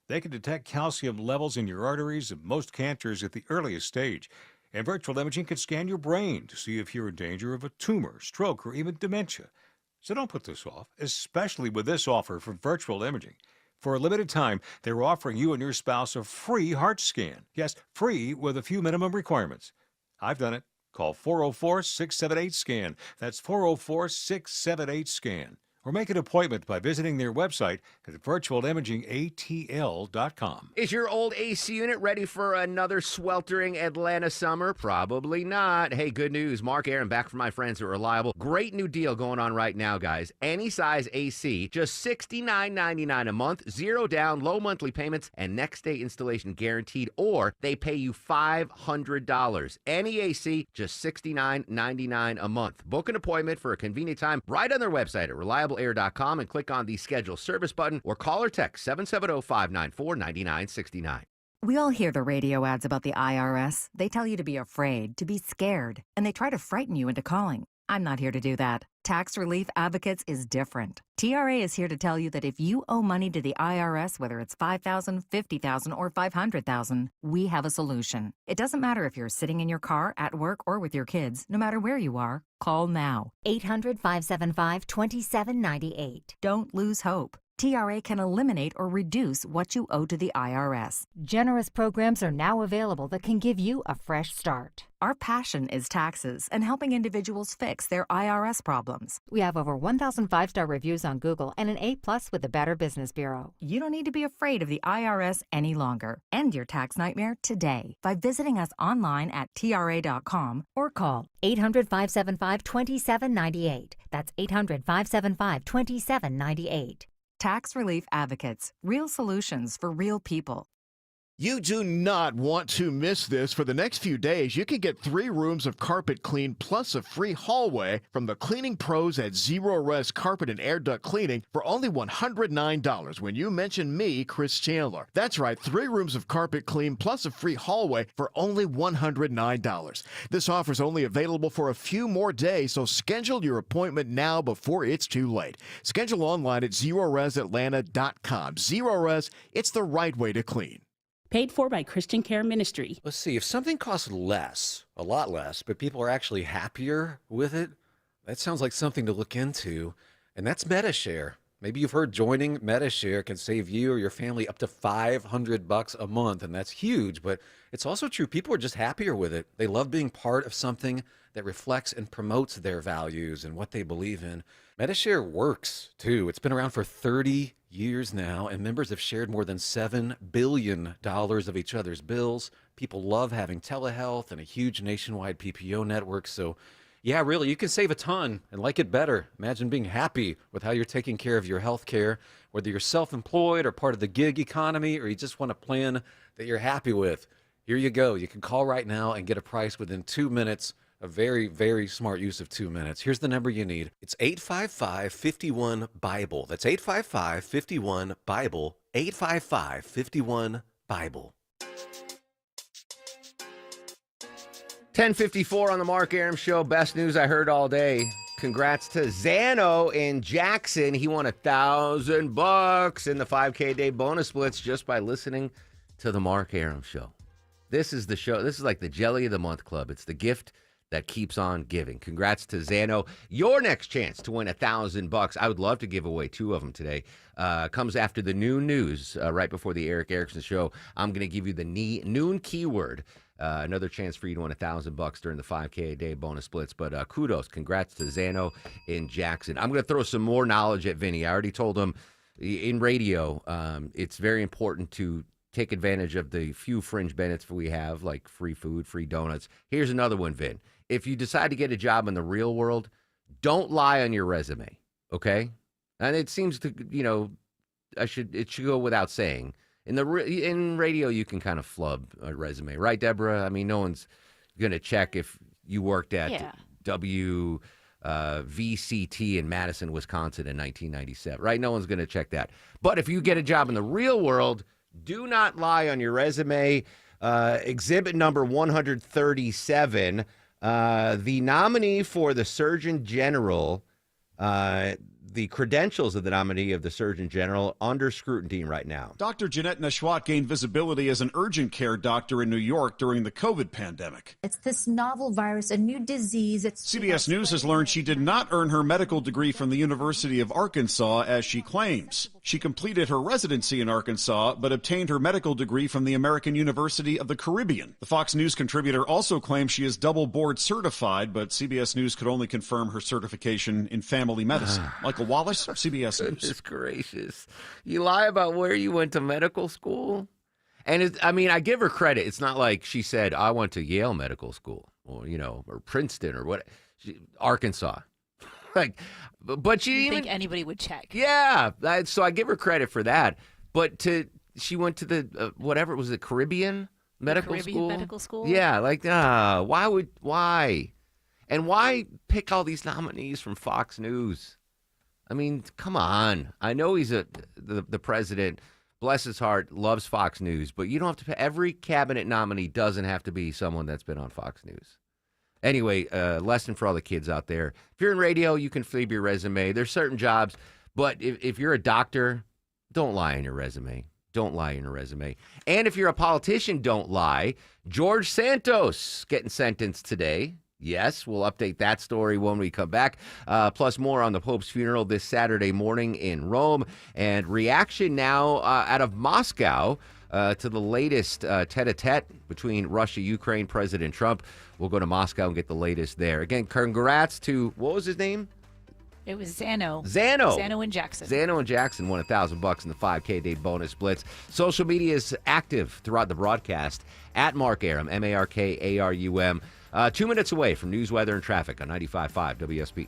Speaker 22: They can detect calcium levels in your arteries of most cancers at the earliest stage. And virtual imaging can scan your brain to see if you're in danger of a tumor, stroke, or even dementia. So don't put this off, especially with this offer for virtual imaging. For a limited time, they're offering you and your spouse a free heart scan. Yes, free with a few minimum requirements. I've done it. Call 404-678-SCAN. That's 404-678-SCAN. or make an appointment by visiting their website at virtualimagingatl.com.
Speaker 13: Is your old AC unit ready for another sweltering Atlanta summer? Probably not. Hey, good news. Mark Aaron back from my friends at Reliable. Great new deal going on right now, guys. Any size AC, just $69.99 a month, 0 down, low monthly payments, and next day installation guaranteed, or they pay you $500. Any AC, just $69.99 a month. Book an appointment for a convenient time right on their website at reliableair.com and click on the schedule service button or call or text 770-594-9969.
Speaker 1: We all hear the radio ads about the IRS. They tell you to be afraid, to be scared, and they try to frighten you into calling. I'm not here to do that. Tax Relief Advocates is different. TRA is here to tell you that if you owe money to the IRS, whether it's $5,000, $50,000, or $500,000, we have a solution. It doesn't matter if you're sitting in your car, at work, or with your kids. No matter where you are, call now. 800-575-2798. Don't lose hope. TRA can eliminate or reduce what you owe to the IRS.
Speaker 8: Generous programs are now available that can give you a fresh start.
Speaker 1: Our passion is taxes and helping individuals fix their IRS problems.
Speaker 8: We have over 1,000 5-star reviews on Google and an A+ with the Better Business Bureau.
Speaker 1: You don't need to be afraid of the IRS any longer. End your tax nightmare today by visiting us online at TRA.com
Speaker 8: or call 800-575-2798. That's 800-575-2798.
Speaker 1: Tax Relief Advocates. Real solutions for real people.
Speaker 6: You do not want to miss this. For the next few days, you can get 3 rooms of carpet clean plus a free hallway from the cleaning pros at Zero Res Carpet and Air Duct Cleaning for only $109 when you mention me, Chris Chandler. That's right, 3 rooms of carpet clean plus a free hallway for only $109. This offer is only available for a few more days, so schedule your appointment now before it's too late. Schedule online at ZeroResAtlanta.com. Zero Res, it's the right way to clean.
Speaker 11: Paid for by Christian Care Ministry.
Speaker 18: Let's see, if something costs less, a lot less, but people are actually happier with it, that sounds like something to look into, and that's MediShare. Maybe you've heard joining MediShare can save you or your family up to $500 a month, and that's huge, but it's also true. People are just happier with it. They love being part of something that reflects and promotes their values and what they believe in. MediShare works, too. It's been around for 30 years now, and members have shared more than $7 billion of each other's bills. People love having telehealth and a huge nationwide PPO network. So, yeah, really, you can save a ton and like it better. Imagine being happy with how you're taking care of your health care, whether you're self-employed or part of the gig economy, or you just want a plan that you're happy with. Here you go. You can call right now and get a price within 2 minutes. A very, very smart use of 2 minutes. Here's the number you need. It's 855-51-BIBLE. That's 855-51-BIBLE. 855-51-BIBLE.
Speaker 13: 10:54 on the Mark Arum Show. Best news I heard all day. Congrats to Zano in Jackson. He won $1,000 in the 5K a day bonus splits just by listening to the Mark Arum Show. This is the show. This is like the Jelly of the Month Club. It's the gift that keeps on giving. Congrats to Zano. Your next chance to win $1,000. I would love to give away 2 of them today. Comes after the noon news, right before the Eric Erickson show. I'm going to give you the noon keyword. Another chance for you to win $1,000 during the 5K a day bonus splits. But kudos, congrats to Zano in Jackson. I'm going to throw some more knowledge at Vinny. I already told him in radio, it's very important to take advantage of the few fringe benefits we have, like free food, free donuts. Here's another one, Vin. If you decide to get a job in the real world, don't lie on your resume, okay? And it seems to, it should go without saying. In radio, you can kind of flub a resume, right, Deborah? I mean, no one's going to check if you worked at WVCT in Madison, Wisconsin in 1997, right? No one's going to check that. But if you get a job in the real world, do not lie on your resume. Exhibit number 137. The nominee for the Surgeon General, the credentials of the nominee of the Surgeon General under scrutiny right now.
Speaker 12: Dr. Jeanette Nashwat gained visibility as an urgent care doctor in New York during the COVID pandemic.
Speaker 16: It's this novel virus, a new disease.
Speaker 12: CBS News has learned she did not earn her medical degree from the University of Arkansas, as she claims. She completed her residency in Arkansas, but obtained her medical degree from the American University of the Caribbean. The Fox News contributor also claims she is double board certified, but CBS News could only confirm her certification in family medicine. Michael Wallace, CBS News.
Speaker 13: Goodness gracious. You lie about where you went to medical school? And I give her credit. It's not like she said, I went to Yale Medical School or, or Princeton or what, Arkansas. But she
Speaker 14: didn't think anybody would check.
Speaker 13: Yeah. So I give her credit for that. But she went to the, whatever, was it Caribbean Medical School?
Speaker 14: Medical School?
Speaker 13: Yeah. Why? And why pick all these nominees from Fox News? I mean, come on. I know he's the president. Bless his heart, loves Fox News, but you don't have to. Every cabinet nominee doesn't have to be someone that's been on Fox News. Anyway, lesson for all the kids out there. If you're in radio, you can flea your resume. There's certain jobs, but if you're a doctor, don't lie in your resume. Don't lie in your resume. And if you're a politician, don't lie. George Santos getting sentenced today. Yes, we'll update that story when we come back. Plus more on the Pope's funeral this Saturday morning in Rome. And reaction now out of Moscow to the latest tete-a-tete between Russia, Ukraine, President Trump. We'll go to Moscow and get the latest there. Again, congrats to, what was his name?
Speaker 14: It was Zano.
Speaker 13: Zano
Speaker 14: and Jackson.
Speaker 13: Zano and Jackson won $1,000 in the 5K day bonus blitz. Social media is active throughout the broadcast at Mark Arum, Markarum. 2 minutes away from news, weather, and traffic on 95.5 WSB.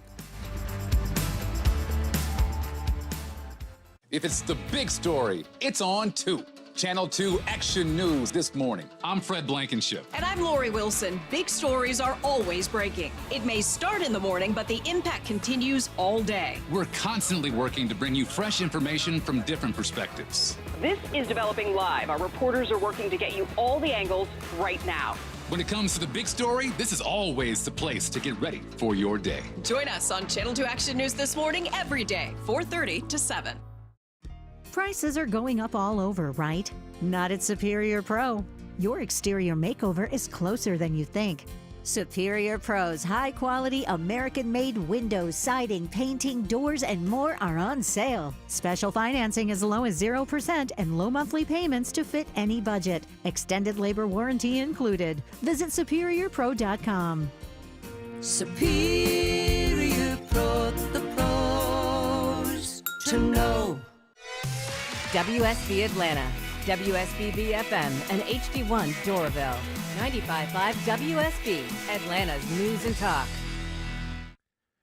Speaker 4: If it's the big story, it's on 2. Channel 2 Action News this morning. I'm Fred Blankenship.
Speaker 19: And I'm Lori Wilson. Big stories are always breaking. It may start in the morning, but the impact continues all day.
Speaker 4: We're constantly working to bring you fresh information from different perspectives.
Speaker 19: This is Developing Live. Our reporters are working to get you all the angles right now.
Speaker 4: When it comes to the big story, this is always the place to get ready for your day.
Speaker 19: Join us on Channel 2 Action News this morning every day, 4:30 to 7.
Speaker 21: Prices are going up all over, right? Not at Superior Pro. Your exterior makeover is closer than you think. Superior Pro's high-quality American-made windows, siding, painting, doors, and more are on sale. Special financing as low as 0% and low monthly payments to fit any budget. Extended labor warranty included. Visit SuperiorPro.com.
Speaker 20: Superior Pro, the pros to know.
Speaker 8: WSB Atlanta, WSBB FM, and HD1 Doraville. 95.5 WSB, Atlanta's News and Talk.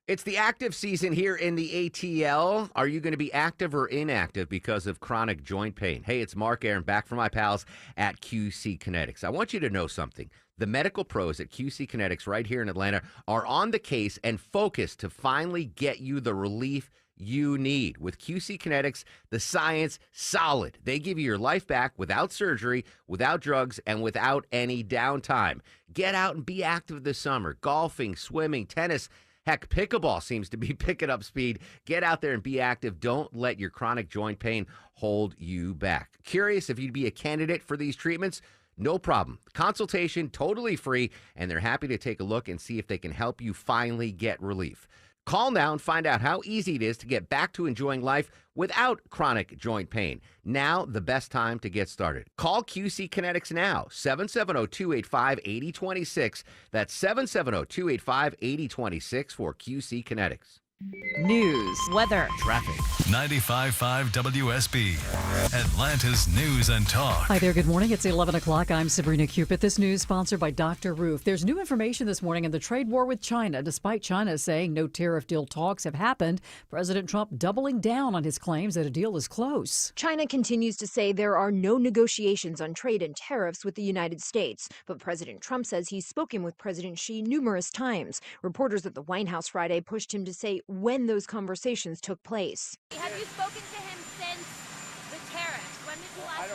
Speaker 13: It's the active season here in the ATL. Are you going to be active or inactive because of chronic joint pain? Hey, it's Mark Arum back from my pals at QC Kinetics. I want you to know something. The medical pros at QC Kinetics right here in Atlanta are on the case and focused to finally get you the relief you need. With QC Kinetics, the science solid. They give you your life back without surgery, without drugs, and without any downtime. Get out and be active this summer. Golfing, swimming, tennis. Heck, pickleball seems to be picking up speed. Get out there and be active. Don't let your chronic joint pain hold you back. Curious if you'd be a candidate for these treatments? No problem. Consultation totally free, and they're happy to take a look and see if they can help you finally get relief. Call now and find out how easy it is to get back to enjoying life without chronic joint pain. Now, the best time to get started. Call QC Kinetics now, 770-285-8026. That's 770-285-8026 for QC Kinetics.
Speaker 8: News, weather,
Speaker 15: traffic. 95.5 WSB, Atlanta's News and Talk.
Speaker 23: Hi there, good morning. It's 11 o'clock. I'm Sabrina Cupid. This news sponsored by Dr. Roof. There's new information this morning in the trade war with China. Despite China saying no tariff deal talks have happened, President Trump doubling down on his claims that a deal is close.
Speaker 24: China continues to say there are no negotiations on trade and tariffs with the United States. But President Trump says he's spoken with President Xi numerous times. Reporters at the White House Friday pushed him to say when those conversations took place.
Speaker 25: Have you spoken to him since the tariffs? When did you last
Speaker 26: I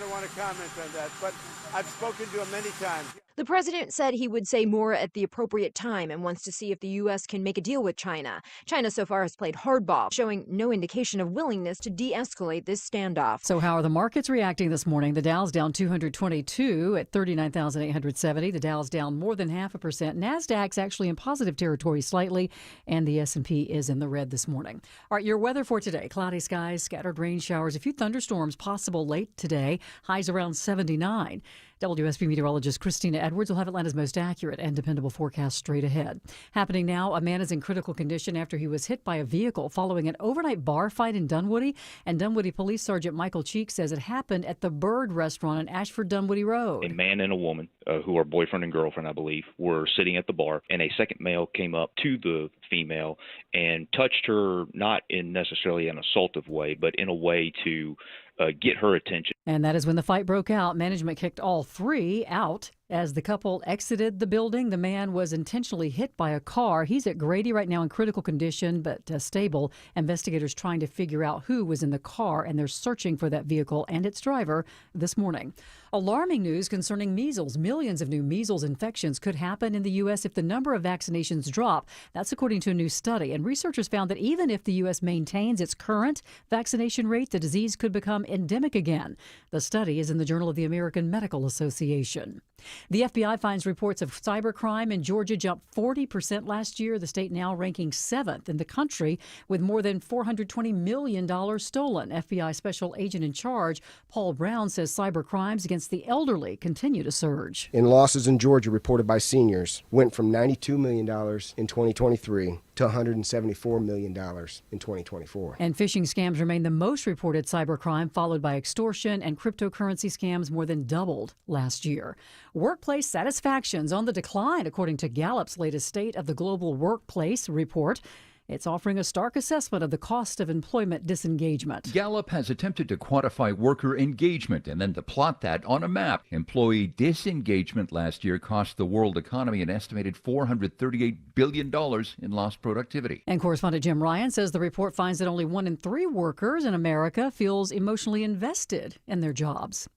Speaker 26: don't want to comment on that, but I've spoken to him many times.
Speaker 24: The president said he would say more at the appropriate time and wants to see if the U.S. can make a deal with China. China so far has played hardball, showing no indication of willingness to de-escalate this standoff.
Speaker 23: So how are the markets reacting this morning? The Dow's down 222 at 39,870. The Dow's down more than 0.5%. NASDAQ's actually in positive territory slightly, and the S&P is in the red this morning. All right, your weather for today. Cloudy skies, scattered rain showers, a few thunderstorms possible late today. Highs around 79. WSB meteorologist Christina Edwards will have Atlanta's most accurate and dependable forecast straight ahead. Happening now, a man is in critical condition after he was hit by a vehicle following an overnight bar fight in Dunwoody. And Dunwoody Police Sergeant Michael Cheek says it happened at the Bird Restaurant on Ashford Dunwoody Road.
Speaker 2: A man and a woman, who are boyfriend and girlfriend, I believe, were sitting at the bar, and a second male came up to the female and touched her, not in necessarily an assaultive way, but in a way to get her attention.
Speaker 23: And that is when the fight broke out. Management kicked all three out. As the couple exited the building, the man was intentionally hit by a car. He's at Grady right now in critical condition, but stable. Investigators trying to figure out who was in the car, and they're searching for that vehicle and its driver this morning. Alarming news concerning measles. Millions of new measles infections could happen in the U.S. if the number of vaccinations drop. That's according to a new study. And researchers found that even if the U.S. maintains its current vaccination rate, the disease could become endemic again. The study is in the Journal of the American Medical Association. The FBI finds reports of cybercrime in Georgia jumped 40% last year. The state now ranking 7th in the country with more than $420 million stolen. FBI Special Agent in Charge Paul Brown says cybercrimes against the elderly continue to surge.
Speaker 5: In losses in Georgia reported by seniors went from $92 million in 2023 to $174 million in 2024.
Speaker 23: And phishing scams remain the most reported cybercrime, followed by extortion, and cryptocurrency scams more than doubled last year. Workplace satisfaction's on the decline, according to Gallup's latest State of the Global Workplace report. It's offering a stark assessment of the cost of employment disengagement.
Speaker 7: Gallup has attempted to quantify worker engagement and then to plot that on a map. Employee disengagement last year cost the world economy an estimated $438 billion in lost productivity.
Speaker 23: And correspondent Jim Ryan says the report finds that only 1 in 3 workers in America feels emotionally invested in their jobs.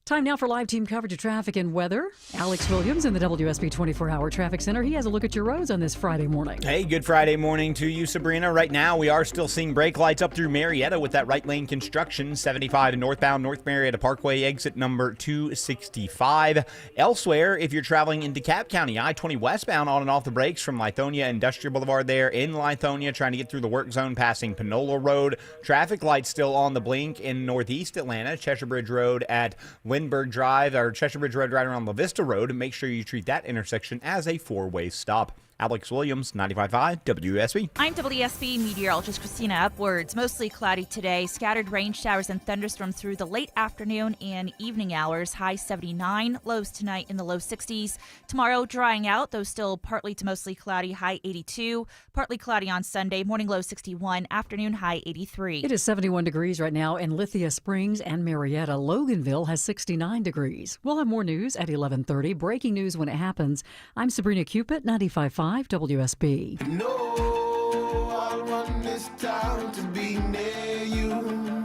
Speaker 23: Time now for live team coverage of traffic and weather. Alex Williams in the WSB 24-hour traffic center. He has a look at your roads on this Friday morning.
Speaker 9: Hey, good Friday morning to you, Sabrina. Right now, we are still seeing brake lights up through Marietta with that right lane construction. 75 northbound North Marietta Parkway, exit number 265. Elsewhere, if you're traveling in DeKalb County, I-20 westbound on and off the brakes from Lithonia Industrial Boulevard there in Lithonia, trying to get through the work zone passing Panola Road. Traffic lights still on the blink in northeast Atlanta, Cheshire Bridge Road at Lindbergh Drive, or Cheshire Bridge Road right around La Vista Road, and make sure you treat that intersection as a 4-way stop. Alex Williams, 95.5 WSB.
Speaker 10: I'm WSB meteorologist Christina Edwards. Mostly cloudy today. Scattered rain showers and thunderstorms through the late afternoon and evening hours. High 79. Lows tonight in the low 60s. Tomorrow drying out, though still partly to mostly cloudy. High 82. Partly cloudy on Sunday. Morning low 61. Afternoon high 83.
Speaker 23: It is 71 degrees right now in Lithia Springs and Marietta. Loganville has 69 degrees. We'll have more news at 11:30. Breaking news when it happens. I'm Sabrina Cupid, 95.5 WSB.
Speaker 20: No, I want this town to be near you.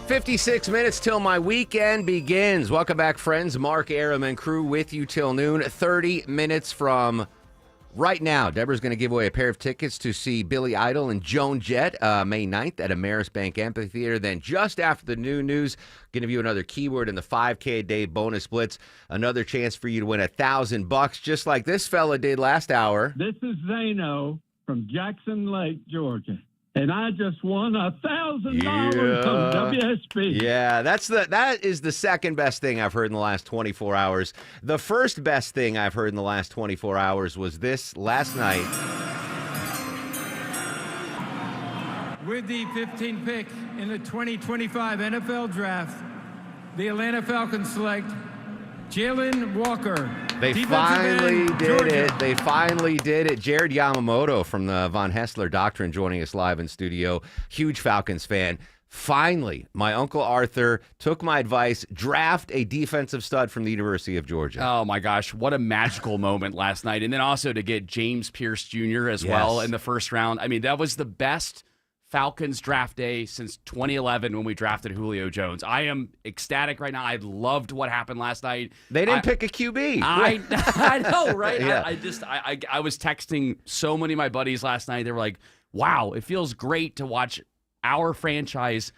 Speaker 13: 56 minutes till my weekend begins. Welcome back, friends. Mark Arum and crew with you till noon. 30 minutes from right now. Deborah's going to give away a pair of tickets to see Billy Idol and Joan Jett May 9th at Ameris Bank Amphitheater. Then just after the new news, going to give you another keyword in the 5K a day bonus blitz. Another chance for you to win $1,000, just like this fella did last hour.
Speaker 17: This is Zano from Jackson Lake, Georgia. And I just won $1,000 from WSB.
Speaker 13: Yeah, that is the second best thing I've heard in the last 24 hours. The first best thing I've heard in the last 24 hours was this last night.
Speaker 17: With the 15th pick in the 2025 NFL Draft, the Atlanta Falcons select Jalen Walker.
Speaker 13: They finally did it. They finally did it. Jared Yamamoto from the Von Hessler Doctrine joining us live in studio. Huge Falcons fan. Finally, my Uncle Arthur took my advice, draft a defensive stud from the University of Georgia.
Speaker 26: Oh, my gosh. What a magical moment last night. And then also to get James Pierce Jr. as well in the first round. I mean, that was the best Falcons draft day since 2011 when we drafted Julio Jones. I am ecstatic right now. I loved what happened last night.
Speaker 13: They didn't pick a QB.
Speaker 26: I know, right?
Speaker 13: Yeah.
Speaker 26: I was texting so many of my buddies last night. They were like, wow, it feels great to watch our franchise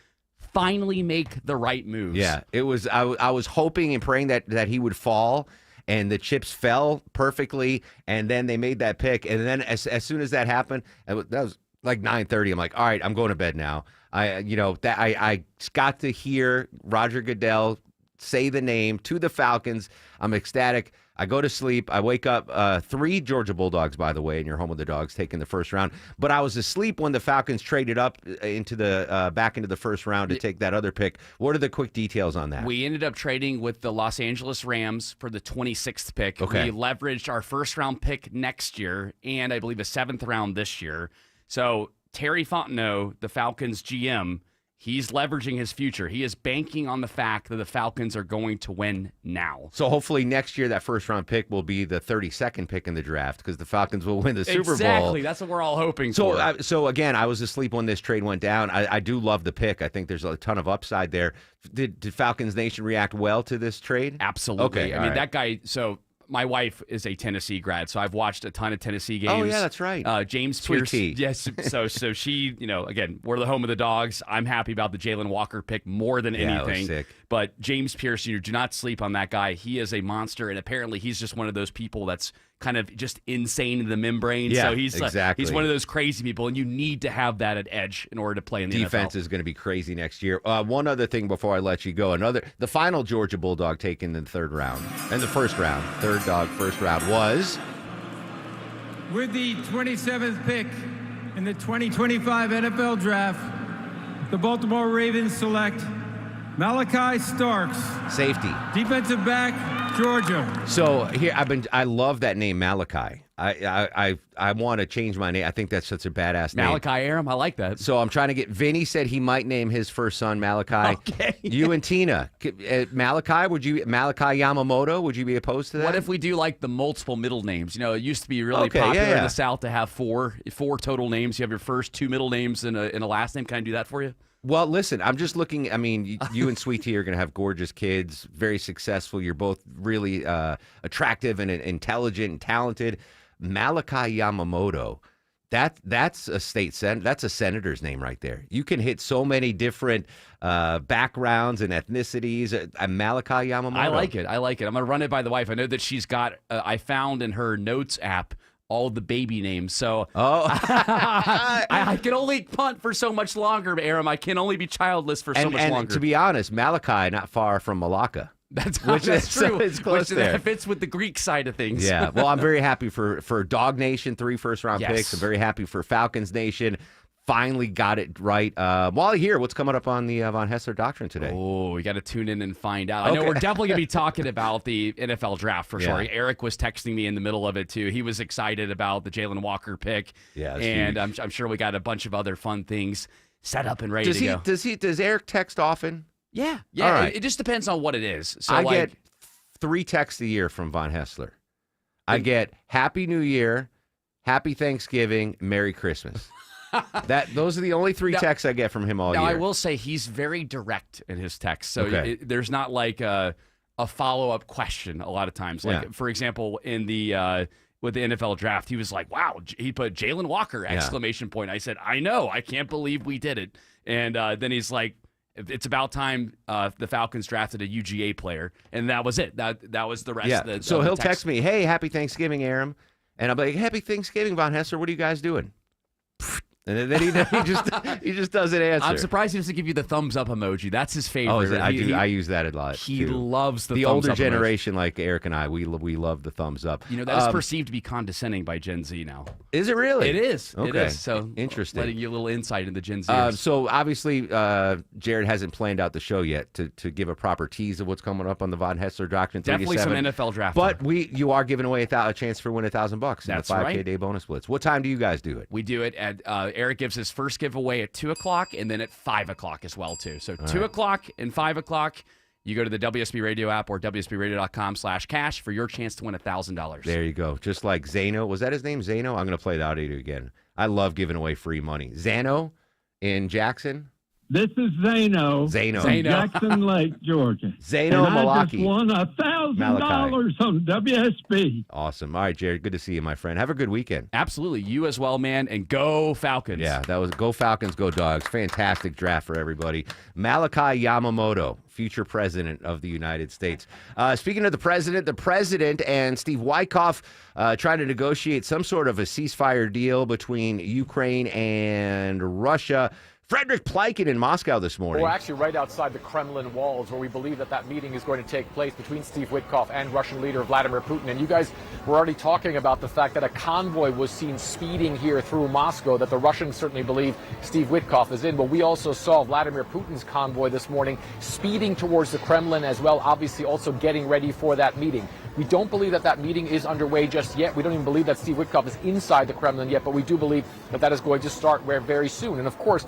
Speaker 26: finally make the right moves.
Speaker 13: Yeah, it was. I was hoping and praying that he would fall, and the chips fell perfectly, and then they made that pick, and then as soon as that happened, that was like 9:30. I'm like, all right, I'm going to bed now. I got to hear Roger Goodell say the name to the Falcons. I'm ecstatic. I go to sleep. I wake up. 3 Georgia Bulldogs, by the way, and you're home with the dogs, taking the first round. But I was asleep when the Falcons traded up into the back into the first round to take that other pick. What are the quick details on that?
Speaker 26: We ended up trading with the Los Angeles Rams for the 26th pick.
Speaker 13: Okay.
Speaker 26: We leveraged our first round pick next year and I believe a 7th round this year. So Terry Fontenot, the Falcons GM, he's leveraging his future. He is banking on the fact that the Falcons are going to win now.
Speaker 13: So hopefully next year that first round pick will be the 32nd pick in the draft because the Falcons will win the Super Bowl.
Speaker 26: Exactly. That's what we're all hoping for.
Speaker 13: So again, I was asleep when this trade went down. I do love the pick. I think there's a ton of upside there. Did Falcons Nation react well to this trade?
Speaker 26: Absolutely.
Speaker 13: Okay.
Speaker 26: I mean, that guy, so my wife is a Tennessee grad, so I've watched a ton of Tennessee games.
Speaker 13: Oh, yeah, that's right.
Speaker 26: James
Speaker 13: Sweet
Speaker 26: Pierce.
Speaker 13: tea.
Speaker 26: Yes. So she, again, we're the home of the dogs. I'm happy about the Jalen Walker pick more than
Speaker 13: Yeah, that was
Speaker 26: anything.
Speaker 13: sick.
Speaker 26: But James Pierce, do not sleep on that guy. He is a monster, and apparently he's just one of those people that's kind of just insane in the membrane.
Speaker 13: Yeah,
Speaker 26: so he's
Speaker 13: exactly.
Speaker 26: he's one of those crazy people, and you need to have that at edge in order to play in the
Speaker 13: Defense
Speaker 26: NFL.
Speaker 13: is going to be crazy next year. One other thing before I let you go. The final Georgia Bulldog taken in the third round. And the first round. Third dog, first round was...
Speaker 17: With the 27th pick in the 2025 NFL Draft, the Baltimore Ravens select Malachi Starks,
Speaker 13: Safety.
Speaker 17: defensive back, Georgia.
Speaker 13: So here I love that name, Malachi. I want to change my name. I think that's such a badass name.
Speaker 26: Malachi Aram, I like that.
Speaker 13: So I'm trying to get Vinny said he might name his first son Malachi.
Speaker 26: Okay.
Speaker 13: You and Tina. Malachi Yamamoto, would you be opposed to that?
Speaker 26: What if we do like the multiple middle names? It used to be really
Speaker 13: Okay,
Speaker 26: popular
Speaker 13: yeah.
Speaker 26: in the South to have four total names. You have your first 2 middle names and a last name. Can I do that for you?
Speaker 13: Well, listen, I'm just looking. I mean, you and Sweet Tea are going to have gorgeous kids, very successful. You're both really attractive and intelligent and talented. Malachi Yamamoto, that's a that's a senator's name right there. You can hit so many different backgrounds and ethnicities. Malachi Yamamoto.
Speaker 26: I like it. I'm going to run it by the wife. I know that she's got, I found in her notes app, all the baby names. So I can only punt for so much longer, Aram. I can only be childless for so much
Speaker 13: and
Speaker 26: longer.
Speaker 13: To be honest, Malachi, not far from Malacca.
Speaker 26: That's
Speaker 13: true. It's close there.
Speaker 26: That fits with the Greek side of things.
Speaker 13: Yeah. Well, I'm very happy for Dog Nation, 3 first-round
Speaker 26: Yes.
Speaker 13: picks. I'm very happy for Falcons Nation. Finally got it right. While you're here, what's coming up on the Von Hessler Doctrine today?
Speaker 26: Oh, we got to tune in and find out. I know we're definitely going to be talking about the NFL draft for sure.
Speaker 13: Yeah.
Speaker 26: Eric was texting me in the middle of it, too. He was excited about the Jalen Walker pick.
Speaker 13: Yeah, it's
Speaker 26: and
Speaker 13: huge.
Speaker 26: I'm sure we got a bunch of other fun things set up and ready to go.
Speaker 13: Does Eric text often?
Speaker 26: Yeah.
Speaker 13: All right.
Speaker 26: It just depends on what it is. So
Speaker 13: I get 3 texts a year from Von Hessler. I get Happy New Year, Happy Thanksgiving, Merry Christmas. Those are the only 3 texts I get from him all year.
Speaker 26: Now, I will say he's very direct in his text. So
Speaker 13: Okay.
Speaker 26: there's not like a follow-up question a lot of times. Like,
Speaker 13: Yeah.
Speaker 26: for example, in the with the NFL draft, he was like, wow, he put Jalen Walker, exclamation point. I said, I know. I can't believe we did it. And then he's like, it's about time the Falcons drafted a UGA player. And that was it. That was the rest
Speaker 13: Yeah.
Speaker 26: of the
Speaker 13: So
Speaker 26: of the
Speaker 13: he'll text me, hey, Happy Thanksgiving, Aram. And I'm like, Happy Thanksgiving, Von Hessler. What are you guys doing? And then he just doesn't answer.
Speaker 26: I'm surprised he doesn't give you the thumbs up emoji. That's his favorite.
Speaker 13: Oh, is it? I use that a lot.
Speaker 26: He
Speaker 13: too.
Speaker 26: loves the
Speaker 13: the
Speaker 26: thumbs
Speaker 13: older
Speaker 26: up emoji.
Speaker 13: generation, like Eric and I. We love the thumbs up.
Speaker 26: That is perceived to be condescending by Gen Z now.
Speaker 13: Is it really?
Speaker 26: It is.
Speaker 13: Okay.
Speaker 26: It is. So
Speaker 13: interesting.
Speaker 26: Letting you a little insight into Gen Z.
Speaker 13: So obviously, Jared hasn't planned out the show yet to give a proper tease of what's coming up on the Von Hessler Doctrine.
Speaker 26: Definitely some
Speaker 13: 3-7.
Speaker 26: NFL draft.
Speaker 13: But you are giving away a chance for win $1,000 in
Speaker 26: That's
Speaker 13: the 5K
Speaker 26: right.
Speaker 13: day bonus blitz. What time do you guys do it?
Speaker 26: We do it at Eric gives his first giveaway at 2:00 and then at 5:00 as well too. So 2:00 and 5:00. You go to the WSB Radio app or WSBRadio.com/cash for your chance to win $1,000.
Speaker 13: There you go. Just like Zano. Was that his name, Zano? I'm going to play the audio again. I love giving away free money. Zano, in Jackson?
Speaker 17: This is Zano.
Speaker 13: Zano.
Speaker 17: From Jackson Lake, Georgia.
Speaker 13: Zano
Speaker 17: and I just
Speaker 13: Malaki.
Speaker 17: won $1,000 on WSB.
Speaker 13: Awesome. All right, Jared, good to see you, my friend. Have a good weekend.
Speaker 26: Absolutely. You as well, man, and go Falcons.
Speaker 13: Yeah, that was go Falcons, go Dogs. Fantastic draft for everybody. Malachi Yamamoto, future president of the United States. Speaking of the president and Steve Wyckoff trying to negotiate some sort of a ceasefire deal between Ukraine and Russia. Frederick Pleiken in Moscow this morning.
Speaker 1: We're actually right outside the Kremlin walls where we believe that meeting is going to take place between Steve Witkoff and Russian leader Vladimir Putin. And you guys were already talking about the fact that a convoy was seen speeding here through Moscow that the Russians certainly believe Steve Witkoff is in. But we also saw Vladimir Putin's convoy this morning speeding towards the Kremlin as well, obviously also getting ready for that meeting. We don't believe that meeting is underway just yet. We don't even believe that Steve Witkoff is inside the Kremlin yet, but we do believe that is going to start very soon. And of course,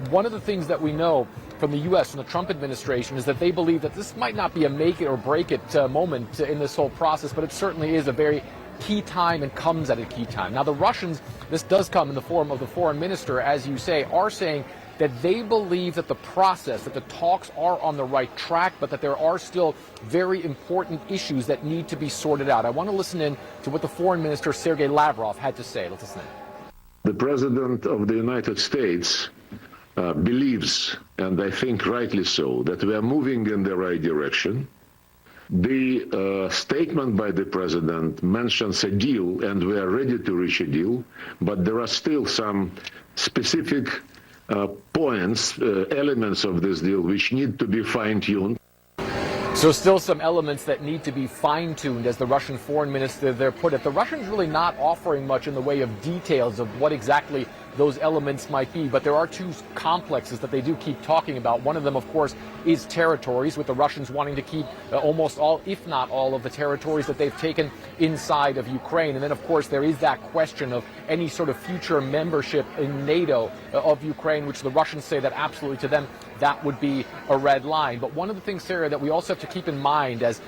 Speaker 1: one of the things that we know from the U.S., from the Trump administration, is that they believe that this might not be a make it or break it moment in this whole process, but it certainly is a very key time and comes at a key time. Now, the Russians, this does come in the form of the foreign minister, as you say, are saying that they believe that the process, that the talks are on the right track, but that there are still very important issues that need to be sorted out. I want to listen in to what the foreign minister, Sergei Lavrov, had to say. Let's listen in.
Speaker 3: The president of the United States believes, and I think rightly so, that we are moving in the right direction. The statement by the president mentions a deal, and we are ready to reach a deal, but there are still some specific points, elements of this deal which need to be fine-tuned.
Speaker 1: So still some elements that need to be fine-tuned, as the Russian foreign minister there put it. The Russians really not offering much in the way of details of what exactly those elements might be, but there are two complexes that they do keep talking about. One of them, of course, is territories, with the Russians wanting to keep almost all, if not all, of the territories that they've taken inside of Ukraine. And then, of course, there is that question of any sort of future membership in NATO of Ukraine, which the Russians say that absolutely to them that would be a red line. But one of the things, Sarah, that we also have to keep in mind as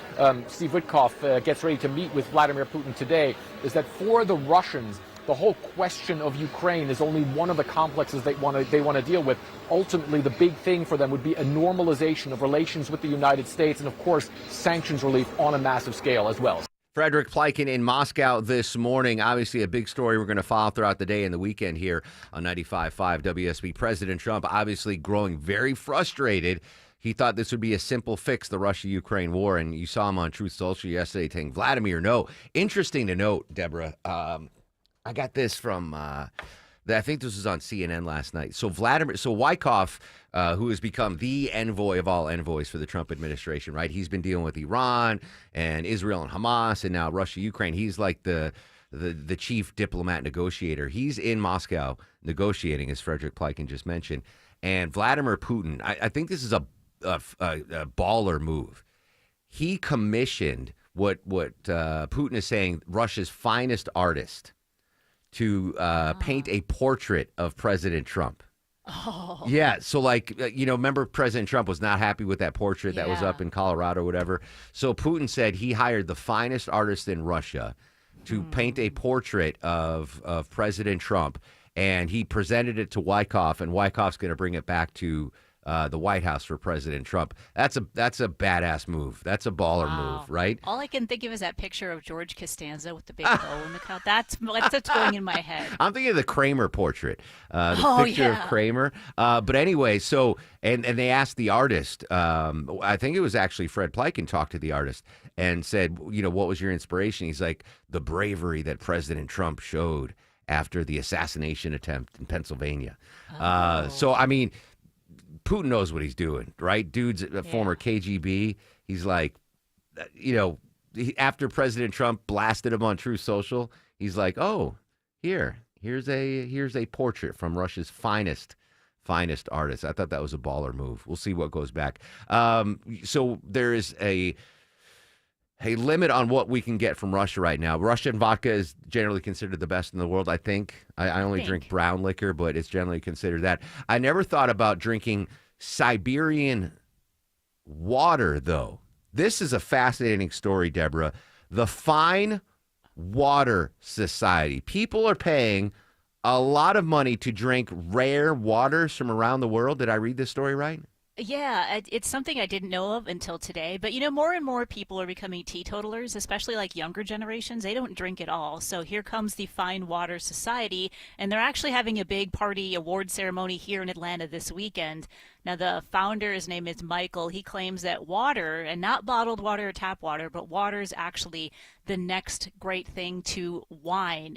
Speaker 1: Steve Witkoff gets ready to meet with Vladimir Putin today is that for the Russians, the whole question of Ukraine is only one of the complexes they want to deal with. Ultimately, the big thing for them would be a normalization of relations with the United States and, of course, sanctions relief on a massive scale as well.
Speaker 13: Frederick Pleiken in Moscow this morning. Obviously, a big story we're going to follow throughout the day and the weekend here on 95.5 WSB. President Trump obviously growing very frustrated. He thought this would be a simple fix, the Russia-Ukraine war, and you saw him on Truth Social yesterday saying, Vladimir, no. Interesting to note, Deborah, I got this from, I think this was on CNN last night. So Wyckoff, who has become the envoy of all envoys for the Trump administration, right? He's been dealing with Iran and Israel and Hamas and now Russia, Ukraine. He's like the chief diplomat negotiator. He's in Moscow negotiating, as Frederick Pleiken just mentioned. And Vladimir Putin, I think this is a baller move. He commissioned what Putin is saying, Russia's finest artist, to paint a portrait of President Trump.
Speaker 14: Oh.
Speaker 13: Yeah, so remember President Trump was not happy with that portrait that was up in Colorado or whatever. So Putin said he hired the finest artist in Russia to paint a portrait of President Trump, and he presented it to Wyckoff, and Wyckoff's going to bring it back to the White House for President Trump. That's a badass move. That's a baller move, right?
Speaker 14: All I can think of is that picture of George Costanza with the big bow in the crowd. That's what's going in my head.
Speaker 13: I'm thinking of the Kramer portrait, the picture of Kramer. But anyway, so and they asked the artist. I think it was actually Fred Pleiken talked to the artist and said, what was your inspiration? He's like, the bravery that President Trump showed after the assassination attempt in Pennsylvania. So I mean, Putin knows what he's doing, right? Dude's a former KGB. He's like, after President Trump blasted him on Truth Social, he's like, oh, here's a portrait from Russia's finest artist. I thought that was a baller move. We'll see what goes back. So there is a limit on what we can get from Russia right now. Russian vodka is generally considered the best in the world, I think. I only drink brown liquor, but it's generally considered that. I never thought about drinking Siberian water, though. This is a fascinating story, Deborah. The Fine Water Society. People are paying a lot of money to drink rare waters from around the world. Did I read this story right?
Speaker 14: Yeah, it's something I didn't know of until today. But, you know, more and more people are becoming teetotalers, especially like younger generations. They don't drink at all. So here comes the Fine Water Society, and they're actually having a big party award ceremony here in Atlanta this weekend. Now, the founder, his name is Michael. He claims that water, and not bottled water or tap water, but water is actually the next great thing to wine.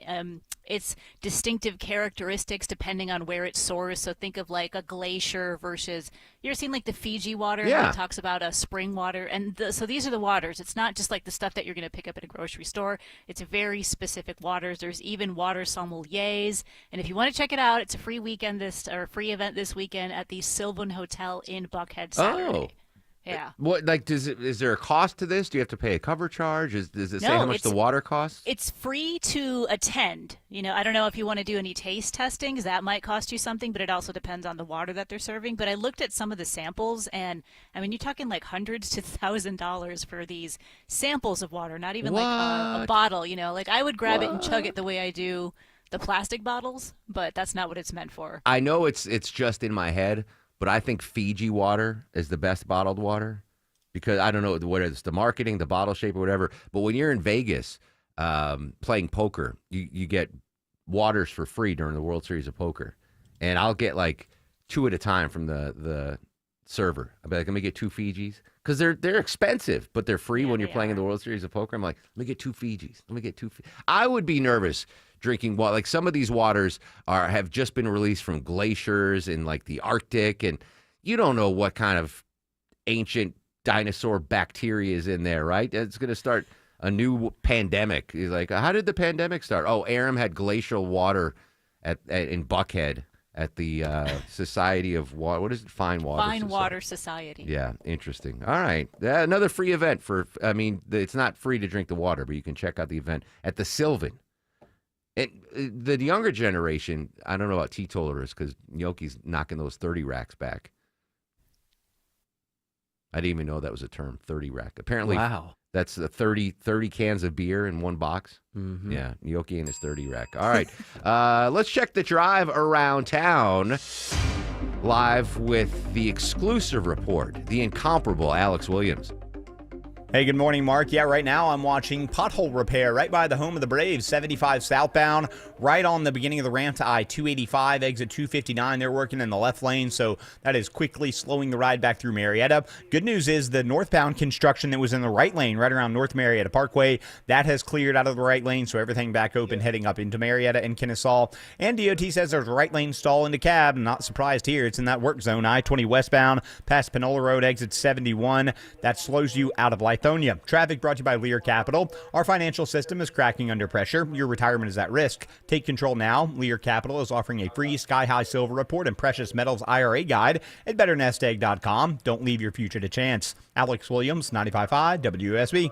Speaker 14: Its distinctive characteristics depending on where it's sourced. So think of like a glacier versus, you ever seen like the Fiji water?
Speaker 13: Yeah.
Speaker 14: How it talks about a spring water. And so these are the waters. It's not just like the stuff that you're going to pick up at a grocery store. It's very specific waters. There's even water sommeliers. And if you want to check it out, it's a free free event this weekend at the Sylvan Hotel in Buckhead Saturday.
Speaker 13: Oh.
Speaker 14: Yeah.
Speaker 13: What, like, is there a cost to this? Do you have to pay a cover charge? Does it say how much the water costs?
Speaker 14: It's free to attend. You know, I don't know if you want to do any taste testing, because that might cost you something, but it also depends on the water that they're serving. But I looked at some of the samples, and I mean, you're talking like hundreds to $1,000s for these samples of water, not even like a bottle. You know, like I would grab it and chug it the way I do the plastic bottles, but that's not what it's meant for.
Speaker 13: I know it's just in my head, but I think Fiji water is the best bottled water because I don't know whether it's the marketing, the bottle shape, or whatever. But when you're in Vegas playing poker, you get waters for free during the World Series of Poker. And I'll get like 2 at a time from the server. I'll be like, let me get 2 Fijis. Because they're expensive, but they're free when you're playing in the World Series of Poker. I'm like, let me get 2 Fijis. Let me get 2 I would be nervous drinking water. Like some of these waters have just been released from glaciers in like the Arctic, and you don't know what kind of ancient dinosaur bacteria is in there, right? It's going to start a new pandemic. He's like, how did the pandemic start? Oh, Aram had glacial water in Buckhead at the Society of Water. What is it? Fine Water
Speaker 14: Society.
Speaker 13: Yeah, interesting. All right. Another free event it's not free to drink the water, but you can check out the event at the Sylvan. The younger generation, I don't know about teetotalers because Yoki's knocking those 30 racks back. I didn't even know that was a term, 30 rack. Apparently,
Speaker 6: wow.
Speaker 13: That's the 30 cans of beer in one box.
Speaker 6: Mm-hmm.
Speaker 13: Yeah, Yoki and his 30 rack. All right, let's check the drive around town. Live with the exclusive report, the incomparable Alex Williams.
Speaker 9: Hey, good morning, Mark. Yeah, right now I'm watching pothole repair right by the home of the Braves, 75 southbound, right on the beginning of the ramp to I-285, exit 259. They're working in the left lane, so that is quickly slowing the ride back through Marietta. Good news is the northbound construction that was in the right lane, right around North Marietta Parkway, that has cleared out of the right lane, so everything back open heading up into Marietta and Kennesaw. And DOT says there's a right lane stall in DeKalb. Not surprised here. It's in that work zone, I-20 westbound, past Panola Road, exit 71. That slows you out of Lithonia. Traffic brought to you by Lear Capital. Our financial system is cracking under pressure. Your retirement is at risk. Take control now. Lear Capital is offering a free Sky High Silver Report and Precious Metals IRA guide at betternestegg.com. Don't leave your future to chance. Alex Williams, 95.5 WSB.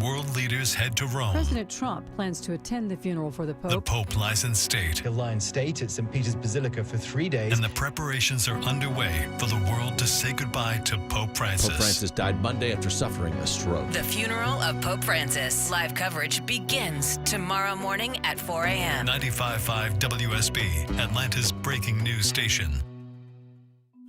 Speaker 15: World leaders head to Rome.
Speaker 23: President Trump plans to attend the funeral for the Pope.
Speaker 15: The Pope lies in state.
Speaker 11: He'll lie in state at St. Peter's Basilica for 3 days.
Speaker 15: And the preparations are underway for the world to say goodbye to Pope Francis.
Speaker 6: Pope Francis died Monday after suffering a stroke.
Speaker 12: The funeral of Pope Francis. Live coverage begins tomorrow morning at 4 a.m.
Speaker 15: 95.5 WSB, Atlanta's breaking news station.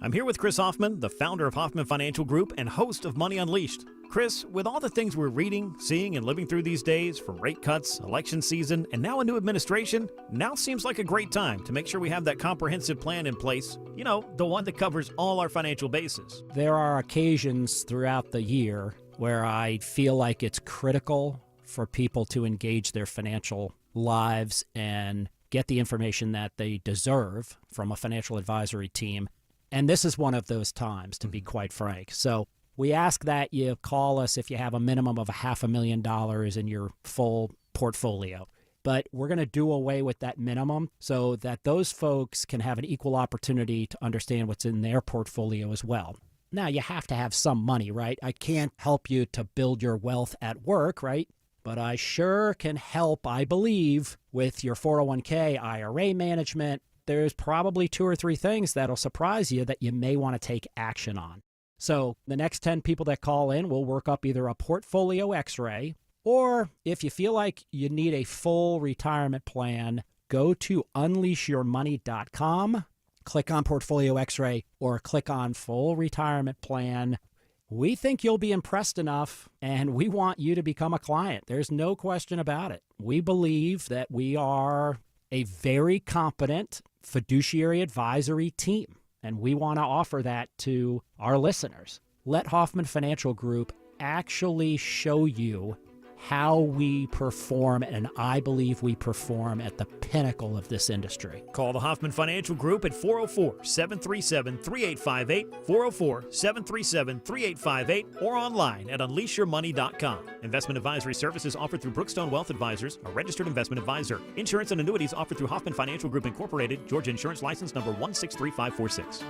Speaker 16: I'm here with Chris Hoffman, the founder of Hoffman Financial Group and host of Money Unleashed. Chris, with all the things we're reading, seeing, and living through these days, from rate cuts, election season, and now a new administration, now seems like a great time to make sure we have that comprehensive plan in place. You know, the one that covers all our financial bases.
Speaker 18: There are occasions throughout the year where I feel like it's critical for people to engage their financial lives and get the information that they deserve from a financial advisory team. And this is one of those times, to be quite frank. So we ask that you call us if you have a minimum of $500,000 in your full portfolio. But we're going to do away with that minimum so that those folks can have an equal opportunity to understand what's in their portfolio as well. Now, you have to have some money, right? I can't help you to build your wealth at work, right? But I sure can help, I believe, with your 401k, IRA management. There's probably 2 or 3 things that'll surprise you that you may want to take action on. So the next 10 people that call in, we'll work up either a portfolio x-ray, or if you feel like you need a full retirement plan, go to unleashyourmoney.com, click on Portfolio X-Ray, or click on Full Retirement Plan. We think you'll be impressed enough, and we want you to become a client. There's no question about it. We believe that we are a very competent fiduciary advisory team, and we want to offer that to our listeners. Let Hoffman Financial Group actually show you how we perform, and I believe we perform at the pinnacle of this industry.
Speaker 16: Call the Hoffman Financial Group at 404-737-3858, 404-737-3858, or online at unleashyourmoney.com. Investment advisory services offered through Brookstone Wealth Advisors, a registered investment advisor. Insurance and annuities offered through Hoffman Financial Group Incorporated, Georgia Insurance License number 163546.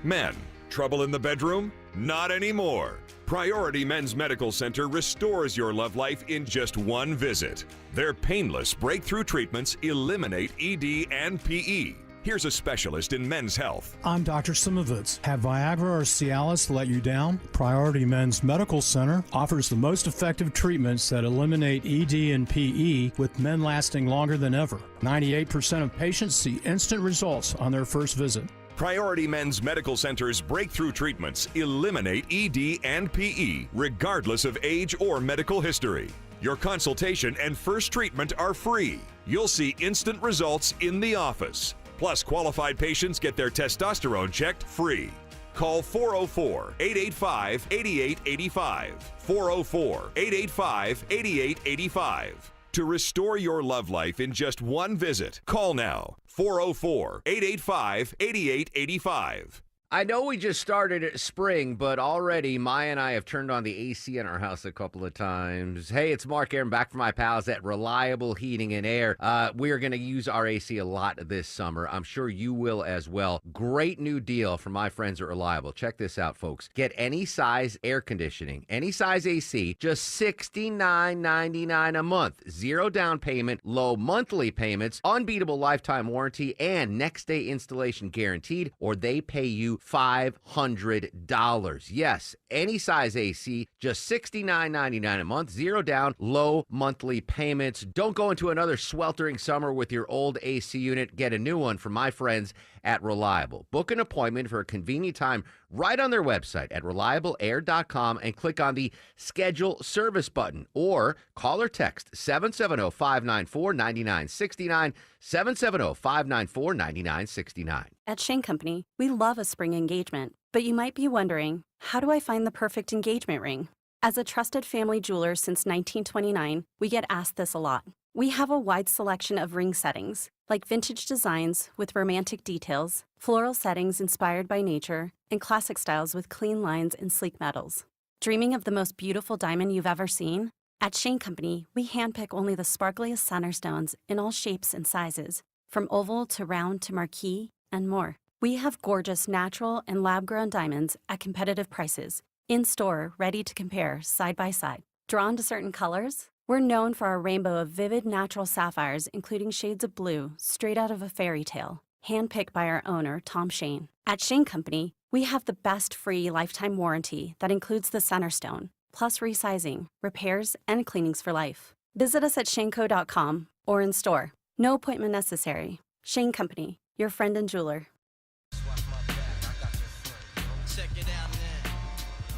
Speaker 4: Men, trouble in the bedroom? Not anymore. Priority Men's Medical Center restores your love life in just one visit. Their painless breakthrough treatments eliminate ED and PE. Here's a specialist in men's health.
Speaker 8: I'm Dr. Simovitz. Have Viagra or Cialis let you down? Priority Men's Medical Center offers the most effective treatments that eliminate ED and PE, with men lasting longer than ever. 98% of patients see instant results on their first visit.
Speaker 4: Priority Men's Medical Center's breakthrough treatments eliminate ED and PE, regardless of age or medical history. Your consultation and first treatment are free. You'll see instant results in the office. Plus, qualified patients get their testosterone checked free. Call 404-885-8885. 404-885-8885. To restore your love life in just one visit, call now. 404-885-8885.
Speaker 13: I know we just started spring, but already Maya and I have turned on the AC in our house a couple of times. Hey, it's Mark Aaron back from my pals at Reliable Heating and Air. We are going to use our AC a lot this summer. I'm sure you will as well. Great new deal from my friends at Reliable. Check this out, folks. Get any size air conditioning, any size AC, just $69.99 a month. Zero down payment, low monthly payments, unbeatable lifetime warranty, and next day installation guaranteed, or they pay you $500. Yes, any size AC, just $69.99 a month, zero down, low monthly payments. Don't go into another sweltering summer with your old AC unit. Get a new one from my friends at Reliable. Book an appointment for a convenient time right on their website at reliableair.com and click on the Schedule Service button, or call or text 770-594-9969, 770-594-9969.
Speaker 19: At Shane Company, we love a spring engagement, but you might be wondering, how do I find the perfect engagement ring? As a trusted family jeweler since 1929, we get asked this a lot. We have a wide selection of ring settings, like vintage designs with romantic details, floral settings inspired by nature, and classic styles with clean lines and sleek metals. Dreaming of the most beautiful diamond you've ever seen? At Shane Company, we handpick only the sparkliest center stones in all shapes and sizes, from oval to round to marquise, and more. We have gorgeous natural and lab-grown diamonds at competitive prices, in-store, ready to compare side by side. Drawn to certain colors? We're known for our rainbow of vivid natural sapphires, including shades of blue, straight out of a fairy tale, handpicked by our owner, Tom Shane. At Shane Company, we have the best free lifetime warranty that includes the center stone, plus resizing, repairs, and cleanings for life. Visit us at shaneco.com or in store. No appointment necessary. Shane Company, your friend and jeweler.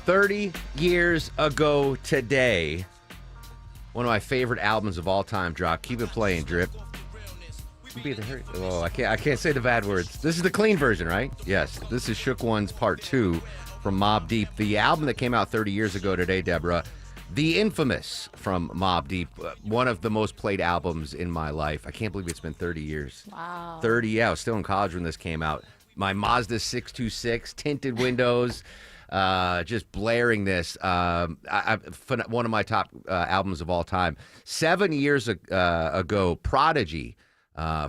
Speaker 13: 30 years ago today, one of my favorite albums of all time dropped. Keep it playing, Drip. Oh, I can't say the bad words. This is the clean version, right? Yes. This is Shook Ones Part 2 from Mobb Deep. The album that came out 30 years ago today, Deborah. The infamous from Mobb Deep. One of the most played albums in my life. I can't believe it's been 30 years.
Speaker 23: Wow.
Speaker 13: 30, yeah. I was still in college when this came out. My Mazda 626, tinted windows. Just blaring this. One of my top albums of all time. 7 years ago, Prodigy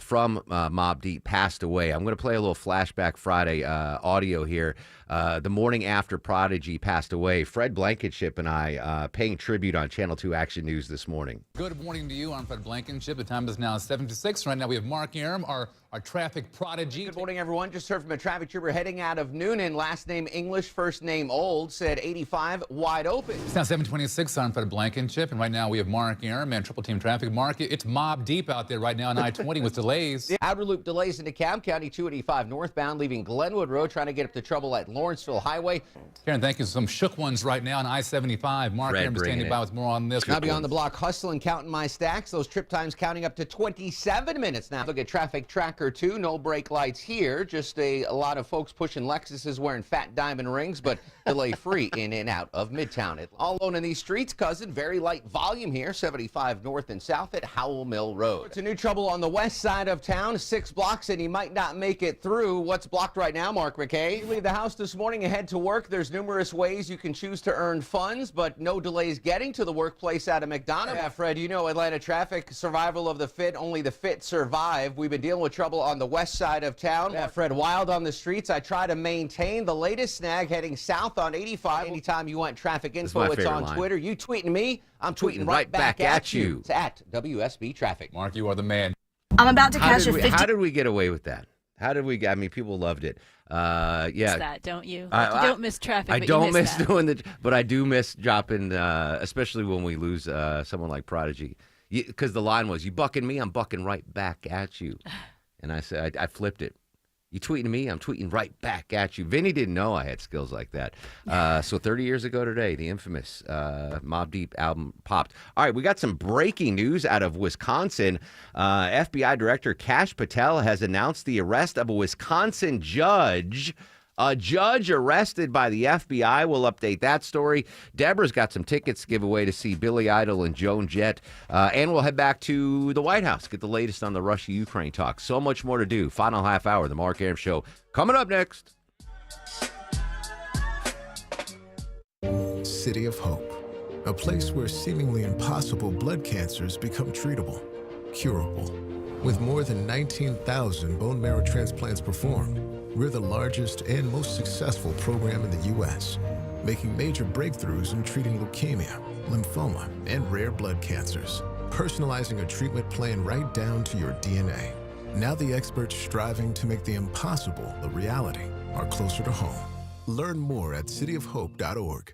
Speaker 13: from Mobb Deep passed away. I'm going to play a little Flashback Friday audio here. the morning after Prodigy passed away. Fred Blankenship and I paying tribute on Channel 2 Action News this morning.
Speaker 2: Good morning to you. I'm Fred Blankenship. The time is now 7:06. Right now we have Mark Arum, our traffic prodigy.
Speaker 5: Good morning, everyone. Just heard from a traffic trooper heading out of Noonan. Last name English, first name Old. Said 85 wide open.
Speaker 2: It's now 7:26. I'm Fred Blankenship, and right now we have Mark Arum and Triple Team Traffic. Mark, it's mob deep out there right now on I-20 with delays.
Speaker 5: The outer loop delays into DeKalb County, 285 northbound, leaving Glenwood Road, trying to get up to trouble at Lawrenceville Highway.
Speaker 2: Karen, thank you. Some shook ones right now on I-75. Mark Arum is standing by with more on this.
Speaker 5: Now beyond the block, hustling, counting my stacks. Those trip times counting up to 27 minutes now. Look at Traffic Tracker 2. No brake lights here. Just a lot of folks pushing Lexuses wearing fat diamond rings, but delay-free in and out of Midtown. All alone in these streets, cousin. Very light volume here. 75 north and south at Howell Mill Road. It's a new trouble on the west side of town. 6 blocks, and he might not make it through. What's blocked right now, Mark McKay? You leave the house this morning and head to work. There's numerous ways you can choose to earn funds, but no delays getting to the workplace out of McDonough. Yeah, Fred, you know Atlanta traffic, survival of the fit, only the fit survive. We've been dealing with trouble on the west side of town. Yeah, Fred, wild on the streets. I try to maintain the latest snag heading south on 85. Anytime you want traffic info, it's on Twitter. You tweeting me, I'm tweeting right back at you. It's at WSB Traffic.
Speaker 2: Mark, you are the man.
Speaker 21: I'm about to cash a 50.
Speaker 13: How did we get away with that? How did we? I mean, people loved it. Yeah.
Speaker 14: It's that, don't you? You don't miss traffic.
Speaker 13: I
Speaker 14: but
Speaker 13: don't
Speaker 14: you
Speaker 13: miss
Speaker 14: that.
Speaker 13: doing the, but I do miss dropping, especially when we lose someone like Prodigy, because the line was, "You bucking me, I'm bucking right back at you," and I said, I flipped it. You tweeting me, I'm tweeting right back at you. Vinny didn't know I had skills like that. So 30 years ago today, the infamous Mobb Deep album popped. All right, we got some breaking news out of Wisconsin. FBI Director Kash Patel has announced the arrest of a Wisconsin judge. A judge arrested by the FBI. We'll update that story. Deborah's got some tickets to give away to see Billy Idol and Joan Jett. And we'll head back to the White House, get the latest on the Russia-Ukraine talk. So much more to do. Final half hour, the Mark Arum Show. Coming up next.
Speaker 22: City of Hope, a place where seemingly impossible blood cancers become treatable, curable. With more than 19,000 bone marrow transplants performed, we're the largest and most successful program in the U.S., making major breakthroughs in treating leukemia, lymphoma, and rare blood cancers, personalizing a treatment plan right down to your DNA. Now the experts striving to make the impossible a reality are closer to home. Learn more at cityofhope.org.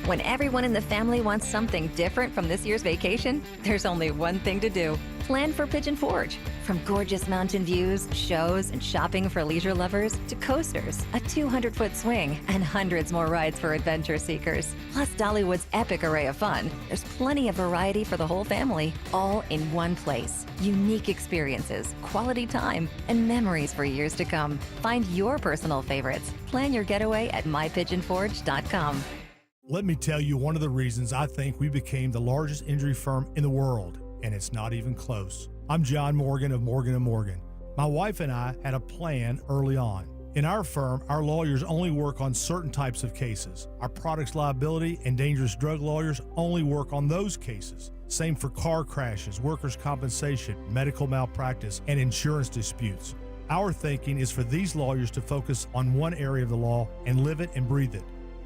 Speaker 24: When everyone in the family wants something different from this year's vacation, there's only one thing to do. Plan for Pigeon Forge. From gorgeous mountain views, shows, and shopping for leisure lovers, to coasters, a 200-foot swing, and hundreds more rides for adventure seekers. Plus Dollywood's epic array of fun. There's plenty of variety for the whole family, all in one place. Unique experiences, quality time, and memories for years to come. Find your personal favorites. Plan your getaway at mypigeonforge.com.
Speaker 25: Let me tell you one of the reasons I think we became the largest injury firm in the world, and it's not even close. I'm John Morgan of Morgan & Morgan. My wife and I had a plan early on. In our firm, our lawyers only work on certain types of cases. Our products liability and dangerous drug lawyers only work on those cases. Same for car crashes, workers' compensation, medical malpractice, and insurance disputes. Our thinking is for these lawyers to focus on one area of the law and live it and breathe it.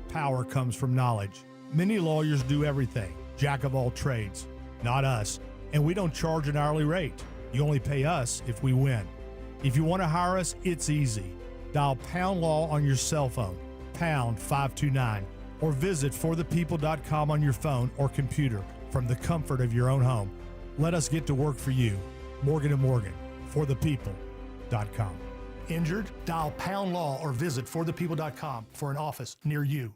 Speaker 25: Power comes from knowledge. Many lawyers do everything, jack of all trades. Not us, and we don't charge an hourly rate. You only pay us if we win. If you want to hire us, it's easy. Dial Pound Law on your cell phone, pound 529, or visit forthepeople.com on your phone or computer from the comfort of your own home. Let us get to work for you. Morgan & Morgan, forthepeople.com. Injured? Dial Pound Law or visit forthepeople.com for an office near you.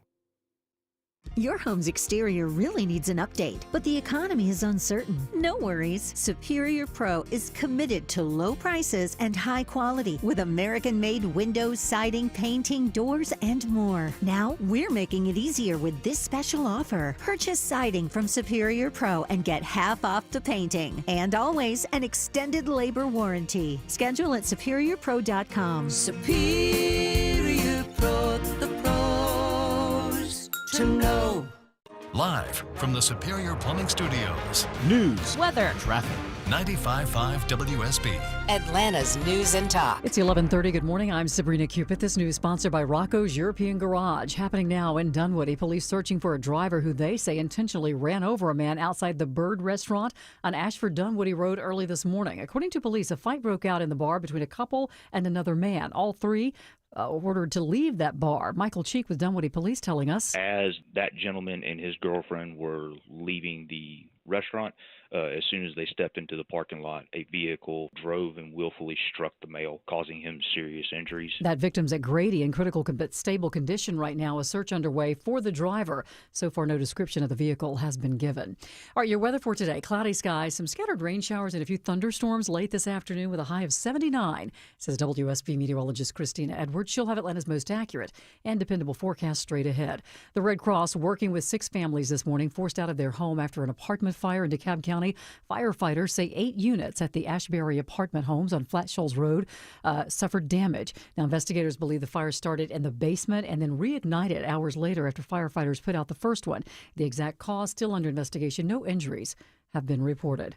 Speaker 27: Your home's exterior really needs an update, but the economy is uncertain. No worries. Superior Pro is committed to low prices and high quality with American-made windows, siding, painting, doors, and more. Now, we're making it easier with this special offer. Purchase siding from Superior Pro and get half off the painting. And always an extended labor warranty. Schedule at superiorpro.com.
Speaker 20: Superior Pro, the pros to know.
Speaker 15: Live from the Superior Plumbing Studios.
Speaker 23: News, weather, traffic,
Speaker 15: 95.5 WSB.
Speaker 12: Atlanta's News and Talk.
Speaker 23: It's 11:30. Good morning. I'm Sabrina Cupid. This news sponsored by Rocco's European Garage. Happening now in Dunwoody. Police searching for a driver who they say intentionally ran over a man outside the Bird restaurant on Ashford Dunwoody Road early this morning. According to police, a fight broke out in the bar between a couple and another man. All three ordered to leave that bar. Michael Cheek with Dunwoody Police telling us.
Speaker 1: As that gentleman and his girlfriend were leaving the restaurant, as soon as they stepped into the parking lot, a vehicle drove and willfully struck the male, causing him serious injuries.
Speaker 23: That victim's at Grady in critical but stable condition right now. A search underway for the driver. So far, no description of the vehicle has been given. All right, your weather for today. Cloudy skies, some scattered rain showers and a few thunderstorms late this afternoon with a high of 79, says WSB meteorologist Christina Edwards. She'll have Atlanta's most accurate and dependable forecast straight ahead. The Red Cross working with 6 families this morning forced out of their home after an apartment fire in DeKalb County. Firefighters say 8 units at the Ashbury apartment homes on Flat Shoals Road suffered damage. Now, investigators believe the fire started in the basement and then reignited hours later after firefighters put out the first one. The exact cause still under investigation. No injuries have been reported.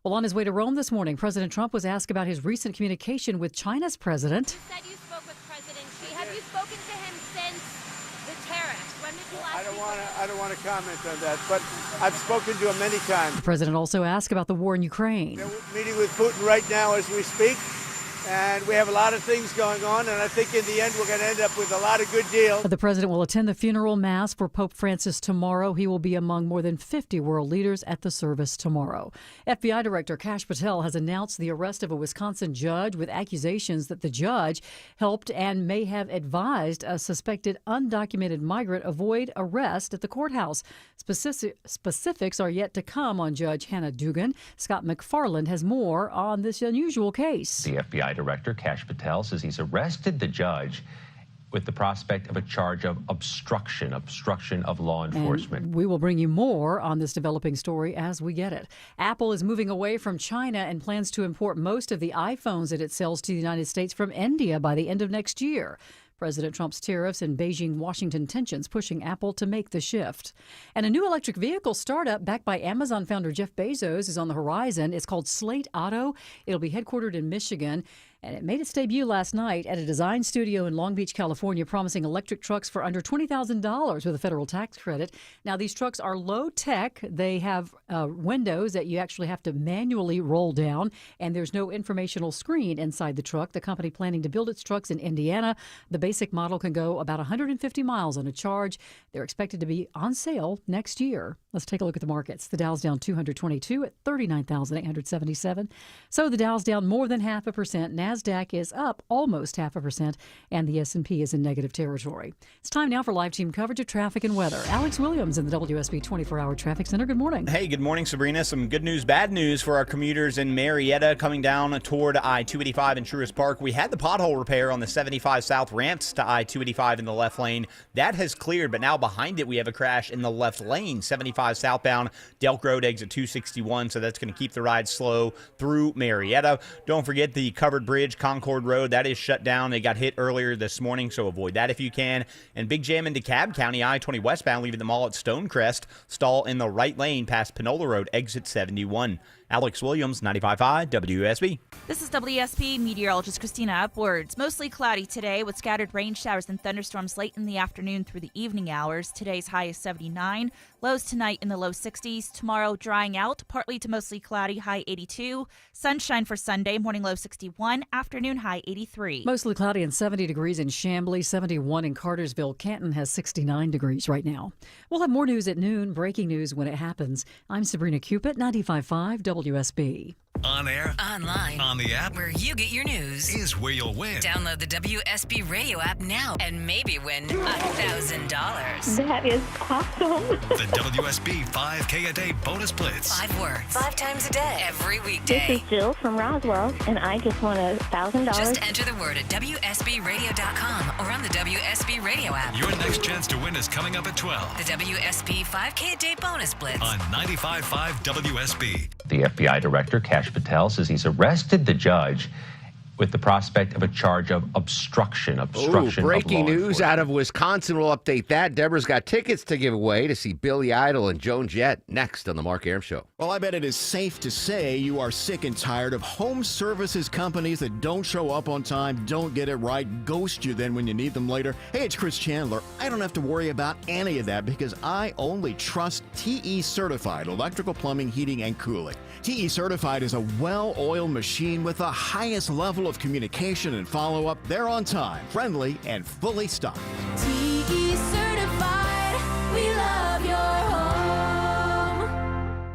Speaker 23: Well, on his way to Rome this morning, President Trump was asked about his recent communication with China's president.
Speaker 3: You said you spoke with President Xi. Have you spoken to him since the tariffs? When did you last
Speaker 7: I don't want to comment on that, but I've spoken to him many times.
Speaker 23: The president also asked about the war in Ukraine.
Speaker 7: We're meeting with Putin right now as we speak, and we have a lot of things going on, and I think in the end we're going to end up with a lot of good deals.
Speaker 23: The president will attend the funeral mass for Pope Francis tomorrow. He will be among more than 50 world leaders at the service tomorrow. FBI Director Kash Patel has announced the arrest of a Wisconsin judge with accusations that the judge helped and may have advised a suspected undocumented migrant avoid arrest at the courthouse. Specifics are yet to come on Judge Hannah Dugan. Scott McFarland has more on this unusual case.
Speaker 10: The FBI Director Kash Patel says he's arrested the judge with the prospect of a charge of obstruction of law enforcement.
Speaker 23: And we will bring you more on this developing story as we get it. Apple is moving away from China and plans to import most of the iPhones that it sells to the United States from India by the end of next year. President Trump's tariffs and Beijing-Washington tensions pushing Apple to make the shift. And a new electric vehicle startup backed by Amazon founder Jeff Bezos is on the horizon. It's called Slate Auto. It'll be headquartered in Michigan. And it made its debut last night at a design studio in Long Beach, California, promising electric trucks for under $20,000 with a federal tax credit. Now, these trucks are low tech. They have windows that you actually have to manually roll down, and there's no informational screen inside the truck. The company planning to build its trucks in Indiana. The basic model can go about 150 miles on a charge. They're expected to be on sale next year. Let's take a look at the markets. The Dow's down 222 at 39,877. So the Dow's down more than 0.5%. NASDAQ is up almost 0.5%, and the S&P is in negative territory. It's time now for live team coverage of traffic and weather. Alex Williams in the WSB 24-hour Traffic Center. Good morning.
Speaker 9: Hey, good morning, Sabrina. Some good news, bad news for our commuters in Marietta coming down toward I-285 in Truist Park. We had the pothole repair on the 75 South ramps to I-285 in the left lane. That has cleared, but now behind it we have a crash in the left lane, 75 southbound, Delk Road exit 261, so that's going to keep the ride slow through Marietta. Don't forget the covered bridge, Concord Road, that is shut down. They got hit earlier this morning, so avoid that if you can. And big jam in DeKalb County, I-20 westbound, leaving them all at Stonecrest. Stall in the right lane past Panola Road, exit 71. Alex Williams, 95.5 WSB.
Speaker 17: This is WSB meteorologist Christina Upwards. Mostly cloudy today with scattered rain showers and thunderstorms late in the afternoon through the evening hours. Today's high is 79. Lows tonight in the low 60s. Tomorrow drying out, partly to mostly cloudy, high 82. Sunshine for Sunday, morning low 61, afternoon high 83.
Speaker 23: Mostly cloudy and 70 degrees in Chamblee, 71 in Cartersville. Canton has 69 degrees right now. We'll have more news at noon, breaking news when it happens. I'm Sabrina Cupid, 95.5 WSB.
Speaker 15: On air,
Speaker 12: online,
Speaker 15: on the app,
Speaker 12: where you get your news
Speaker 15: is where you'll win.
Speaker 12: Download the WSB radio app now and maybe win $1,000.
Speaker 21: That is awesome.
Speaker 15: The WSB 5K a day bonus blitz.
Speaker 12: 5 words, 5 times a day, every weekday.
Speaker 21: This is Jill from Roswell, and I just won $1,000.
Speaker 12: Just enter the word at WSBradio.com or on the WSB radio app.
Speaker 15: Your next chance to win is coming up at 12.
Speaker 12: The WSB 5K a day bonus blitz
Speaker 15: on 95.5 WSB.
Speaker 10: The FBI Director Kash Patel says he's arrested the judge with the prospect of a charge of obstruction of
Speaker 13: breaking
Speaker 10: law
Speaker 13: news out of Wisconsin. We'll update that. Deborah's got tickets to give away to see Billy Idol and Joan Jett next on the Mark Arum Show.
Speaker 4: Well, I bet it is safe to say you are sick and tired of home services companies that don't show up on time, don't get it right, ghost you then when you need them later. Hey, it's Chris Chandler. I don't have to worry about any of that because I only trust TE Certified Electrical Plumbing, Heating, and Cooling. TE Certified is a well-oiled machine with the highest level of communication and follow-up. They're on time, friendly, and fully stocked.
Speaker 20: TE Certified, we love your home.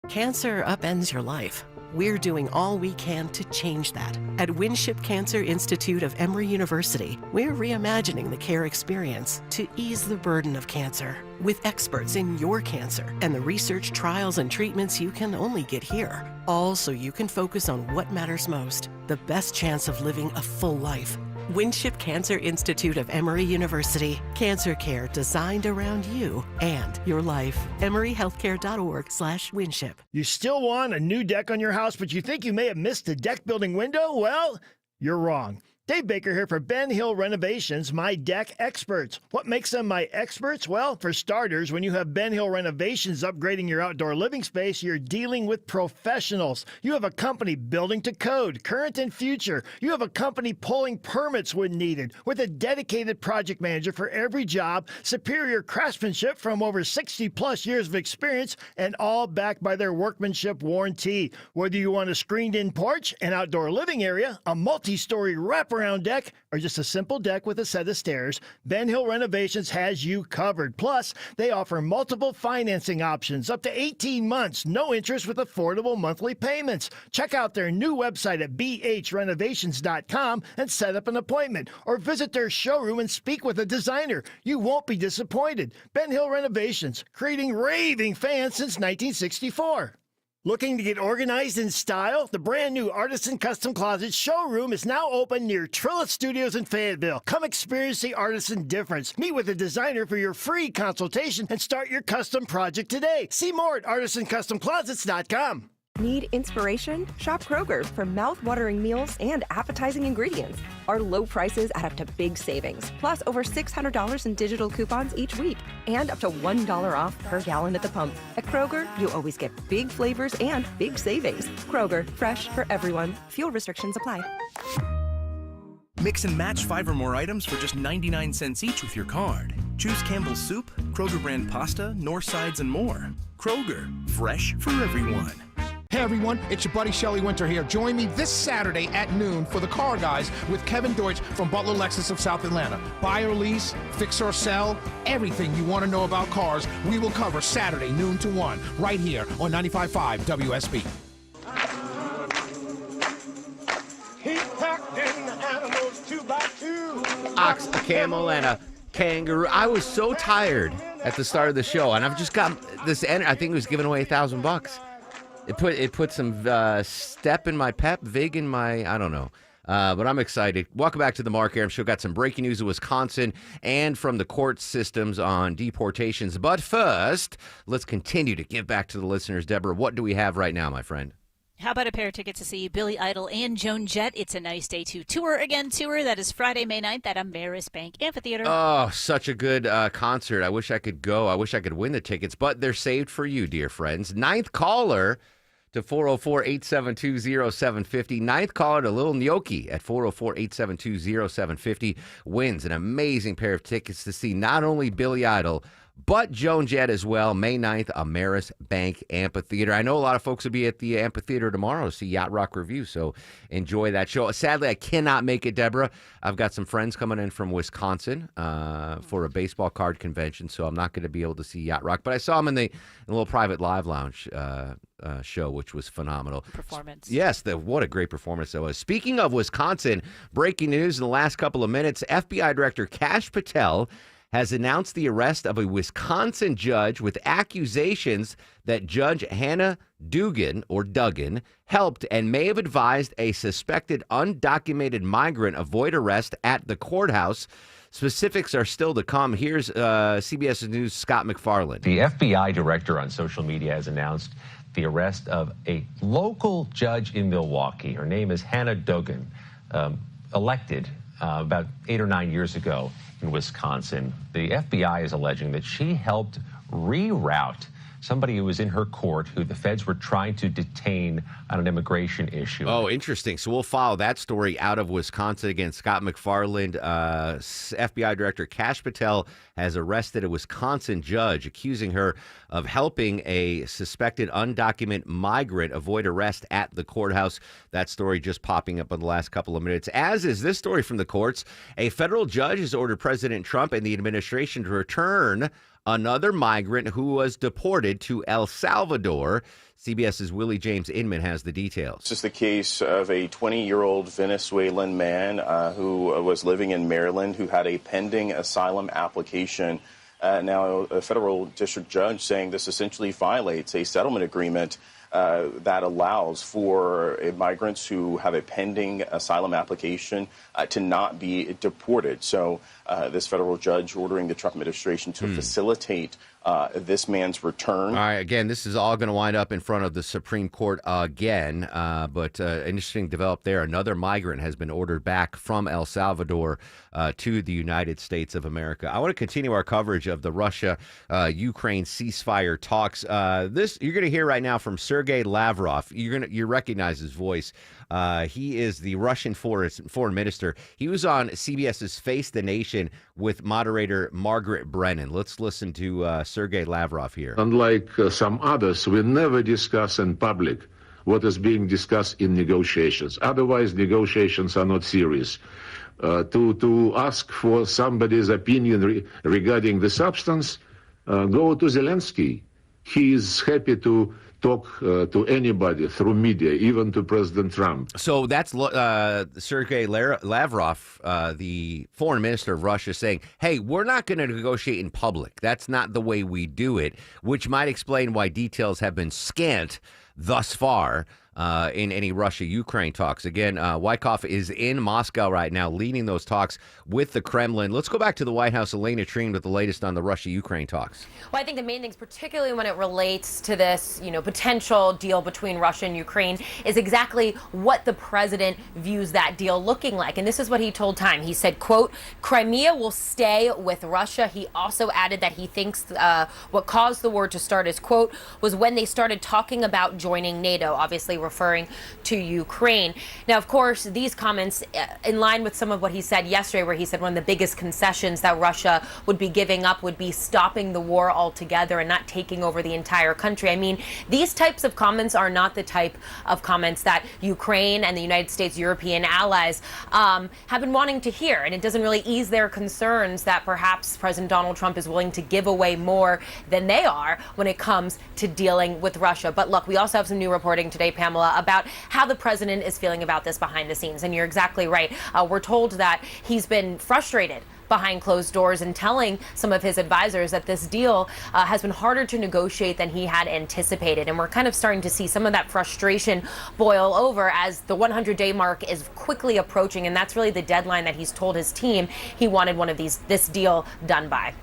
Speaker 6: Cancer upends your life. We're doing all we can to change that. At Winship Cancer Institute of Emory University, we're reimagining the care experience to ease the burden of cancer with experts in your cancer and the research, trials, and treatments you can only get here. All so you can focus on what matters most, the best chance of living a full life. Winship Cancer Institute of Emory University. Cancer care designed around you and your life. EmoryHealthcare.org/Winship.
Speaker 8: You still want a new deck on your house, but you think you may have missed a deck building window? Well, you're wrong. Dave Baker here for Ben Hill Renovations, my deck experts. What makes them my experts? Well, for starters, when you have Ben Hill Renovations upgrading your outdoor living space, you're dealing with professionals. You have a company building to code, current and future. You have a company pulling permits when needed, with a dedicated project manager for every job, superior craftsmanship from over 60-plus years of experience, and all backed by their workmanship warranty. Whether you want a screened-in porch, an outdoor living area, a multi-story wraparound deck, or just a simple deck with a set of stairs, Ben Hill Renovations has you covered. Plus, they offer multiple financing options, up to 18 months, no interest with affordable monthly payments. Check out their new website at bhrenovations.com and set up an appointment, or visit their showroom and speak with a designer. You won't be disappointed. Ben Hill Renovations, creating raving fans since 1964. Looking to get organized in style? The brand new Artisan Custom Closet showroom is now open near Trillet Studios in Fayetteville. Come experience the Artisan difference. Meet with a designer for your free consultation and start your custom project today. See more at artisancustomclosets.com.
Speaker 11: Need inspiration? Shop Kroger for mouth-watering meals and appetizing ingredients. Our low prices add up to big savings, plus over $600 in digital coupons each week, and up to $1 off per gallon at the pump. At Kroger, you always get big flavors and big savings. Kroger, fresh for everyone. Fuel restrictions apply.
Speaker 16: Mix and match 5 or more items for just 99 cents each with your card. Choose Campbell's Soup, Kroger brand pasta, North Sides, and more. Kroger, fresh for everyone.
Speaker 18: Hey everyone, it's your buddy Shelley Winter here. Join me this Saturday at noon for the Car Guys with Kevin Deutsch from Butler Lexus of South Atlanta. Buy or lease, fix or sell, everything you want to know about cars, we will cover Saturday noon to 1 right here on 95.5 WSB.
Speaker 20: Keep packing the animals 2 by 2.
Speaker 13: Ox, a camel, and a kangaroo. I was so tired at the start of the show, and I've just got this. I think it was giving away $1,000. It put some step in my pep, vig in my, I don't know. But I'm excited. Welcome back to the Mark Arum Show. Got some breaking news in Wisconsin and from the court systems on deportations. But first, let's continue to give back to the listeners. Deborah, what do we have right now, my friend?
Speaker 14: How about a pair of tickets to see Billy Idol and Joan Jett? It's a Nice Day to Tour Again tour. That is Friday, May 9th at Ameris Bank Amphitheater.
Speaker 13: Oh, such a good concert. I wish I could go. I wish I could win the tickets, but they're saved for you, dear friends. Ninth caller to 404-872-0750. Ninth caller to Lil Gnocchi at 404-872-0750 wins an amazing pair of tickets to see not only Billy Idol, but Joan Jett as well. May 9th, Ameris Bank Amphitheater. I know a lot of folks will be at the amphitheater tomorrow to see Yacht Rock Review, so enjoy that show. Sadly, I cannot make it, Deborah. I've got some friends coming in from Wisconsin for a baseball card convention, so I'm not going to be able to see Yacht Rock. But I saw him in the little private live lounge show, which was phenomenal.
Speaker 14: Performance.
Speaker 13: Yes, what a great performance that was. Speaking of Wisconsin, breaking news in the last couple of minutes, FBI Director Kash Patel has announced the arrest of a Wisconsin judge with accusations that Judge Hannah Duggan helped and may have advised a suspected undocumented migrant avoid arrest at the courthouse. Specifics are still to come. Here's CBS News' Scott McFarland.
Speaker 10: The FBI director on social media has announced the arrest of a local judge in Milwaukee. Her name is Hannah Duggan. elected about 8 or 9 years ago in Wisconsin. The FBI is alleging that she helped reroute somebody who was in her court who the feds were trying to detain on an immigration issue.
Speaker 13: Oh, interesting. So we'll follow that story out of Wisconsin. Again, Scott McFarland, FBI Director Kash Patel has arrested a Wisconsin judge accusing her of helping a suspected undocumented migrant avoid arrest at the courthouse. That story just popping up in the last couple of minutes, as is this story from the courts. A federal judge has ordered President Trump and the administration to return another migrant who was deported to El Salvador. CBS's Willie James Inman has the details.
Speaker 2: This is the case of a 20-year-old Venezuelan man who was living in Maryland who had a pending asylum application. Now, a federal district judge saying this essentially violates a settlement agreement that allows for migrants who have a pending asylum application to not be deported. So this federal judge ordering the Trump administration to facilitate this man's return.
Speaker 13: All right, again, this is all going to wind up in front of the Supreme Court again, but interesting develop there. Another migrant has been ordered back from El Salvador to the United States of America. I want to continue our coverage of the Russia-Ukraine ceasefire talks. This you're going to hear right now from Sergei Lavrov. You recognize his voice. He is the Russian foreign minister. He was on CBS's Face the Nation with moderator Margaret Brennan. Let's listen to Sergei Lavrov here.
Speaker 5: Unlike some others, we never discuss in public what is being discussed in negotiations. Otherwise, negotiations are not serious. To ask for somebody's opinion regarding the substance, go to Zelensky. He is happy to talk to anybody through media, even to President Trump.
Speaker 13: So that's Sergei Lavrov, the foreign minister of Russia, saying, hey, we're not going to negotiate in public. That's not the way we do it, which might explain why details have been scant thus far in any Russia-Ukraine talks. Again, Wyckoff is in Moscow right now, leading those talks with the Kremlin. Let's go back to the White House. Elena Treen with the latest on the Russia-Ukraine talks.
Speaker 19: Well, I think the main things, particularly when it relates to this, potential deal between Russia and Ukraine, is exactly what the president views that deal looking like. And this is what he told Time. He said, quote, Crimea will stay with Russia. He also added that he thinks what caused the war to start, his quote, was when they started talking about joining NATO, obviously referring to Ukraine. Now, of course, these comments in line with some of what he said yesterday, where he said one of the biggest concessions that Russia would be giving up would be stopping the war altogether and not taking over the entire country. I mean, these types of comments are not the type of comments that Ukraine and the United States European allies have been wanting to hear. And it doesn't really ease their concerns that perhaps President Donald Trump is willing to give away more than they are when it comes to dealing with Russia. But look, we also have some new reporting today, Pamela, about how the president is feeling about this behind the scenes. And you're exactly right. We're told that he's been frustrated behind closed doors and telling some of his advisors that this deal has been harder to negotiate than he had anticipated. And we're kind of starting to see some of that frustration boil over as the 100-day mark is quickly approaching. And that's really the deadline that he's told his team he wanted this deal done by.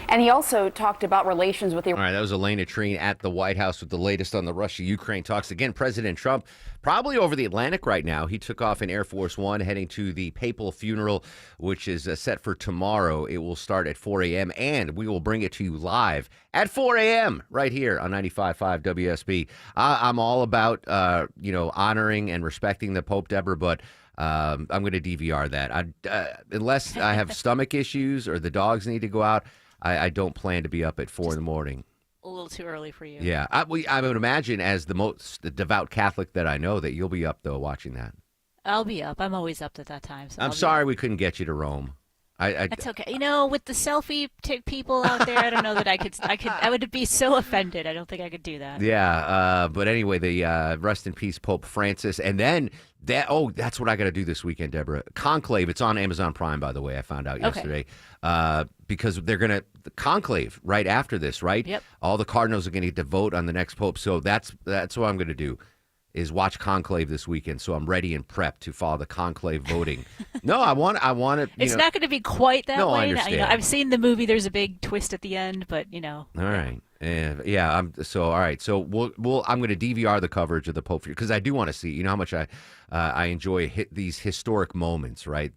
Speaker 22: And he also talked about relations with Iran.
Speaker 13: All right, that was Elena Treen at the White House with the latest on the Russia-Ukraine talks. Again, President Trump probably over the Atlantic right now. He took off in Air Force One heading to the papal funeral, which is set for tomorrow. It will start at 4 a.m., and we will bring it to you live at 4 a.m. right here on 95.5 WSB. I'm all about, honoring and respecting the Pope, Deborah, but I'm going to DVR that. Unless I have stomach issues or the dogs need to go out, I don't plan to be up at 4 in the morning.
Speaker 14: A little too early for you.
Speaker 13: Yeah. I would imagine as the most devout Catholic that I know that you'll be up, though, watching that.
Speaker 14: I'll be up. I'm always up at that time. So
Speaker 13: I'm sorry we couldn't get you to Rome.
Speaker 14: That's okay. With the selfie people out there, I don't know that I would be so offended. I don't think I could do that.
Speaker 13: Yeah. But anyway, the rest in peace Pope Francis. And then that's what I got to do this weekend, Deborah. Conclave. It's on Amazon Prime, by the way. I found out yesterday. Because they're going to conclave right after this, right?
Speaker 14: Yep.
Speaker 13: All the cardinals are going to get to vote on the next pope. So that's what I'm going to do, is watch conclave this weekend. So I'm ready and prepped to follow the conclave voting. No, I want to.
Speaker 14: It's not going to be quite that way.
Speaker 13: I understand.
Speaker 14: I've seen the movie. There's a big twist at the end, but
Speaker 13: All right. And yeah, all right. So I'm going to DVR the coverage of the Pope because I do want to see. You know how much I enjoy these historic moments, right?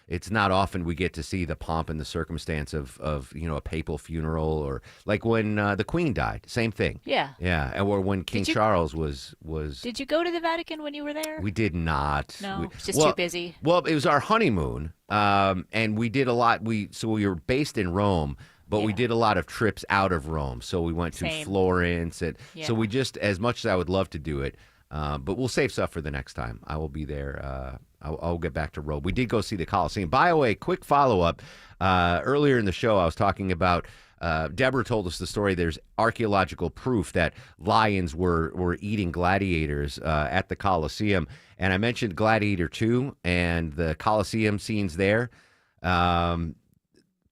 Speaker 13: It's not often we get to see the pomp and the circumstance of a papal funeral, or like when the Queen died. Same thing.
Speaker 14: Yeah.
Speaker 13: Or when King Charles was.
Speaker 14: Did you go to the Vatican when you were there?
Speaker 13: We did not.
Speaker 14: No, it's just too busy.
Speaker 13: Well, it was our honeymoon, and we did a lot. We were based in Rome. But we did a lot of trips out of Rome. So we went to Florence. So we just, as much as I would love to do it, but we'll save stuff for the next time. I will be there. I'll get back to Rome. We did go see the Colosseum. By the way, quick follow-up. Earlier in the show, I was talking about, Deborah told us the story. There's archaeological proof that lions were eating gladiators at the Colosseum. And I mentioned Gladiator 2 and the Colosseum scenes there.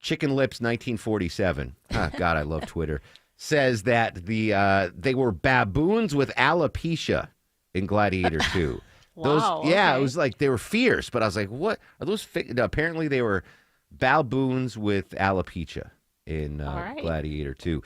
Speaker 13: Chicken Lips 1947. Oh, God, I love Twitter. Says that they were baboons with alopecia in Gladiator 2.
Speaker 14: Wow.
Speaker 13: It was like they were fierce, but I was like, what are those? Apparently, they were baboons with alopecia in Gladiator 2.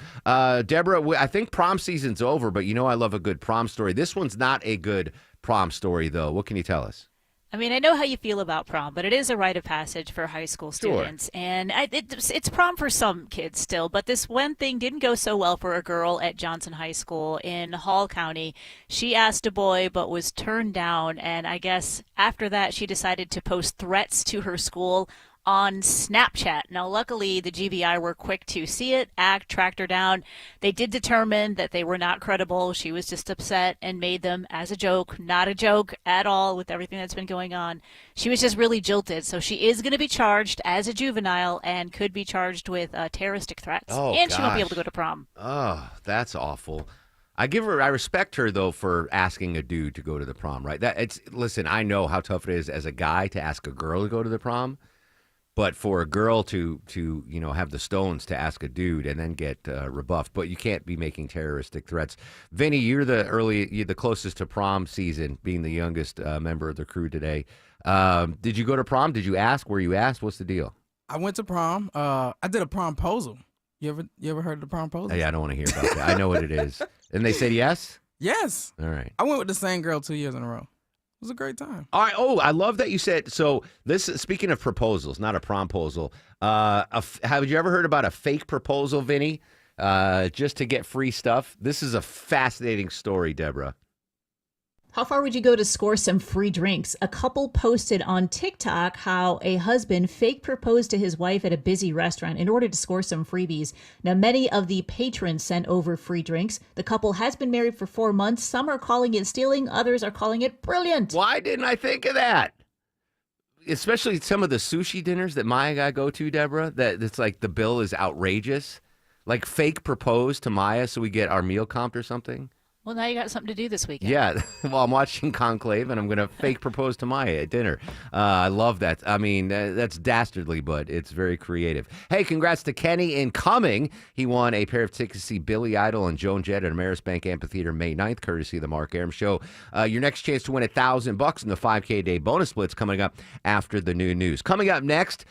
Speaker 13: Deborah, I think prom season's over, but I love a good prom story. This one's not a good prom story, though. What can you tell us?
Speaker 14: I mean, I know how you feel about prom, but it is a rite of passage for high school students. Sure. And it's prom for some kids still, but this one thing didn't go so well for a girl at Johnson High School in Hall County. She asked a boy but was turned down, and I guess after that she decided to post threats to her school on Snapchat. Now, luckily, the GBI were quick to see it, tracked her down. They did determine that they were not credible. She was just upset and made them as a joke, not a joke at all with everything that's been going on. She was just really jilted. So she is going to be charged as a juvenile and could be charged with terroristic threats. And she won't be able to go to prom.
Speaker 13: Oh, that's awful. I respect her, though, for asking a dude to go to the prom, right? Listen, I know how tough it is as a guy to ask a girl to go to the prom. But for a girl to have the stones to ask a dude and then get rebuffed, but you can't be making terroristic threats. Vinny, you're the closest to prom season, being the youngest member of the crew today. Did you go to prom? Did you ask? Were you asked? What's the deal?
Speaker 1: I went to prom. I did a promposal. You ever heard of the promposal?
Speaker 13: Hey, I don't want to hear about that. I know what it is. And they said yes?
Speaker 1: Yes.
Speaker 13: All right.
Speaker 1: I went with the same girl 2 years in a row. It was a great time.
Speaker 13: All right. Oh, I love that you said so. Speaking of proposals, not a promposal. Have you ever heard about a fake proposal, Vinny? Just to get free stuff. This is a fascinating story, Deborah.
Speaker 3: How far would you go to score some free drinks? A couple posted on TikTok how a husband fake proposed to his wife at a busy restaurant in order to score some freebies. Now, many of the patrons sent over free drinks. The couple has been married for 4 months. Some are calling it stealing. Others are calling it brilliant.
Speaker 13: Why didn't I think of that? Especially some of the sushi dinners that Maya got to go to, Deborah, that's like the bill is outrageous. Like fake propose to Maya so we get our meal comped or something.
Speaker 14: Well, now you got something to do this weekend.
Speaker 13: Yeah, well, I'm watching Conclave, and I'm going to fake propose to Maya at dinner. I love that. I mean, that's dastardly, but it's very creative. Hey, congrats to Kenny Incoming. He won a pair of tickets to see Billy Idol and Joan Jett at Ameris Bank Amphitheater May 9th, courtesy of the Mark Arum Show. Your next chance to win $1,000 in the 5K Day bonus splits coming up after the new news. Coming up next,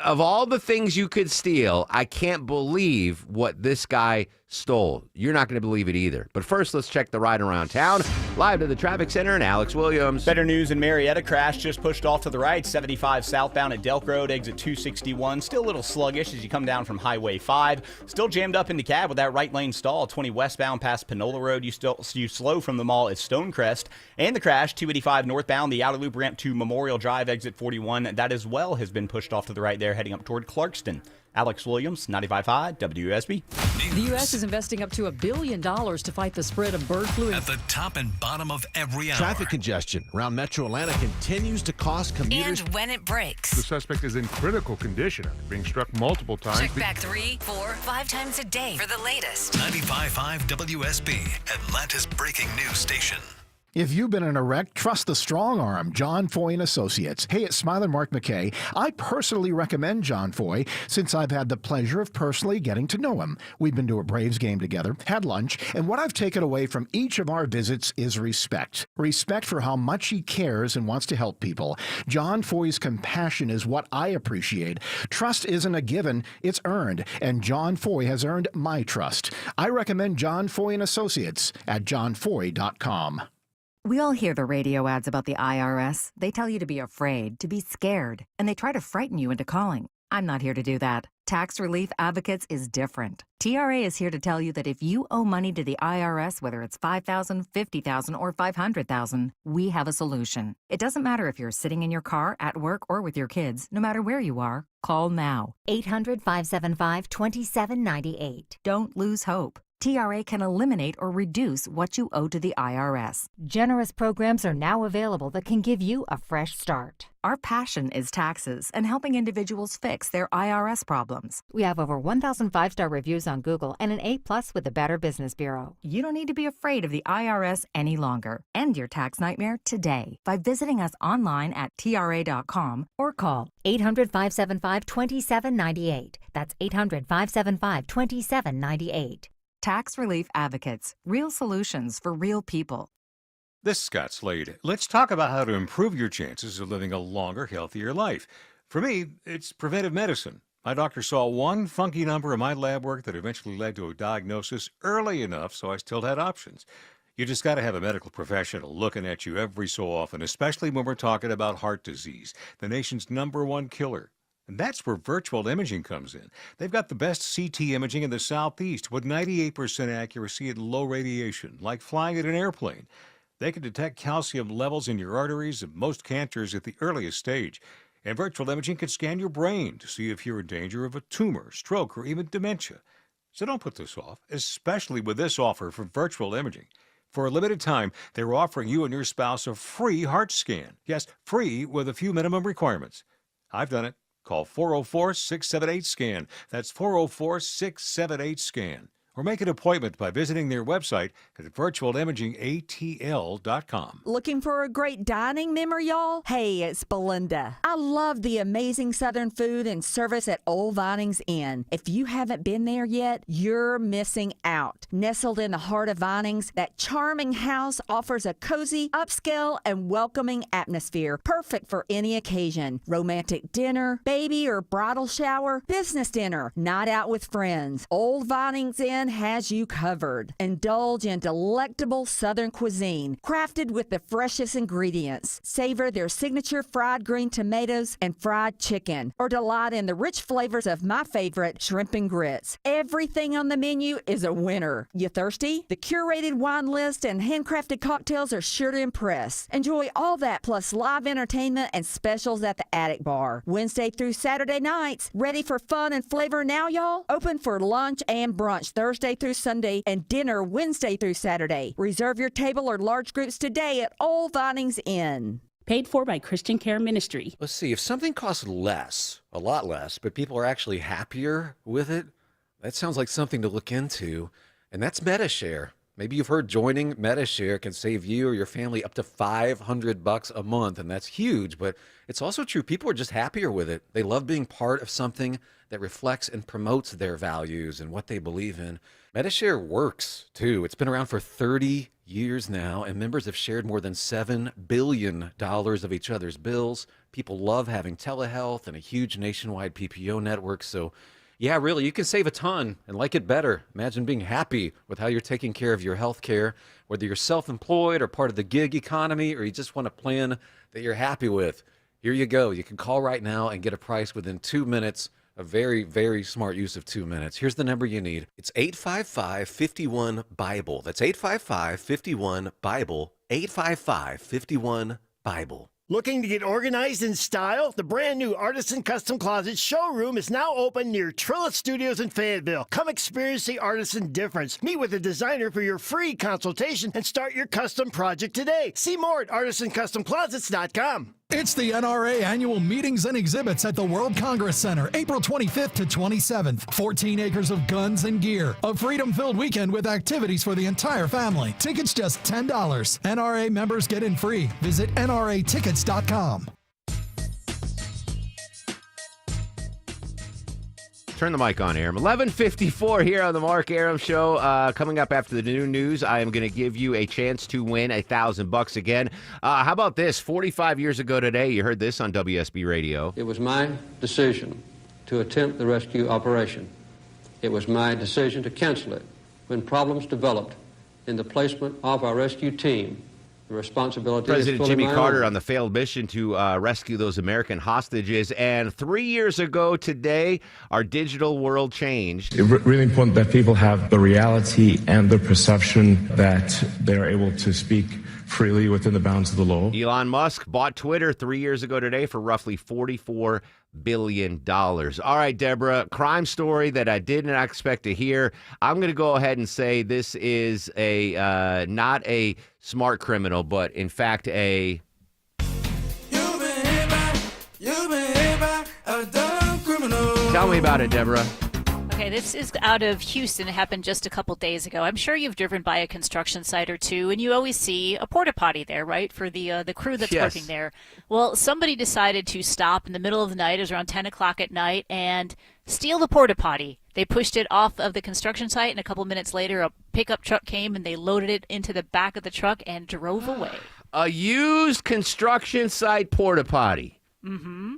Speaker 13: of all the things you could steal, I can't believe what this guy stole. You're not going to believe it either. But first, let's check the ride around town. Live to the traffic center and Alex Williams.
Speaker 9: Better news in Marietta. Crash just pushed off to the right. 75 southbound at Delk Road, exit 261. Still a little sluggish as you come down from Highway 5. Still jammed up in DeKalb with that right lane stall. 20 westbound past Panola Road. You slow from the mall at Stonecrest. And the crash, 285 northbound, the outer loop ramp to Memorial Drive, exit 41. That as well has been pushed off to the right there, heading up toward Clarkston. Alex Williams, 95.5 WSB.
Speaker 23: The U.S. is investing up to $1 billion to fight the spread of bird flu.
Speaker 15: At the top and bottom of every hour.
Speaker 7: Traffic congestion around Metro Atlanta continues to cost commuters.
Speaker 12: And when it breaks.
Speaker 24: The suspect is in critical condition, being struck multiple times.
Speaker 12: Check back 3, 4, 5 times a day for the latest.
Speaker 15: 95.5 WSB, Atlanta's breaking news station.
Speaker 18: If you've been in a wreck, trust the strong arm, John Foy and Associates. Hey, it's Smiler Mark McKay. I personally recommend John Foy since I've had the pleasure of personally getting to know him. We've been to a Braves game together, had lunch, and what I've taken away from each of our visits is respect. Respect for how much he cares and wants to help people. John Foy's compassion is what I appreciate. Trust isn't a given, it's earned, and John Foy has earned my trust. I recommend John Foy and Associates at johnfoy.com.
Speaker 4: We all hear the radio ads about the IRS. They tell you to be afraid, to be scared, and they try to frighten you into calling. I'm not here to do that. Tax Relief Advocates is different. TRA is here to tell you that if you owe money to the IRS, whether it's $5,000, $50,000, or $500,000, we have a solution. It doesn't matter if you're sitting in your car, at work, or with your kids. No matter where you are, call now.
Speaker 6: 800-575-2798.
Speaker 4: Don't lose hope. TRA can eliminate or reduce what you owe to the IRS.
Speaker 6: Generous programs are now available that can give you a fresh start.
Speaker 4: Our passion is taxes and helping individuals fix their IRS problems.
Speaker 6: We have over 1,000 5-star reviews on Google and an A+ with the Better Business Bureau.
Speaker 4: You don't need to be afraid of the IRS any longer. End your tax nightmare today by visiting us online at TRA.com
Speaker 6: or call 800-575-2798. That's 800-575-2798.
Speaker 4: Tax Relief Advocates. Real solutions for real people.
Speaker 17: This is Scott Slade. Let's talk about how to improve your chances of living a longer, healthier life. For me, it's preventive medicine. My doctor saw one funky number in my lab work that eventually led to a diagnosis early enough so I still had options. You just got to have a medical professional looking at you every so often, especially when we're talking about heart disease, the nation's #1 killer. And that's where virtual imaging comes in. They've got the best CT imaging in the Southeast with 98% accuracy and low radiation, like flying in an airplane. They can detect calcium levels in your arteries and most cancers at the earliest stage. And virtual imaging can scan your brain to see if you're in danger of a tumor, stroke, or even dementia. So don't put this off, especially with this offer for virtual imaging. For a limited time, they're offering you and your spouse a free heart scan. Yes, free with a few minimum requirements. I've done it. Call 404-678-SCAN. That's 404-678-SCAN. Or make an appointment by visiting their website at virtualimagingatl.com.
Speaker 21: Looking for a great dining memory, y'all? Hey, it's Belinda. I love the amazing Southern food and service at Old Vinings Inn. If you haven't been there yet, you're missing out. Nestled in the heart of Vinings, that charming house offers a cozy, upscale, and welcoming atmosphere, perfect for any occasion. Romantic dinner, baby or bridal shower, business dinner, night out with friends. Old Vinings Inn has you covered. Indulge in delectable Southern cuisine, crafted with the freshest ingredients. Savor their signature fried green tomatoes and fried chicken, or delight in the rich flavors of my favorite, shrimp and grits. Everything on the menu is a winner. You thirsty? The curated wine list and handcrafted cocktails are sure to impress. Enjoy all that plus live entertainment and specials at the Attic Bar. Wednesday through Saturday nights. Ready for fun and flavor now, y'all? Open for lunch and brunch Thursday through Sunday and dinner Wednesday through Saturday. Reserve your table or large groups today at Old Vinings Inn.
Speaker 25: Paid for by Christian Care Ministry.
Speaker 26: Let's see, if something costs less, a lot less, but people are actually happier with it, that sounds like something to look into, and that's MediShare. Maybe you've heard joining MediShare can save you or your family up to $500 a month, and that's huge, but it's also true. People are just happier with it. They love being part of something that reflects and promotes their values and what they believe in. MediShare works, too. It's been around for 30 years now, and members have shared more than $7 billion of each other's bills. People love having telehealth and a huge nationwide PPO network, so yeah, really, you can save a ton and like it better. Imagine being happy with how you're taking care of your health care, whether you're self-employed or part of the gig economy, or you just want a plan that you're happy with. Here you go. You can call right now and get a price within 2 minutes. A very, very smart use of 2 minutes. Here's the number you need. It's 855-51-BIBLE. That's 855-51-BIBLE. 855-51-BIBLE.
Speaker 8: Looking to get organized in style? The brand new Artisan Custom Closet showroom is now open near Trilla Studios in Fayetteville. Come experience the Artisan difference. Meet with a designer for your free consultation and start your custom project today. See more at artisancustomclosets.com.
Speaker 2: It's the NRA Annual Meetings and Exhibits at the World Congress Center, April 25th to 27th. 14 acres of guns and gear. A freedom-filled weekend with activities for the entire family. Tickets just $10. NRA members get in free. Visit nratickets.com.
Speaker 13: Turn the mic on, Aram. 11:54 here on the Mark Aram Show. Coming up after the new news, I am going to give you a chance to win $1,000 again. How about this? 45 years ago today, you heard this on WSB Radio.
Speaker 5: It was my decision to attempt the rescue operation. It was my decision to cancel it when problems developed in the placement of our rescue team. The responsibility
Speaker 13: President
Speaker 5: is fully
Speaker 13: Jimmy
Speaker 5: my
Speaker 13: Carter
Speaker 5: own.
Speaker 13: on the failed mission to rescue those American hostages. And 3 years ago today, our digital world changed.
Speaker 10: It's really important that people have the reality and the perception that they're able to speak freely within the bounds of the law.
Speaker 13: Elon Musk bought Twitter 3 years ago today for roughly $44 billion. All right, Deborah, crime story that I did not expect to hear. I'm going to go ahead and say this is a not a smart criminal, but in fact a...
Speaker 1: You've been hit by a dumb criminal.
Speaker 13: Tell me about it, Deborah.
Speaker 14: Okay, this is out of Houston. It happened just a couple days ago. I'm sure you've driven by a construction site or two, and you always see a porta potty there, right, for the crew that's
Speaker 13: Yes.
Speaker 14: working there. Well, somebody decided to stop in the middle of the night. It was around 10 o'clock at night, and steal the porta potty. They pushed it off of the construction site, and a couple minutes later, a pickup truck came, and they loaded it into the back of the truck and drove away.
Speaker 13: A used construction site porta potty.
Speaker 14: Mm-hmm.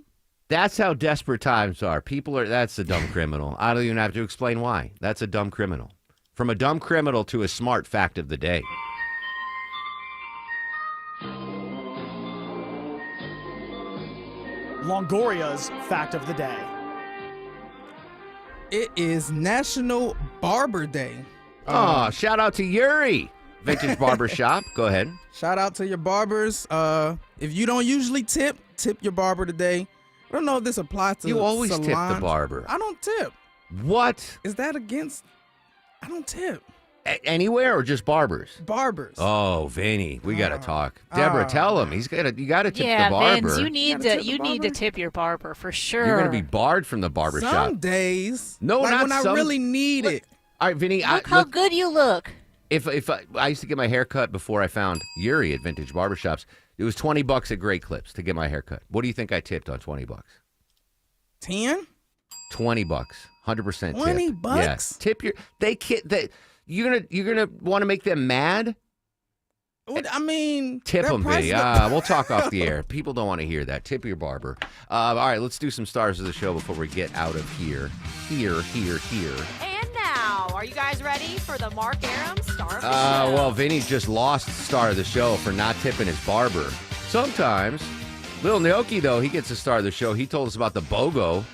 Speaker 13: That's how desperate times are. That's a dumb criminal. I don't even have to explain why. That's a dumb criminal. From a dumb criminal to a smart fact of the day.
Speaker 11: Longoria's fact of the day.
Speaker 1: It is National Barber Day.
Speaker 13: Oh, shout out to Yuri, Vintage Barber Shop. Go ahead.
Speaker 1: Shout out to your barbers. If you don't usually tip your barber today. I don't know if this applies to
Speaker 13: You always tip the
Speaker 1: salons.
Speaker 13: barber.
Speaker 1: I don't tip.
Speaker 13: What?
Speaker 1: Is that against? I don't tip.
Speaker 13: Anywhere or just barbers?
Speaker 1: Barbers.
Speaker 13: Oh, Vinny, we got to talk. Deborah, tell him. You got to tip the barber.
Speaker 14: Vince, you need to tip your barber for sure.
Speaker 13: You're going to be barred from the barber shop.
Speaker 1: Some days.
Speaker 13: No,
Speaker 1: like
Speaker 13: not
Speaker 1: when
Speaker 13: some.
Speaker 1: I really need it.
Speaker 13: All right, Vinny.
Speaker 14: Look how good you look.
Speaker 13: If I used to get my hair cut before I found Yuri at Vintage Barbershops, it was $20 at Great Clips to get my hair cut. What do you think I tipped on $20?
Speaker 1: 10?
Speaker 13: $20, 100% tip.
Speaker 1: $20?
Speaker 13: Yeah. Tip your you're gonna want to make them mad?
Speaker 1: I mean,
Speaker 13: Tip
Speaker 1: their
Speaker 13: them, Vinny.
Speaker 1: prices-
Speaker 13: We'll talk off the air. People don't want to hear that. Tip your barber. All right, let's do some stars of the show before we get out of here. Here.
Speaker 16: And now, are you guys ready for the Mark Aram Star of the Show?
Speaker 13: Well, Vinny just lost star of the show for not tipping his barber. Sometimes. Lil Gnocchi, though, he gets a star of the show. He told us about the BOGO,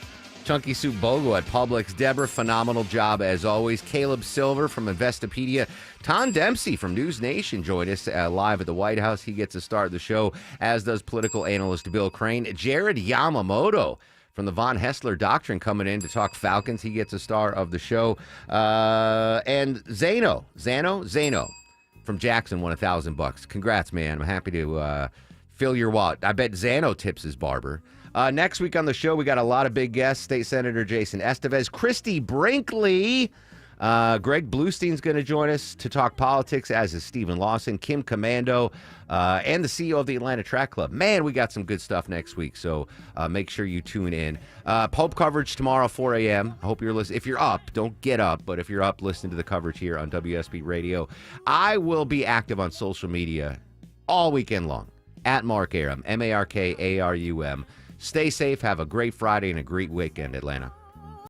Speaker 13: Chunky Soup BOGO at Publix. Deborah, phenomenal job as always. Caleb Silver from Investopedia. Tom Dempsey from News Nation joined us live at the White House. He gets a star of the show, as does political analyst Bill Crane. Jared Yamamoto from the Von Hessler Doctrine coming in to talk Falcons. He gets a star of the show. And Zano from Jackson won $1,000. Congrats, man. I'm happy to fill your wallet. I bet Zano tips his barber. Next week on the show, we got a lot of big guests. State Senator Jason Estevez, Christy Brinkley, Greg Bluestein's going to join us to talk politics, as is Stephen Lawson, Kim Commando, and the CEO of the Atlanta Track Club. Man, we got some good stuff next week, so make sure you tune in. Pope coverage tomorrow, 4 a.m. I hope you're listening. If you're up, don't get up, but if you're up, listen to the coverage here on WSB Radio. I will be active on social media all weekend long. At Mark Arum, MarkArum. Stay safe. Have a great Friday and a great weekend, Atlanta.